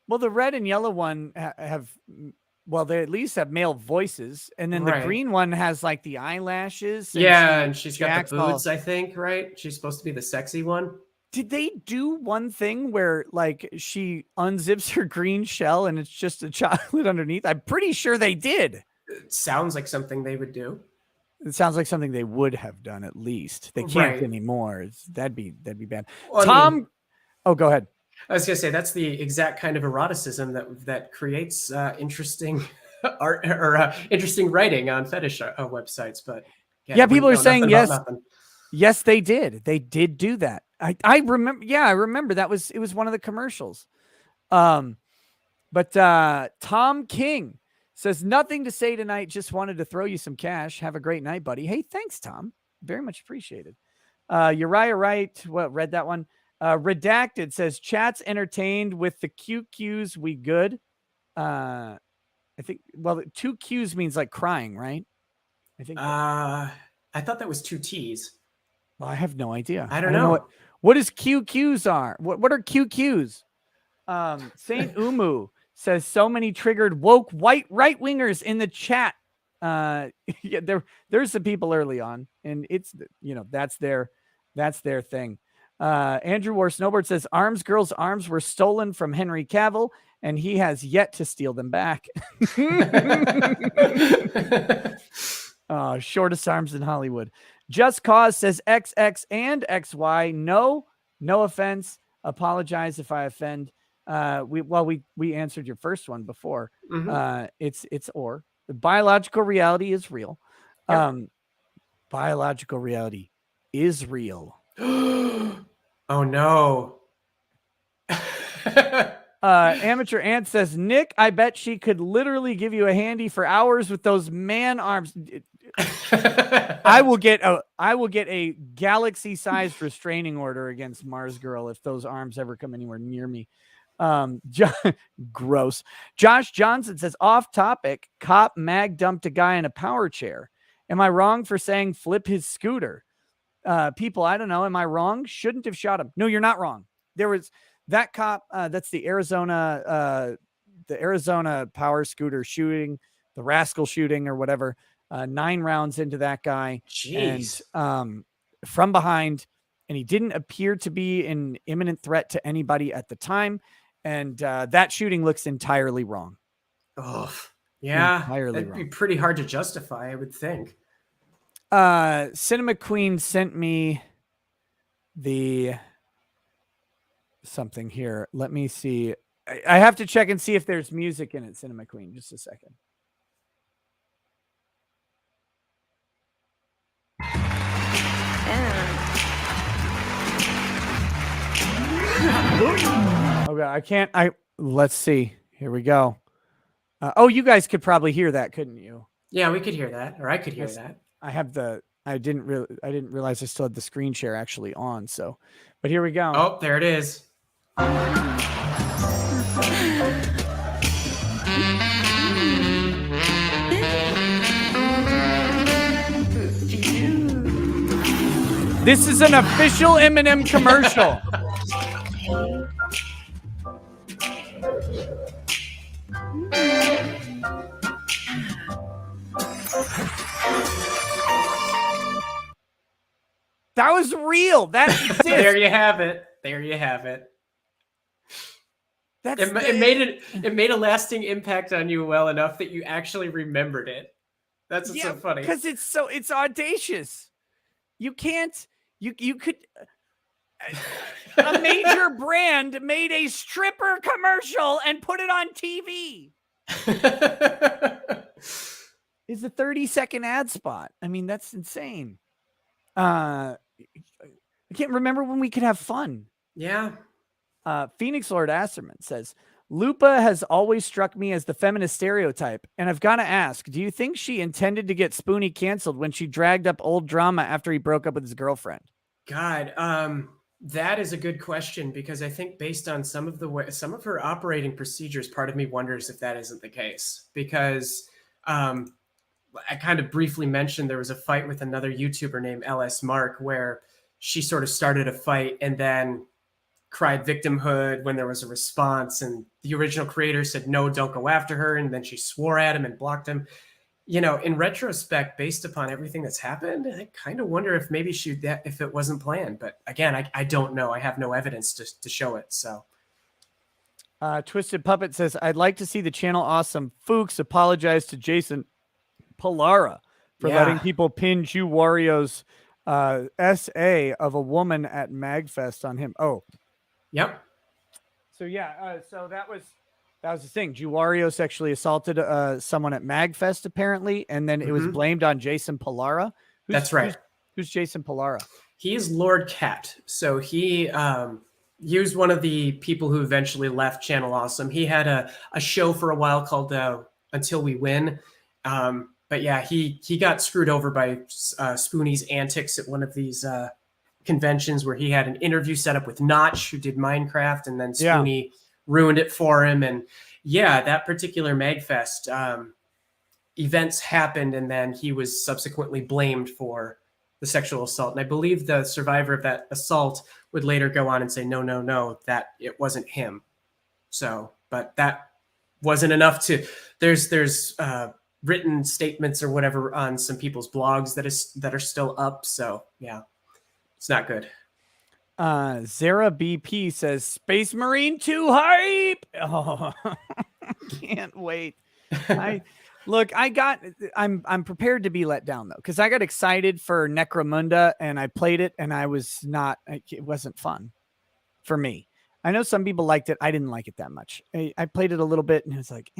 Well, the red and yellow one they at least have male voices, and then the Right. green one has like the eyelashes. And she's got acts the boots, I think, right? She's supposed to be the sexy one. Did they do one thing where like she unzips her green shell and it's just a chocolate underneath? I'm pretty sure they did. It sounds like something they would do. It sounds like something they would have done at least. They can't anymore. That'd be bad. Well, Tom, go ahead. I was gonna say that's the exact kind of eroticism that creates interesting art or interesting writing on fetish websites. But yeah, people are saying yes. Yes, they did. They did do that. I remember. Yeah, I remember it was one of the commercials. But Tom King says nothing to say tonight. Just wanted to throw you some cash. Have a great night, buddy. Hey, thanks, Tom. Very much appreciated. Uriah Wright. Read that one. Redacted says chat's entertained with the QQs. We good. I think. Well, 2 Qs means like crying, right? I think. I thought that was 2 T's. Well, I have no idea. I don't know. What is QQs are? What are QQs? Saint Umu says so many triggered woke white right-wingers in the chat. Yeah, there's some people early on, and it's that's their thing. Andrew War Snowboard says Arms Girl's arms were stolen from Henry Cavill, and he has yet to steal them back. Shortest arms in Hollywood. Just Cause says XX and XY. No offense. Apologize if I offend. We answered your first one before. Mm-hmm. It's or the biological reality is real. Yep. Biological reality is real. Oh no. Amateur Ant says, Nick, I bet she could literally give you a handy for hours with those man arms. I will get a galaxy-sized restraining order against Mars Girl if those arms ever come anywhere near me. Gross. Josh Johnson says, off topic, cop mag dumped a guy in a power chair. Am I wrong for saying flip his scooter? People, I don't know. Am I wrong? Shouldn't have shot him. No, you're not wrong. There was that cop. That's the Arizona power scooter shooting, the rascal shooting or whatever. 9 rounds into that guy. Jeez. And from behind, and he didn't appear to be an imminent threat to anybody at the time. And that shooting looks entirely wrong. Oh, yeah. Entirely That'd wrong. be pretty hard to justify, I would think. Cinema Queen sent me the something here. Let me see. I have to check and see if there's music in it, Cinema Queen. Just a second. Okay, I can't. Let's see. Here we go. You guys could probably hear that, couldn't you? Yeah, we could hear that, or I could hear that. I didn't realize I still had the screen share actually on. So, but here we go. Oh, there it is. This is an official Eminem commercial. That was real. That exists. There you have it. There you have it. It made a lasting impact on you well enough that you actually remembered it. That's what's so funny. Because it's audacious. You can't. You could. A major brand made a stripper commercial and put it on TV. It's a 30-second ad spot. I mean, that's insane. I can't remember when we could have fun. Yeah. Phoenix Lord Asserman says, Lupa has always struck me as the feminist stereotype, and I've got to ask, do you think she intended to get Spoonie canceled when she dragged up old drama after he broke up with his girlfriend? God, That is a good question, because I think based on some of her operating procedures, part of me wonders if that isn't the case. Because I kind of briefly mentioned there was a fight with another YouTuber named LS Mark where she sort of started a fight and then cried victimhood when there was a response, and the original creator said no, don't go after her, and then she swore at him and blocked him. In retrospect, based upon everything that's happened, I kind of wonder if maybe if it wasn't planned. But again, I don't know. I have no evidence to show it. So Twisted Puppet says, I'd like to see the channel Awesome Fuchs apologize to Jason Palara for letting people pin Jew Wario's essay of a woman at MagFest on him. Oh, yep. So so that was the thing. Jew Wario sexually assaulted someone at MagFest apparently, and then it was blamed on Jason Palara. That's right. Who's Jason Palara? He is Lord Cat. So he used one of the people who eventually left Channel Awesome. He had a show for a while called Until We Win. But yeah, he got screwed over by Spoonie's antics at one of these conventions where he had an interview set up with Notch, who did Minecraft, and then Spoonie ruined it for him. And yeah, that particular MagFest events happened, and then he was subsequently blamed for the sexual assault. And I believe the survivor of that assault would later go on and say, no, that it wasn't him. So, but that wasn't enough to, there's written statements or whatever on some people's blogs that are still up. So yeah, it's not good. Zara BP says Space Marine 2 hype. Oh, can't wait. I'm prepared to be let down though, because I got excited for Necromunda and I played it and it wasn't fun for me. I know some people liked it. I didn't like it that much. I played it a little bit and it was like,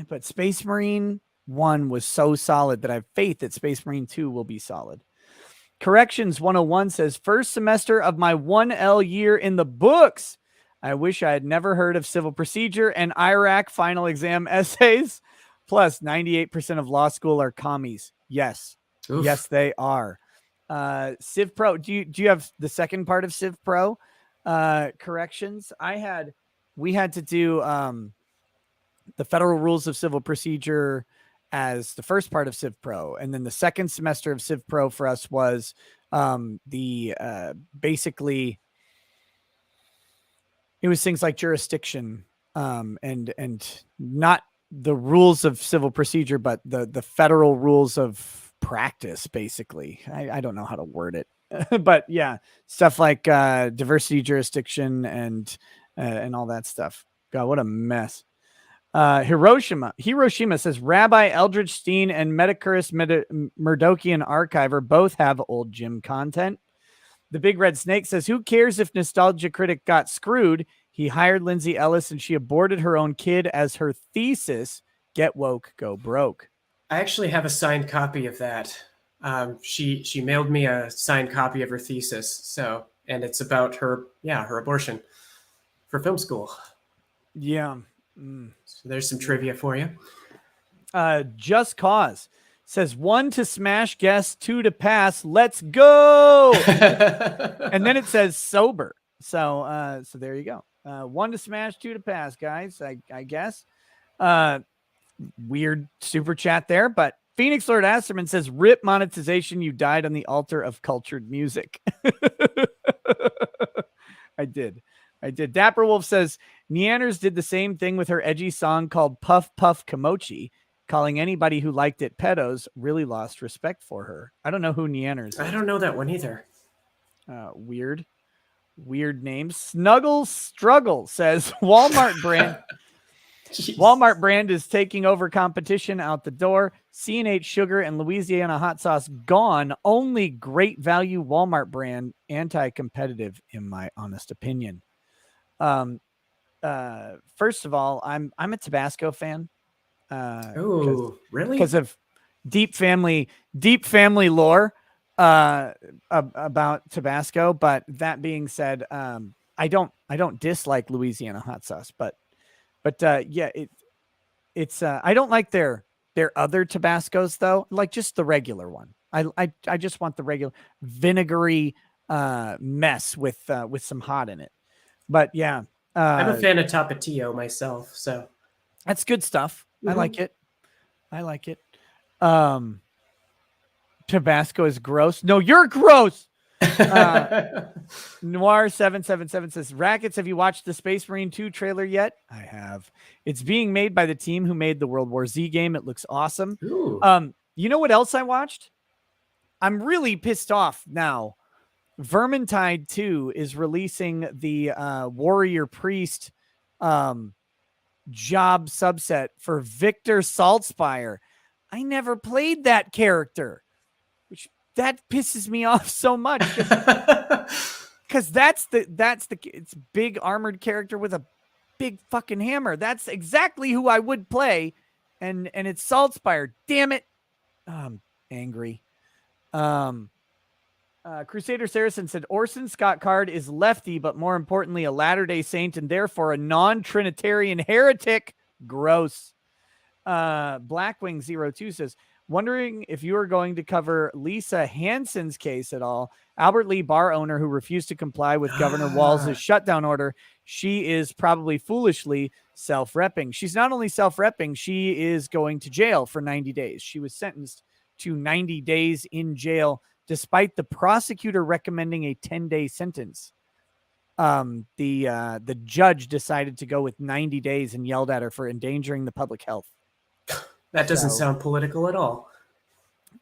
but Space Marine 1 was so solid that I have faith that Space Marine 2 will be solid. Corrections 101 says, first semester of my 1L year in the books. I wish I had never heard of civil procedure and Iraq final exam essays. Plus 98% of law school are commies. Yes. Oof. Yes, they are. Civ Pro. Do you have the second part of Civ Pro corrections? We had to do the federal rules of civil procedure as the first part of Civ Pro. And then the second semester of Civ Pro for us was basically it was things like jurisdiction and not the rules of civil procedure, but the federal rules of practice, basically. I don't know how to word it, but yeah, stuff like diversity jurisdiction and all that stuff. God, what a mess. Hiroshima says Rabbi Eldridge Steen and Metacuris Murdochian Archiver both have old gym content. The Big Red Snake says, who cares if Nostalgia Critic got screwed? He hired Lindsay Ellis and she aborted her own kid as her thesis. Get woke, go broke. I actually have a signed copy of that. She mailed me a signed copy of her thesis. So, and it's about her abortion for film school. Yeah. So there's some trivia for you. Just Cause says 1 to smash guess, 2 to pass. Let's go. And then it says sober. So there you go. 1 to smash, 2 to pass, guys. I guess. Weird super chat there, but Phoenix Lord Asterman says, rip monetization. You died on the altar of cultured music. I did. Dapper Wolf says, Neanders did the same thing with her edgy song called Puff Puff Kimochi, calling anybody who liked it pedos. Really lost respect for her. I don't know who Neanders is. I don't know that one either. Weird name. Snuggle Struggle says Walmart brand. Walmart brand is taking over competition out the door. C&H sugar and Louisiana hot sauce gone. Only great value Walmart brand, anti-competitive in my honest opinion. First of all, I'm a Tabasco fan. Oh, really? Because of deep family lore about Tabasco. But that being said, I don't dislike Louisiana hot sauce, but yeah, it's I don't like their other Tabascos though, like just the regular one. I just want the regular vinegary mess with some hot in it. But yeah, I'm a fan of Tapatio myself, so that's good stuff. I Mhm. like it. I like it. Tabasco is gross. No, you're gross. Noir 777 says, Rackets, have you watched the Space Marine 2 trailer yet? I have. It's being made by the team who made the World War Z game. It looks awesome. Ooh. You know what else I watched? I'm really pissed off now. Vermintide 2 is releasing the Warrior Priest job subset for Victor Saltspire. I never played that character, which that pisses me off so much because that's the it's big armored character with a big fucking hammer. That's exactly who I would play, and it's Saltspire. Damn it, I'm angry. Crusader Saracen said Orson Scott Card is lefty, but more importantly, a Latter-day Saint and therefore a non-Trinitarian heretic. Gross. Blackwing 02 says, wondering if you are going to cover Lisa Hansen's case at all. Albert Lee bar owner who refused to comply with Governor Walz's shutdown order. She is probably foolishly self-repping. She's not only self-repping, she is going to jail for 90 days. She was sentenced to 90 days in jail, despite the prosecutor recommending a 10-day sentence. The judge decided to go with 90 days and yelled at her for endangering the public health. That doesn't sound political at all.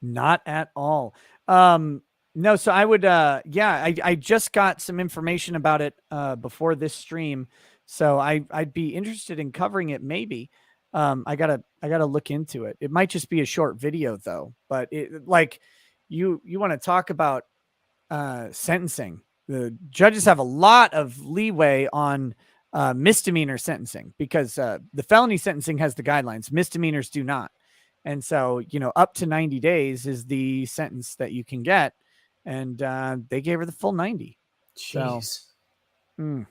Not at all. No, so I would, I just got some information about it before this stream, so I'd be interested in covering it. Maybe I gotta look into it. It might just be a short video though. But it, like, you want to talk about sentencing? The judges have a lot of leeway on misdemeanor sentencing because the felony sentencing has the guidelines. Misdemeanors do not. And so, up to 90 days is the sentence that you can get. And they gave her the full 90. Jeez. So,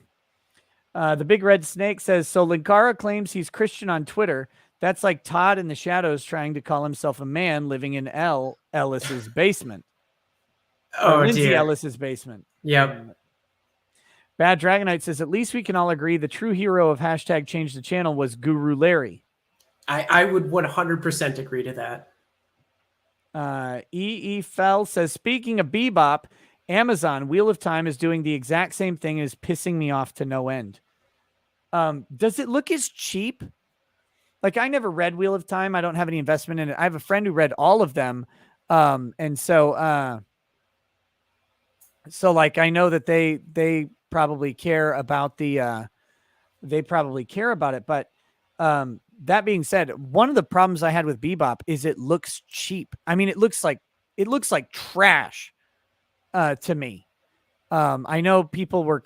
the Big Red Snake says, so Linkara claims he's Christian on Twitter. That's like Todd in the shadows trying to call himself a man living in Ellis's basement. Oh, Lindsay dear. Ellis's basement. Yep. Bad Dragonite says, at least we can all agree the true hero of hashtag change the channel was Guru Larry. I would 100% agree to that. E.E. Fell says, speaking of Bebop, Amazon Wheel of Time is doing the exact same thing as pissing me off to no end. Does it look as cheap? Like, I never read Wheel of Time. I don't have any investment in it. I have a friend who read all of them. And so like, I know that they probably care about it, but that being said, one of the problems I had with Bebop is it looks cheap. I mean, it looks like trash to me. I know people were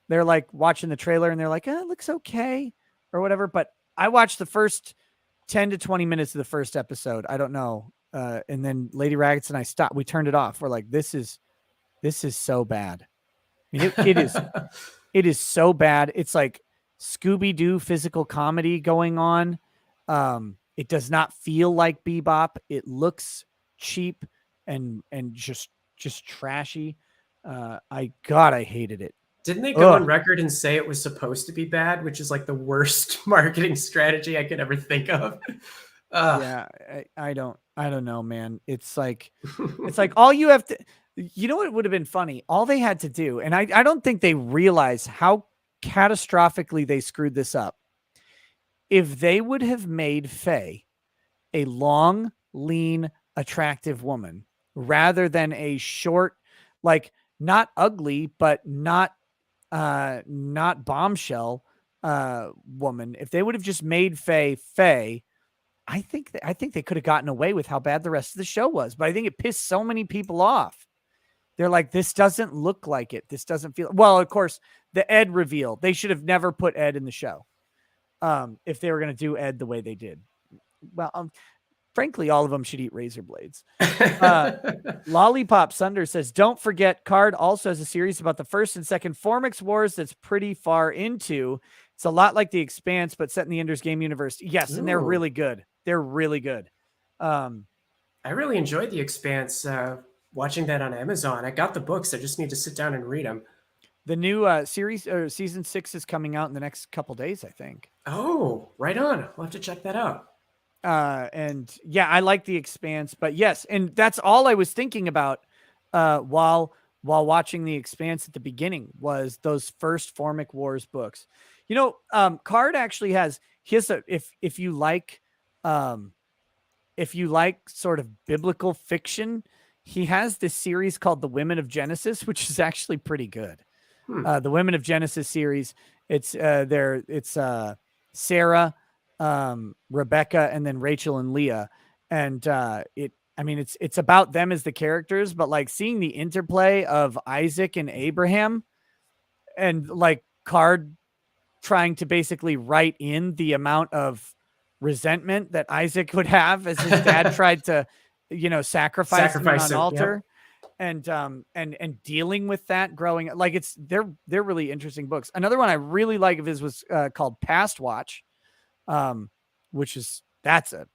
they're like watching the trailer and they're like, it looks okay or whatever, but I watched the first 10 to 20 minutes of the first episode. I don't know. And then Lady Raggets and I stopped. We turned it off. We're like, this is so bad. I mean, it is so bad. It's like Scooby-Doo physical comedy going on. It does not feel like Bebop. It looks cheap and just trashy. I hated it. Didn't they go on record and say it was supposed to be bad, which is like the worst marketing strategy I could ever think of? Yeah, I don't know, man. It's like all you have to, what would have been funny? All they had to do, and I don't think they realize how catastrophically they screwed this up. If they would have made Faye a long, lean, attractive woman rather than a short, like, not ugly, but not bombshell woman. If they would have just made Faye, I think they could have gotten away with how bad the rest of the show was. But I think it pissed so many people off. They're like, this doesn't look like it. This doesn't feel well. Of course, the Ed reveal. They should have never put Ed in the show. If they were going to do Ed the way they did. Well, frankly, all of them should eat razor blades. Lollipop Sunder says, don't forget, Card also has a series about the first and second Formix Wars that's pretty far into. It's a lot like The Expanse, but set in the Ender's Game universe. Yes, and they're really good. They're really good. I really enjoyed The Expanse. watching that on Amazon. I got the books. I just need to sit down and read them. The new series or season 6 is coming out in the next couple days, I think. Oh, right on. I'll have to check that out. And yeah, I like The Expanse, but yes, and that's all I was thinking about while watching The Expanse at the beginning was those first Formic Wars books. You know, Card actually has if you like sort of biblical fiction, he has this series called The Women of Genesis, which is actually pretty good. The Women of Genesis series. It's Sarah, Rebecca, and then Rachel and Leah. And it's about them as the characters, but like seeing the interplay of Isaac and Abraham and like Card trying to basically write in the amount of resentment that Isaac would have as his dad tried to, sacrifice him on an altar. Yep. And dealing with that growing, like they're really interesting books. Another one I really like of his was called Past Watch, which is that's a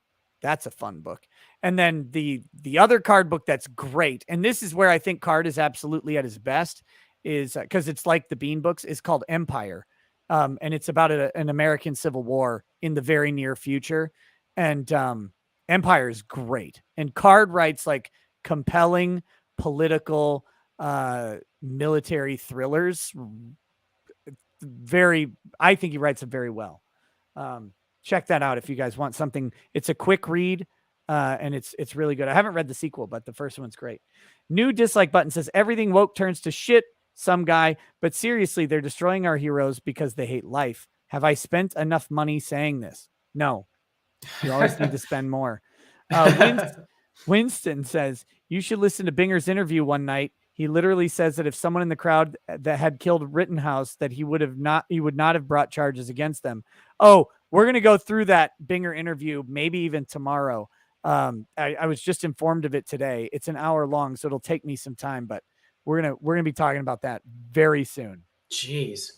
fun book. And then the other Card book that's great, and this is where I think Card is absolutely at his best, is because it's like the Bean books, is called Empire, and it's about an American Civil War in the very near future, and Empire is great. And Card writes like compelling political military thrillers. I think he writes them very well. Check that out if you guys want something. It's a quick read, and it's really good. I haven't read the sequel, but the first one's great. New dislike button says everything woke turns to shit, some guy, but seriously, they're destroying our heroes because they hate life. Have I spent enough money saying this? No. You always need to spend more. Winston says, you should listen to Binger's interview one night. He literally says that if someone in the crowd that had killed Rittenhouse, that he would not have brought charges against them. Oh, we're going to go through that Binger interview, maybe even tomorrow. I was just informed of it today. It's an hour long, so it'll take me some time, but we're going to be talking about that very soon. Jeez.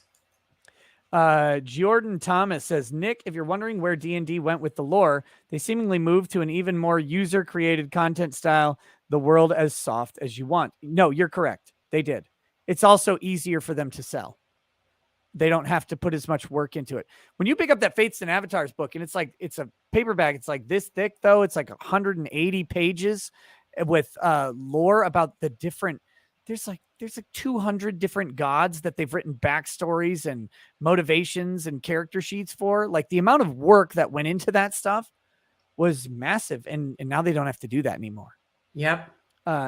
Jordan Thomas says, Nick, if you're wondering where D&D went with the lore, they seemingly moved to an even more user-created content style, the world as soft as you want. No, you're correct. They did. It's also easier for them to sell. They don't have to put as much work into it. When you pick up that Fates and Avatars book, and it's a paperback, it's like this thick, though. It's like 180 pages with lore about the different, there's like 200 different gods that they've written backstories and motivations and character sheets for. Like the amount of work that went into that stuff was massive. And now they don't have to do that anymore. Yep.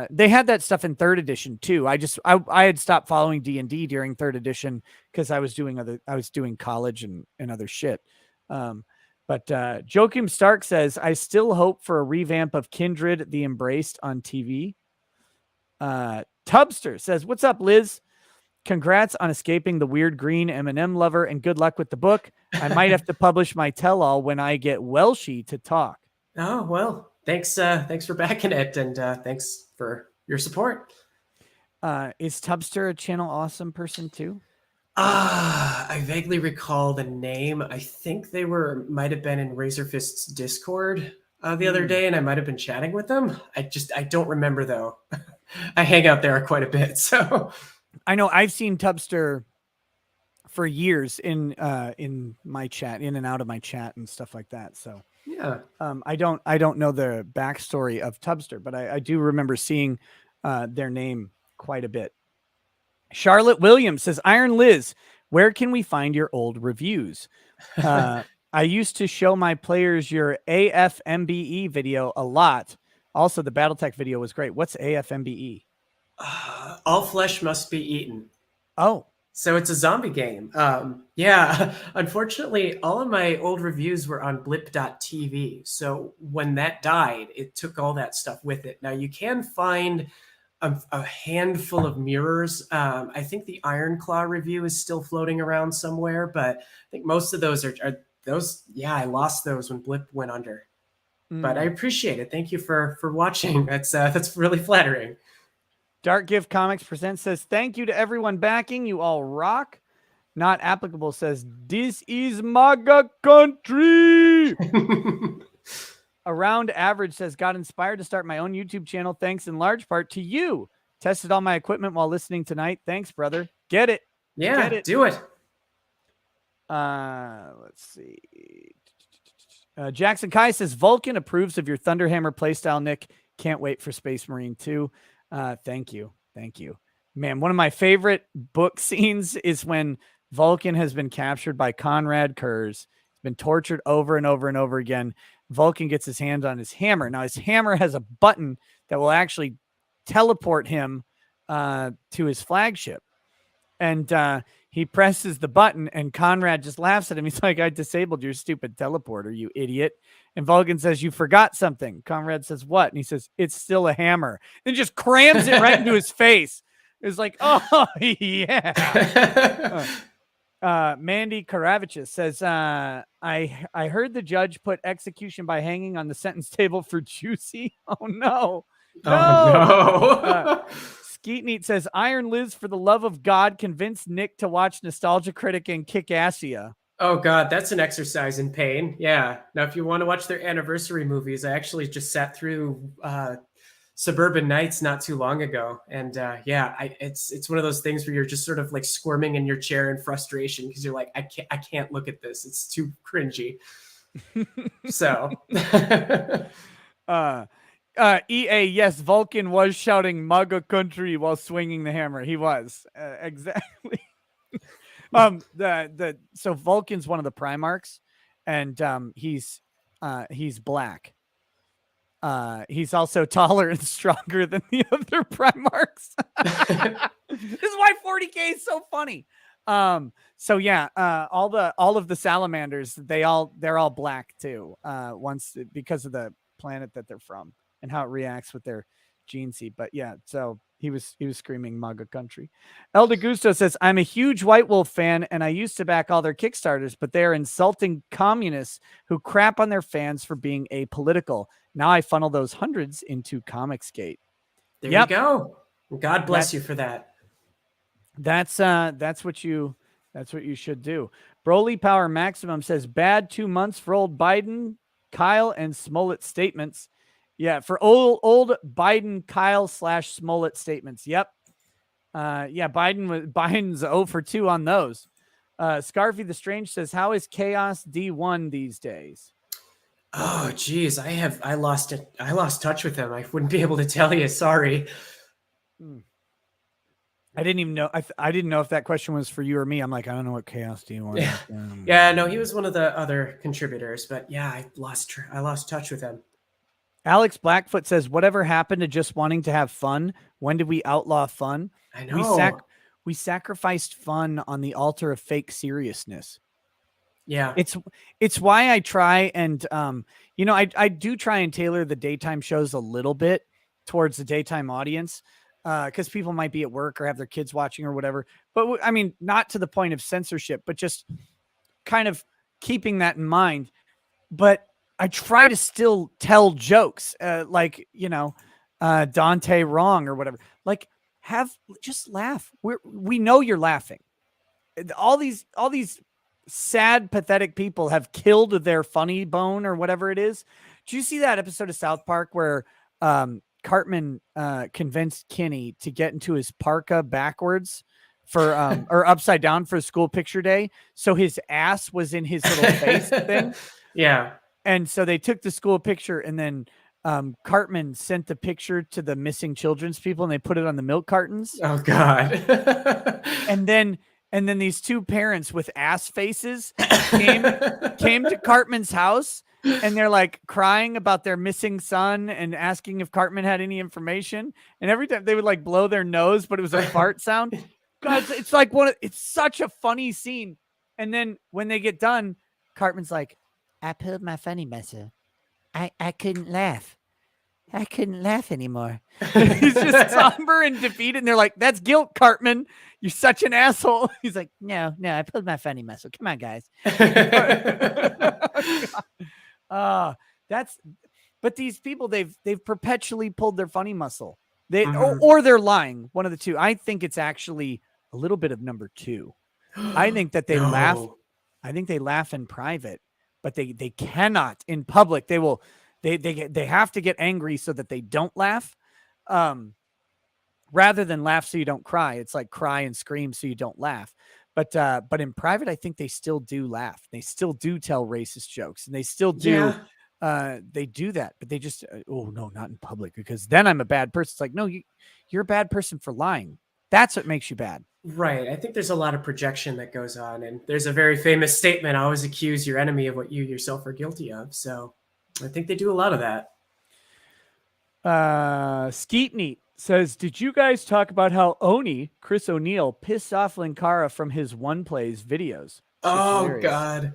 They had that stuff in 3rd edition too. I had stopped following D&D during 3rd edition because I was doing college and other shit. But Joachim Stark says, I still hope for a revamp of Kindred the Embraced on TV. Tubster says, what's up, Liz? Congrats on escaping the weird green M&M lover and good luck with the book. I might have to publish my tell-all when I get Welshie to talk. Oh, well, thanks for backing it, and thanks for your support. Is Tubster a Channel Awesome person too? I vaguely recall the name. I think they might have been in Razorfist's Discord the other day, and I might have been chatting with them. I don't remember though. I hang out there quite a bit, so I know I've seen Tubster for years in my chat, in and out of my chat and stuff like that. So yeah, I don't know the backstory of Tubster, but I do remember seeing their name quite a bit. Charlotte Williams says, Iron Liz, where can we find your old reviews? I used to show my players your AFMBE video a lot. Also, the Battletech video was great. What's AFMBE? All flesh must be eaten. Oh. So it's a zombie game. Yeah, unfortunately, all of my old reviews were on blip.tv. So when that died, it took all that stuff with it. Now you can find a handful of mirrors. I think the Iron Claw review is still floating around somewhere, but I think most of those are those. Yeah, I lost those when Blip went under. But I appreciate it. Thank you for watching. That's really flattering. Dark Gift Comics Presents says, thank you to everyone backing. You all rock. Not Applicable says, this is MAGA country. Around Average says, got inspired to start my own YouTube channel thanks in large part to you. Tested all my equipment while listening tonight. Thanks, brother. Get it. Yeah, Get it. do it. Let's see. Jackson Kai says, Vulcan approves of your Thunderhammer playstyle, Nick. Can't wait for Space Marine 2. Thank you. Thank you. Man, one of my favorite book scenes is when Vulcan has been captured by Conrad Kurz. He's been tortured over and over and over again. Vulcan gets his hands on his hammer. Now, his hammer has a button that will actually teleport him to his flagship. And he presses the button, and Conrad just laughs at him. He's like, I disabled your stupid teleporter, you idiot. And Vulcan says, you forgot something. Conrad says, what? And he says, it's still a hammer. And just crams it right into his face. It's like, oh, yeah. Mandy Karavichus says, I heard the judge put execution by hanging on the sentence table for Juicy. Oh, no. No. Skeet Neat says, Iron Liz, for the love of God, convinced Nick to watch Nostalgia Critic and Kick-Assia. Oh, God, that's an exercise in pain. Yeah. Now, if you want to watch their anniversary movies, I actually just sat through Suburban Nights not too long ago. And it's one of those things where you're just sort of like squirming in your chair in frustration because you're like, I can't look at this. It's too cringy. So. EA, yes, Vulcan was shouting MAGA country while swinging the hammer. He was. Exactly. So Vulcan's one of the Primarchs, and he's black. He's also taller and stronger than the other Primarchs. This is why 40K is so funny. All of the salamanders, they're all black too. Because of the planet that they're from and how it reacts with their gene seed. But yeah, so he was screaming MAGA country. El DeGusto says, I'm a huge White Wolf fan and I used to back all their Kickstarters, but they're insulting communists who crap on their fans for being apolitical. Now I funnel those hundreds into Comicsgate. There you go. God bless you for that. That's what you should do. Broly Power Maximum says, bad 2 months for old Biden, Kyle, and Smollett statements. Yeah, for old Biden, Kyle / Smollett statements. Yep. Biden's 0 for 2 on those. Scarfy the Strange says, how is Chaos D1 these days? Oh, geez, I lost it. I lost touch with him. I wouldn't be able to tell you. Sorry. I didn't even know. I didn't know if that question was for you or me. I'm like, I don't know what Chaos D1 is. Yeah, no, he was one of the other contributors, but yeah, I lost touch with him. Alex Blackfoot says, whatever happened to just wanting to have fun? When did we outlaw fun? I know. We sacrificed fun on the altar of fake seriousness. Yeah. It's why I try and, I do try and tailor the daytime shows a little bit towards the daytime audience because people might be at work or have their kids watching or whatever. But I mean, not to the point of censorship, but just kind of keeping that in mind. But I try to still tell jokes like, Dante wrong or whatever. Like, just laugh. We know you're laughing. All these sad, pathetic people have killed their funny bone or whatever it is. Did you see that episode of South Park where Cartman convinced Kenny to get into his parka backwards for or upside down for school picture day, so his ass was in his little face thing? Yeah. And so they took the school picture, and then Cartman sent the picture to the missing children's people, and they put it on the milk cartons. Oh God. and then these two parents with ass faces came to Cartman's house, and they're like crying about their missing son and asking if Cartman had any information. And every time they would like blow their nose, but it was a fart sound. God, it's like it's such a funny scene. And then when they get done, Cartman's like, I pulled my funny muscle. I couldn't laugh. I couldn't laugh anymore. He's just somber and defeated. And they're like, that's guilt, Cartman. You're such an asshole. He's like, no, I pulled my funny muscle. Come on, guys. But these people, they've perpetually pulled their funny muscle. Or they're lying. One of the two. I think it's actually a little bit of number two. I think that they laugh. I think they laugh in private, but they cannot in public. They will They have to get angry so that they don't laugh. Rather than laugh so you don't cry. It's like cry and scream so you don't laugh. But in private, I think they still do laugh. They still do tell racist jokes, and they still do. They do that, but they just oh no, not in public, because then I'm a bad person. It's like, no, you're a bad person for lying. That's what makes you bad. Right. I think there's a lot of projection that goes on, and there's a very famous statement: "Always accuse your enemy of what you yourself are guilty of." So, I think they do a lot of that. Skeet Neat says, did you guys talk about how Chris O'Neill, pissed off Linkara from his One Plays videos? Oh God.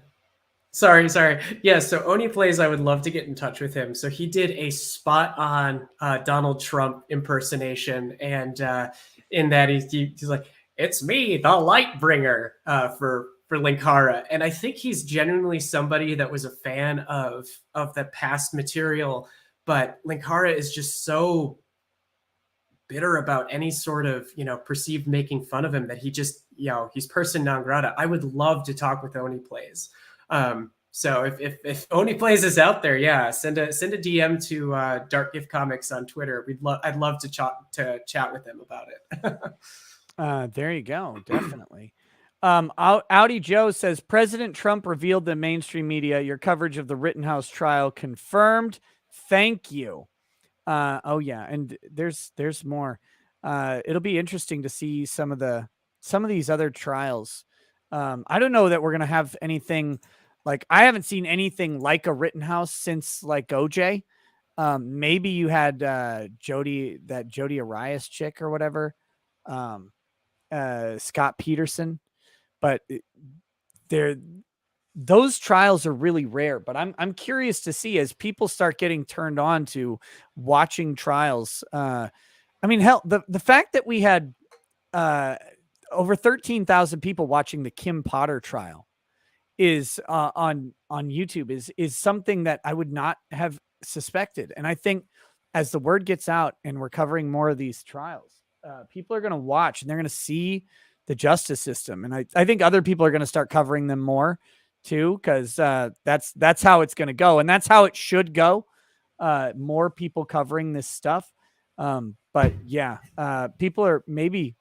Sorry. Yeah, so Oni Plays, I would love to get in touch with him. So he did a spot on Donald Trump impersonation, and in that he's like, "It's me, the Lightbringer," for Linkara. And I think he's genuinely somebody that was a fan of the past material, but Linkara is just so bitter about any sort of, perceived making fun of him that he just, he's person non grata. I would love to talk with Oni Plays. So if Oni Plays is out there, yeah, send a DM to Dark Gift Comics on Twitter. I'd love to chat with him about it. There you go, definitely. Audi Joe says, President Trump revealed to mainstream media your coverage of the Rittenhouse trial confirmed. Thank you. Oh yeah, and there's more. It'll be interesting to see some of these other trials. I don't know that we're gonna have anything like, I haven't seen anything like a Rittenhouse since like OJ. Maybe you had Jodi Arias chick or whatever, Scott Peterson, but those trials are really rare. But I'm curious to see, as people start getting turned on to watching trials. I mean, hell, the fact that we had over 13,000 people watching the Kim Potter trial is on YouTube is something that I would not have suspected. And I think as the word gets out and we're covering more of these trials, people are going to watch and they're going to see the justice system. And I think other people are going to start covering them more too, because that's how it's going to go. And that's how it should go. More people covering this stuff. But yeah, people are maybe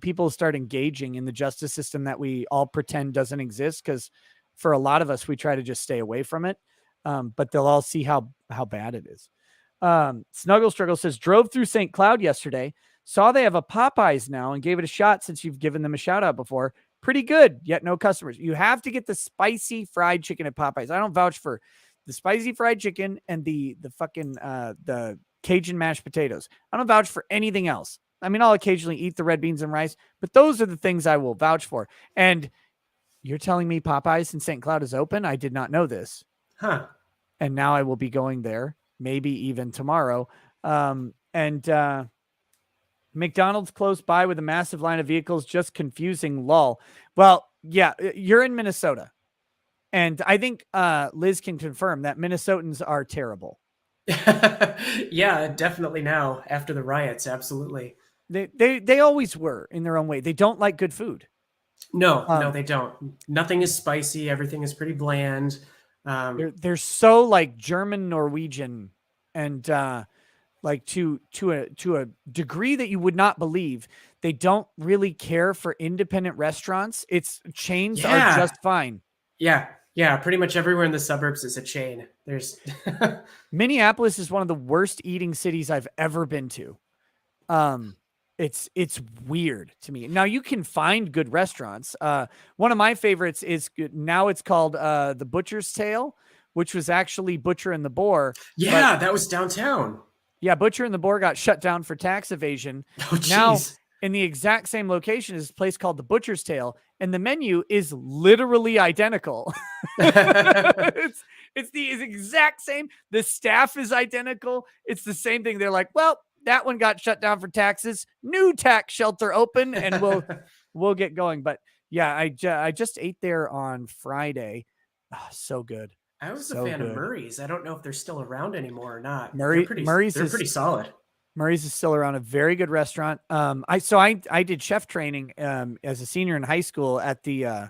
people start engaging in the justice system that we all pretend doesn't exist. Because for a lot of us, we try to just stay away from it. But they'll all see how bad it is. Snuggle Struggle says, drove through St. Cloud yesterday, saw they have a Popeyes now and gave it a shot since you've given them a shout out before. Pretty good, yet no customers. You have to get the spicy fried chicken at Popeyes. I don't vouch for the spicy fried chicken and the fucking the Cajun mashed potatoes. I don't vouch for anything else. I mean, I'll occasionally eat the red beans and rice, but those are the things I will vouch for. And you're telling me Popeyes in St. Cloud is open? I did not know this. Huh. And now I will be going there, maybe even tomorrow. McDonald's close by with a massive line of vehicles, just confusing, lol. Well, yeah, you're in Minnesota. And I think Liz can confirm that Minnesotans are terrible. Yeah, definitely now after the riots. Absolutely. They always were in their own way. They don't like good food. No, they don't. Nothing is spicy. Everything is pretty bland. They're so like German Norwegian, and like to a degree that you would not believe. They don't really care for independent restaurants. It's chains are just fine. Yeah, pretty much everywhere in the suburbs is a chain. There's Minneapolis is one of the worst eating cities I've ever been to. It's weird to me. Now you can find good restaurants. One of my favorites is now it's called the Butcher's Tail, which was actually Butcher and the Boar. Yeah, that was downtown. Yeah, Butcher and the Boar got shut down for tax evasion. Oh, now in the exact same location is a place called the Butcher's Tail, and the menu is literally identical. It's the exact same. The staff is identical. It's the same thing. They're like, well, that one got shut down for taxes. New tax shelter open, and we'll get going. But yeah, I just ate there on Friday. Oh, so good. I was a fan of Murray's. I don't know if they're still around anymore or not. Murray's they're pretty solid. Murray's is still around, a very good restaurant. I did chef training as a senior in high school at the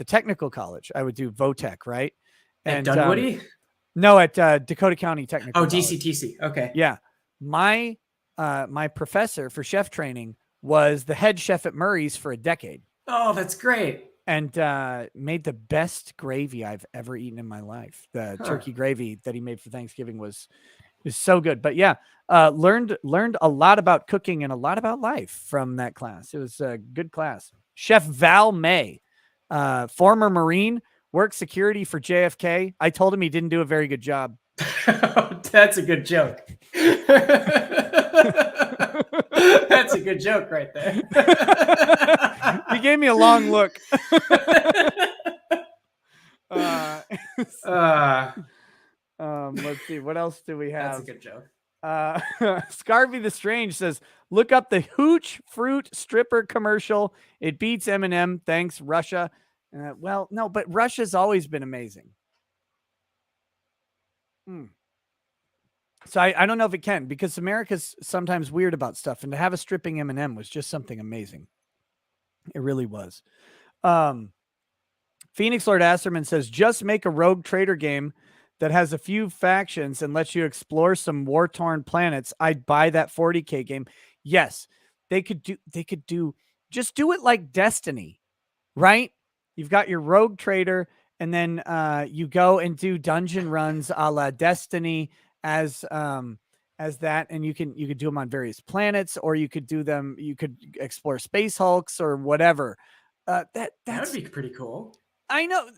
technical college. I would do VOTech, right? And Dunwoody? No, at Dakota County Technical. Oh, College. DCTC. Okay. Yeah, my my professor for chef training was the head chef at Murray's for a decade. Oh, that's great. And made the best gravy I've ever eaten in my life. The turkey gravy that he made for Thanksgiving was so good. But yeah, learned a lot about cooking and a lot about life from that class. It was a good class. Chef Val May, former Marine, worked security for JFK. I told him he didn't do a very good job. That's a good joke. That's a good joke right there. He gave me a long look. Let's see. What else do we have? That's a good joke. Scarvy the Strange says, look up the Hooch Fruit Stripper commercial. It beats Eminem. Thanks, Russia. Well, no, but Russia's always been amazing. So I don't know if it can, because America's sometimes weird about stuff, and to have a stripping Eminem was just something amazing. It really was. Phoenix Lord Asserman says, just make a Rogue Trader game that has a few factions and lets you explore some war-torn planets. I'd buy that 40K game. Yes, they could just do it like Destiny, right? You've got your Rogue Trader, and then you go and do dungeon runs a la Destiny as that, and you could do them on various planets, or you could explore Space Hulks or whatever. That would be pretty cool. I know.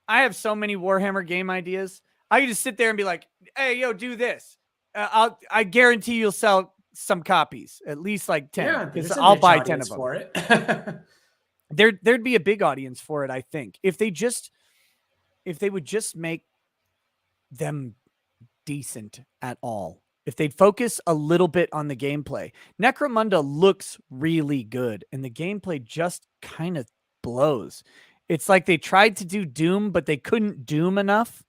I have so many Warhammer game ideas. I could just sit there and be like, "Hey, yo, do this." I guarantee you'll sell some copies, at least like 10. Yeah, because there's a I'll niche buy 10 audience of them. for it. There'd be a big audience for it, I think, if they would just make them decent at all. If they'd focus a little bit on the gameplay. Necromunda looks really good, and the gameplay just kind of blows. It's like they tried to do Doom, but they couldn't Doom enough.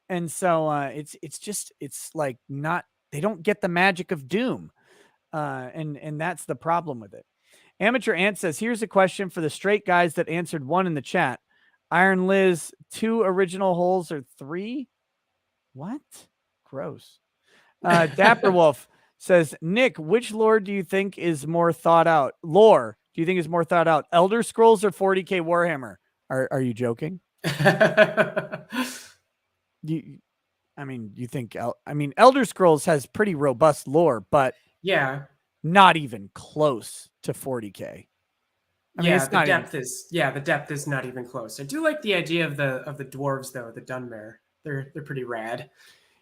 And so it's like not, they don't get the magic of Doom. And that's the problem with it. Amateur Ant says, here's a question for the straight guys that answered one in the chat. Iron Liz, 2 original holes or 3? What? Gross. Dapper Wolf says, Nick, which lore do you think is more thought out? Lore, do you think is more thought out? Elder Scrolls or 40K Warhammer? Are you joking? You think Elder Scrolls has pretty robust lore, but yeah, not even close to 40K. The depth is not even close. I do like the idea of the dwarves though, the Dunmare. They're pretty rad.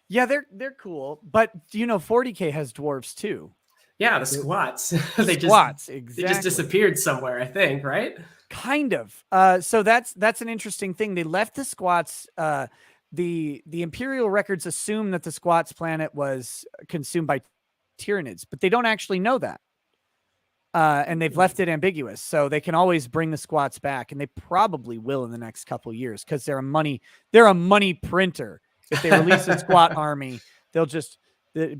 Yeah, they're cool, but 40K has dwarves too. Yeah, the squats. Exactly. They just disappeared somewhere, I think, right? Kind of. So that's an interesting thing. They left the squats. The Imperial records assume that the squats planet was consumed by Tyranids, but they don't actually know that. And they've left it ambiguous. So they can always bring the squats back, and they probably will in the next couple of years because they're a money printer. If they release a squat army,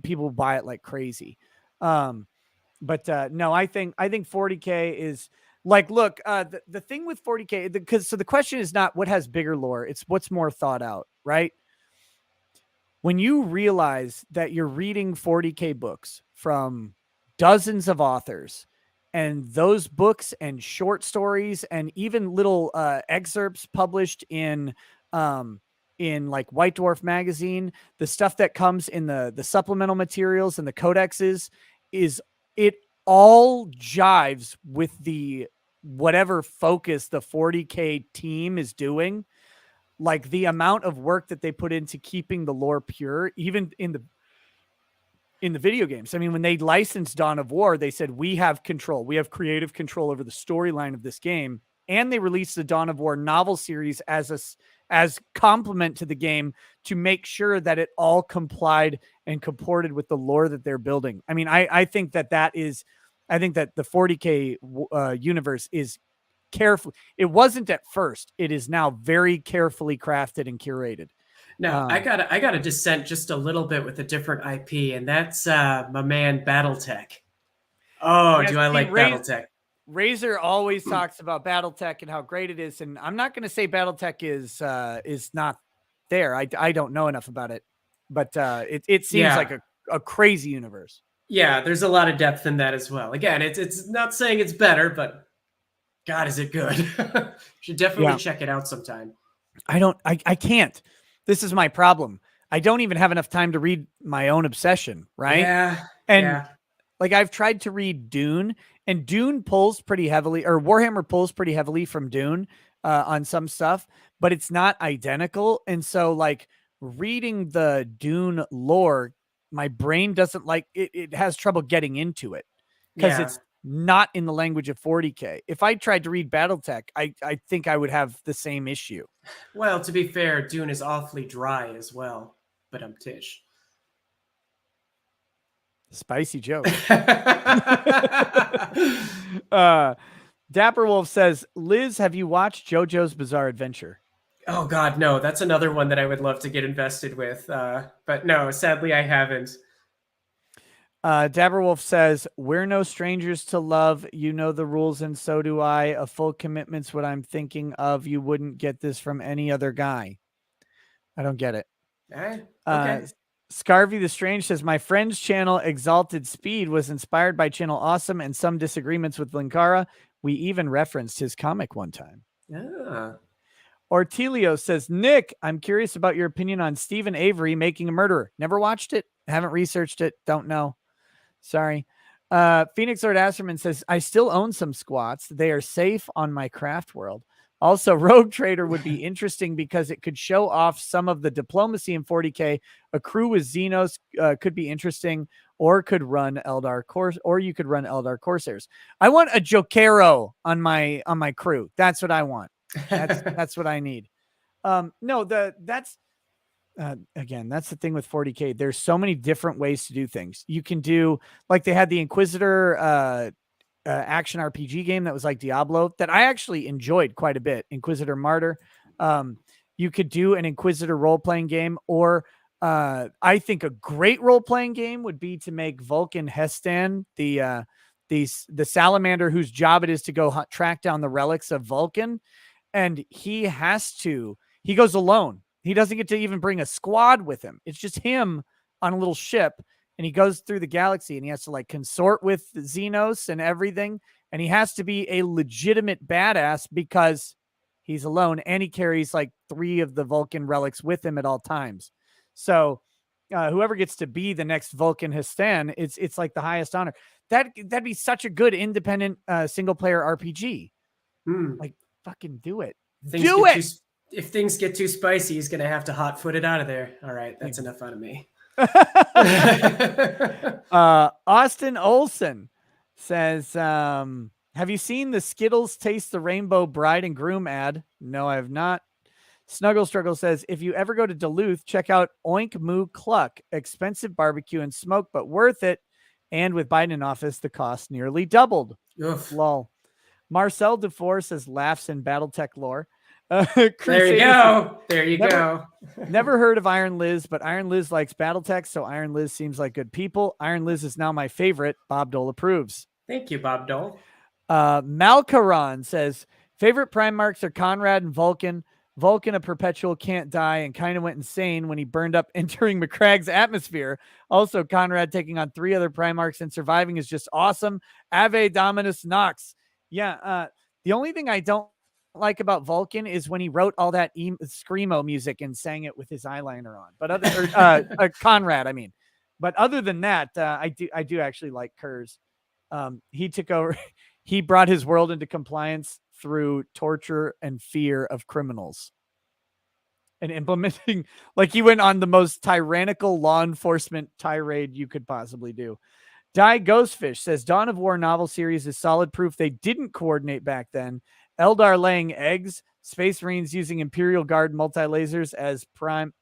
people buy it like crazy. No, I think 40K is like, look, the thing with 40K, the question is not what has bigger lore, it's what's more thought out, right? When you realize that you're reading 40K books from dozens of authors, and those books and short stories and even little excerpts published in like White Dwarf magazine, the stuff that comes in the supplemental materials and the codexes, it all jives with the whatever focus the 40K team is doing. Like the amount of work that they put into keeping the lore pure, even in the video games. I mean, when they licensed Dawn of War, they said, we have creative control over the storyline of this game. And they released the Dawn of War novel series as complement to the game to make sure that it all complied and comported with the lore that they're building. I mean, I think that the 40K universe is careful. It wasn't at first. It is now very carefully crafted and curated. Now, I gotta dissent just a little bit with a different IP, and that's my man BattleTech. Oh, yes, do I like BattleTech? Razor always talks about BattleTech and how great it is, and I'm not going to say BattleTech is not there. I don't know enough about it, but it seems Yeah. like a crazy universe. Yeah, there's a lot of depth in that as well. Again, it's not saying it's better, but God, is it good? Should definitely Yeah. check it out sometime. I can't. This is my problem. I don't even have enough time to read my own obsession, right? Yeah. And yeah. like I've tried to read Dune, and Dune pulls pretty heavily, or Warhammer pulls pretty heavily from Dune on some stuff, but it's not identical. And so like reading the Dune lore, my brain doesn't like it, it has trouble getting into it because Yeah. it's not in the language of 40K. If I tried to read Battletech, I think I would have the same issue. Well, to be fair, Dune is awfully dry as well, but I'm Tish. Spicy joke. Dapper Wolf says, Liz, have you watched JoJo's Bizarre Adventure? Oh God, no! That's another one that I would love to get invested with, but no, sadly, I haven't. Dapper Wolf says, we're no strangers to love. You know the rules, and so do I. A full commitment's what I'm thinking of. You wouldn't get this from any other guy. I don't get it. Okay. Scarvy the Strange says, my friend's channel, Exalted Speed, was inspired by Channel Awesome and some disagreements with Linkara. We even referenced his comic one time. Yeah. Ortelio says, Nick, I'm curious about your opinion on Stephen Avery making a murderer. Never watched it. Haven't researched it. Don't know. Sorry. Phoenix Lord Asserman says, I still own some squats. They are safe on my craft world. Also, Rogue Trader would be interesting because it could show off some of the diplomacy in 40K. A crew with Xenos could be interesting, or could run Eldar you could run Eldar Corsairs. I want a Jokero on my crew. That's what I want. That's what I need. No, that's again, that's the thing with 40K. There's so many different ways to do things. You can do like they had the Inquisitor action RPG game that was like Diablo that I actually enjoyed quite a bit. Inquisitor Martyr. You could do an Inquisitor role-playing game, or I think a great role-playing game would be to make Vulcan Hestan the salamander whose job it is to go track down the relics of Vulcan, and he goes alone. He doesn't get to even bring a squad with him. It's just him on a little ship. And he goes through the galaxy, and he has to like consort with Xenos and everything. And he has to be a legitimate badass because he's alone, and he carries like 3 of the Vulcan relics with him at all times. So whoever gets to be the next Vulcan Hestan, it's like the highest honor. That'd be such a good independent single player RPG. Like fucking do it. If things get too spicy, he's gonna have to hot foot it out of there. All right, that's enough out of me. Austin Olson says, have you seen the Skittles Taste the Rainbow Bride and Groom ad? No, I have not. Snuggle Struggle says, if you ever go to Duluth, check out Oink Moo Cluck. Expensive barbecue and smoke, but worth it. And with Biden in office, the cost nearly doubled. Oof. Lol. Marcel Dufour says, laughs in Battletech lore. There you go. There you go. Never heard of Iron Liz, but Iron Liz likes Battletech, so Iron Liz seems like good people. Iron Liz is now my favorite. Bob Dole approves. Thank you, Bob Dole. Malkaron says, favorite Primarchs are Conrad and Vulcan. Vulcan, a perpetual can't die, and kind of went insane when he burned up entering McCragg's atmosphere. Also, Conrad taking on 3 other Primarchs and surviving is just awesome. Ave Dominus Nox. Yeah, the only thing I don't like about Vulcan is when he wrote all that screamo music and sang it with his eyeliner on. But Conrad, I mean. But other than that, I do actually like Kurz. He took over. He brought his world into compliance through torture and fear of criminals, and implementing, like, he went on the most tyrannical law enforcement tirade you could possibly do. Die Ghostfish says, Dawn of War novel series is solid proof they didn't coordinate back then. Eldar laying eggs, Space Marines using Imperial Guard multi-lasers as prim.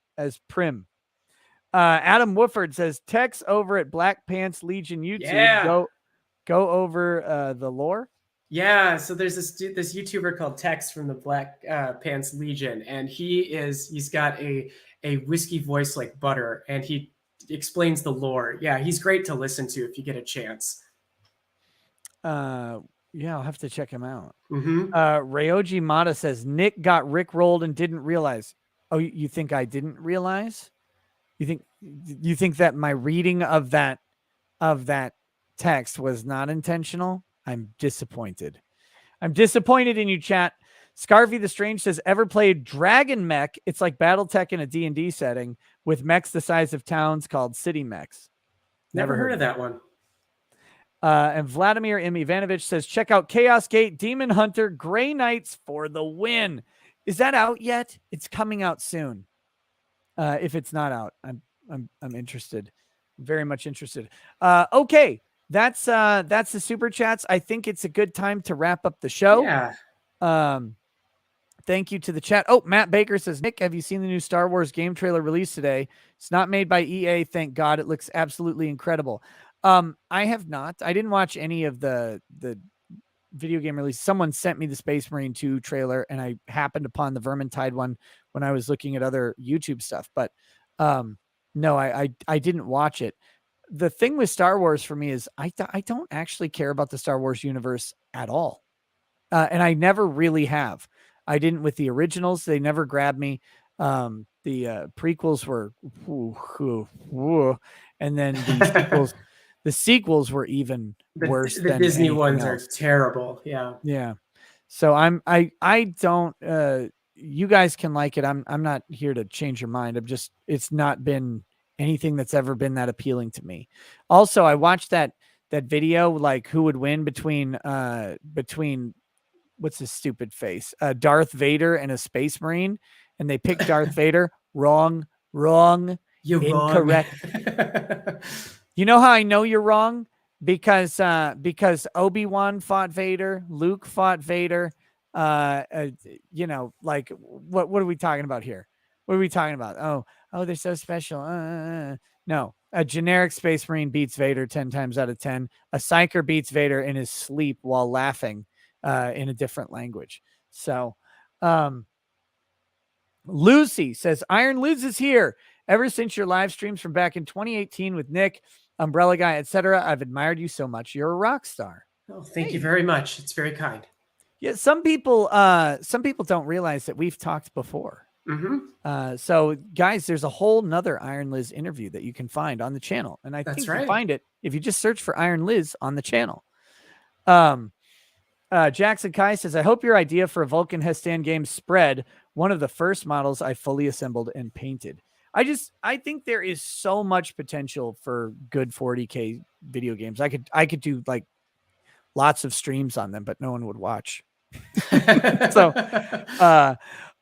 Adam Wooford says, Tex over at Black Pants Legion YouTube. Yeah. Go over the lore. Yeah, so there's this YouTuber called Tex from the Black Pants Legion, and he's got a whiskey voice like butter, and he explains the lore. Yeah, he's great to listen to if you get a chance. Yeah, I'll have to check him out. Mm-hmm. Ryoji Mata says, Nick got rickrolled and didn't realize. Oh, you think I didn't realize? You think that my reading of that text was not intentional? I'm disappointed. I'm disappointed in you, chat. Scarvy the Strange says, ever played Dragon Mech? It's like Battletech in a D&D setting with mechs the size of towns called city mechs. Never heard of that one. And Vladimir M. Ivanovich says, check out Chaos Gate, Demon Hunter, Grey Knights for the win. Is that out yet? It's coming out soon. If it's not out, I'm interested. Very much interested. Okay. That's the super chats. I think it's a good time to wrap up the show. Yeah. Thank you to the chat. Oh, Matt Baker says, Nick, have you seen the new Star Wars game trailer released today? It's not made by EA. Thank God. It looks absolutely incredible. I have not. I didn't watch any of the video game release. Someone sent me the Space Marine 2 trailer, and I happened upon the Vermintide one when I was looking at other YouTube stuff. But no, I didn't watch it. The thing with Star Wars for me is I don't actually care about the Star Wars universe at all. And I never really have. I didn't with the originals. They never grabbed me. The prequels were, and then the sequels were even worse. The than Disney anything ones else. are terrible. Yeah. Yeah. So I don't, you guys can like it. I'm not here to change your mind. It's not been anything that's ever been that appealing to me. Also, I watched that video, like who would win between what's his stupid face? Darth Vader and a Space Marine, and they picked Darth Vader. Wrong, You're incorrect. wrong. You know how I know you're wrong? Because Obi-Wan fought Vader, Luke fought Vader. You know, like what are we talking about here? What are we talking about? Oh, they're so special. No, a generic Space Marine beats Vader 10 times out of 10. A psyker beats Vader in his sleep while laughing in a different language. So, Lucy says, Iron Liz is here. Ever since your live streams from back in 2018 with Nick, Umbrella Guy, etc., I've admired you so much. You're a rock star. Oh, thank you very much. It's very kind. Yeah, some people don't realize that we've talked before. Mm-hmm. So guys, there's a whole nother Iron Liz interview that you can find on the channel. And I think you can find it if you just search for Iron Liz on the channel. Jackson Kai says, I hope your idea for a Vulcan Hestan game spread. One of the first models I fully assembled and painted. I think there is so much potential for good 40K video games. I could do like lots of streams on them, but no one would watch. So,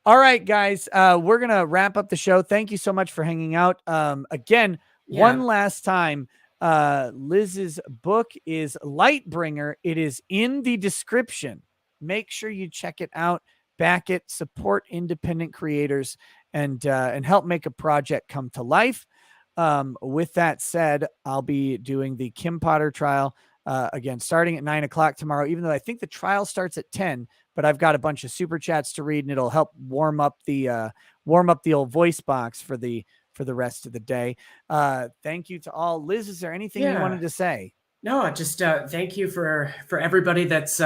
all right, guys, we're going to wrap up the show. Thank you so much for hanging out. Again, one last time, Liz's book is Lightbringer. It is in the description. Make sure you check it out, back it, support independent creators, and help make a project come to life. With that said, I'll be doing the Kim Potter trial again, starting at 9:00 tomorrow, even though I think the trial starts at 10, but I've got a bunch of super chats to read, and it'll help warm up the old voice box for the rest of the day. Thank you to all. Liz, is there anything you wanted to say? No, just thank you for everybody that's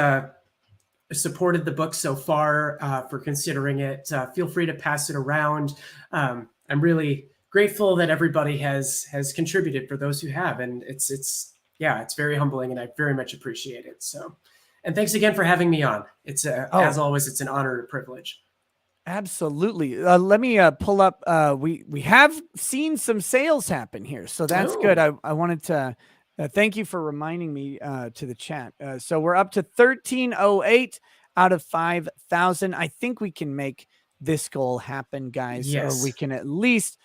supported the book so far, for considering it. Feel free to pass it around. I'm really grateful that everybody has contributed, for those who have, and it's very humbling, and I very much appreciate it. So, and thanks again for having me on. It's as always, it's an honor and a privilege. Absolutely. Let me pull up. We have seen some sales happen here, so that's good. I wanted to thank you for reminding me to the chat. So we're up to 1308 out of 5,000. I think we can make this goal happen, guys. Yes. Or we can at least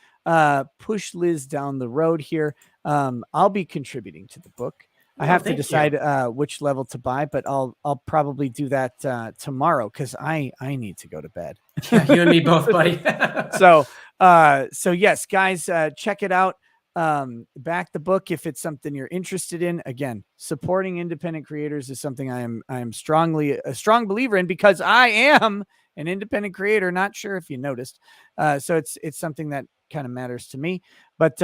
push Liz down the road here. I'll be contributing to the book. I have to decide which level to buy, but I'll probably do that tomorrow, because I need to go to bed. Yeah, you and me both, buddy. So yes, guys, check it out. Back the book if it's something you're interested in. Again, supporting independent creators is something I am strongly a strong believer in, because I am an independent creator. Not sure if you noticed. So it's something that kind of matters to me. But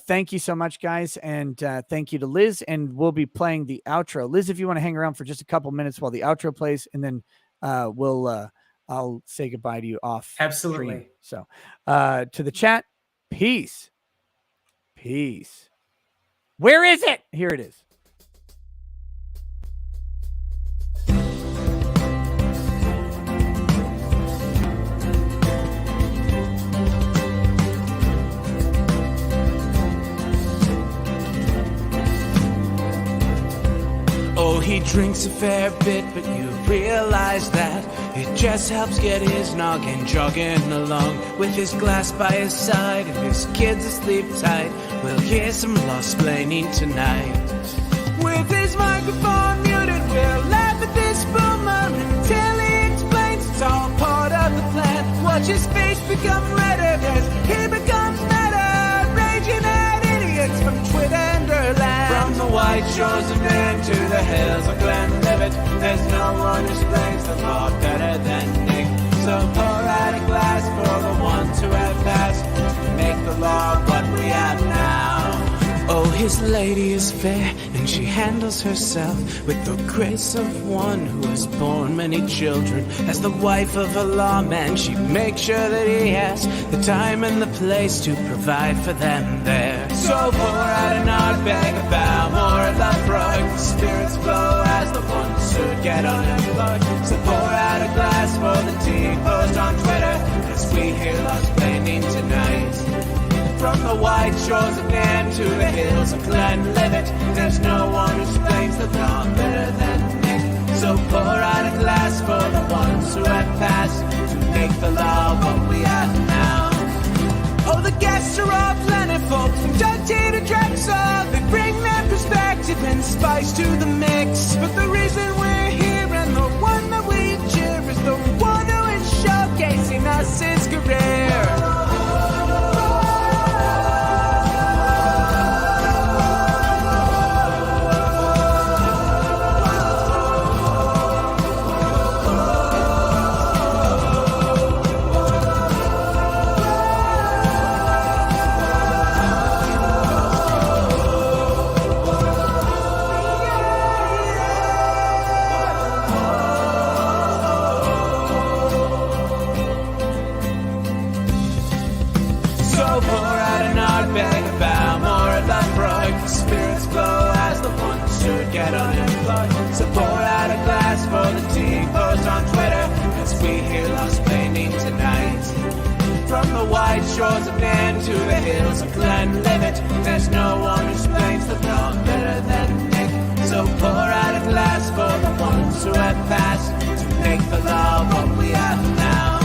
thank you so much, guys, and thank you to Liz. And we'll be playing the outro. Liz, if you want to hang around for just a couple minutes while the outro plays, and then we'll I'll say goodbye to you off Absolutely. stream. So to the chat, peace. Peace. Where is it? Here it is. Oh, he drinks a fair bit, but you realize that it just helps get his noggin jogging along. With his glass by his side and his kids asleep tight, we'll hear some lost-plaining tonight. With his microphone muted, we'll laugh at this boomer until he explains it's all part of the plan. Watch his face become redder as he becomes meta, raging at idiots from Twitterland. From the white shores of Maine to the hills of Glenlivet, there's no one who explains the law better than Nick. So pour out a glass for the ones who have passed to make the law what we have now. Oh, his lady is fair, and she handles herself with the grace of one who has borne many children. As the wife of a lawman, she makes sure that he has the time and the place to provide for them there. So pour out an odd bag of Balmore and Lafroig, the spirits flow as the ones who get unemployed. So pour out a glass for the tea post on Twitter, as we hear lost-plaining tonight. From the white shores of Nairn to the hills of Glenlivet, there's no one who explains the law better than Nick. So pour out a glass for the ones who have passed to make the law what we have now. Oh, the guests are all plentiful, from Judge T to Drexel. They bring their perspective and spice to the mix. But the reason we're here and the one that we cheer is the one who is showcasing us his career. Get unemployed. So pour out a glass for the tea post on Twitter, as we hear lost-plaining tonight. From the white shores of Nairn to the hills of Glenlivet, there's no one who explains the law better than Nick. So pour out a glass for the ones who have passed to make the law what we have now.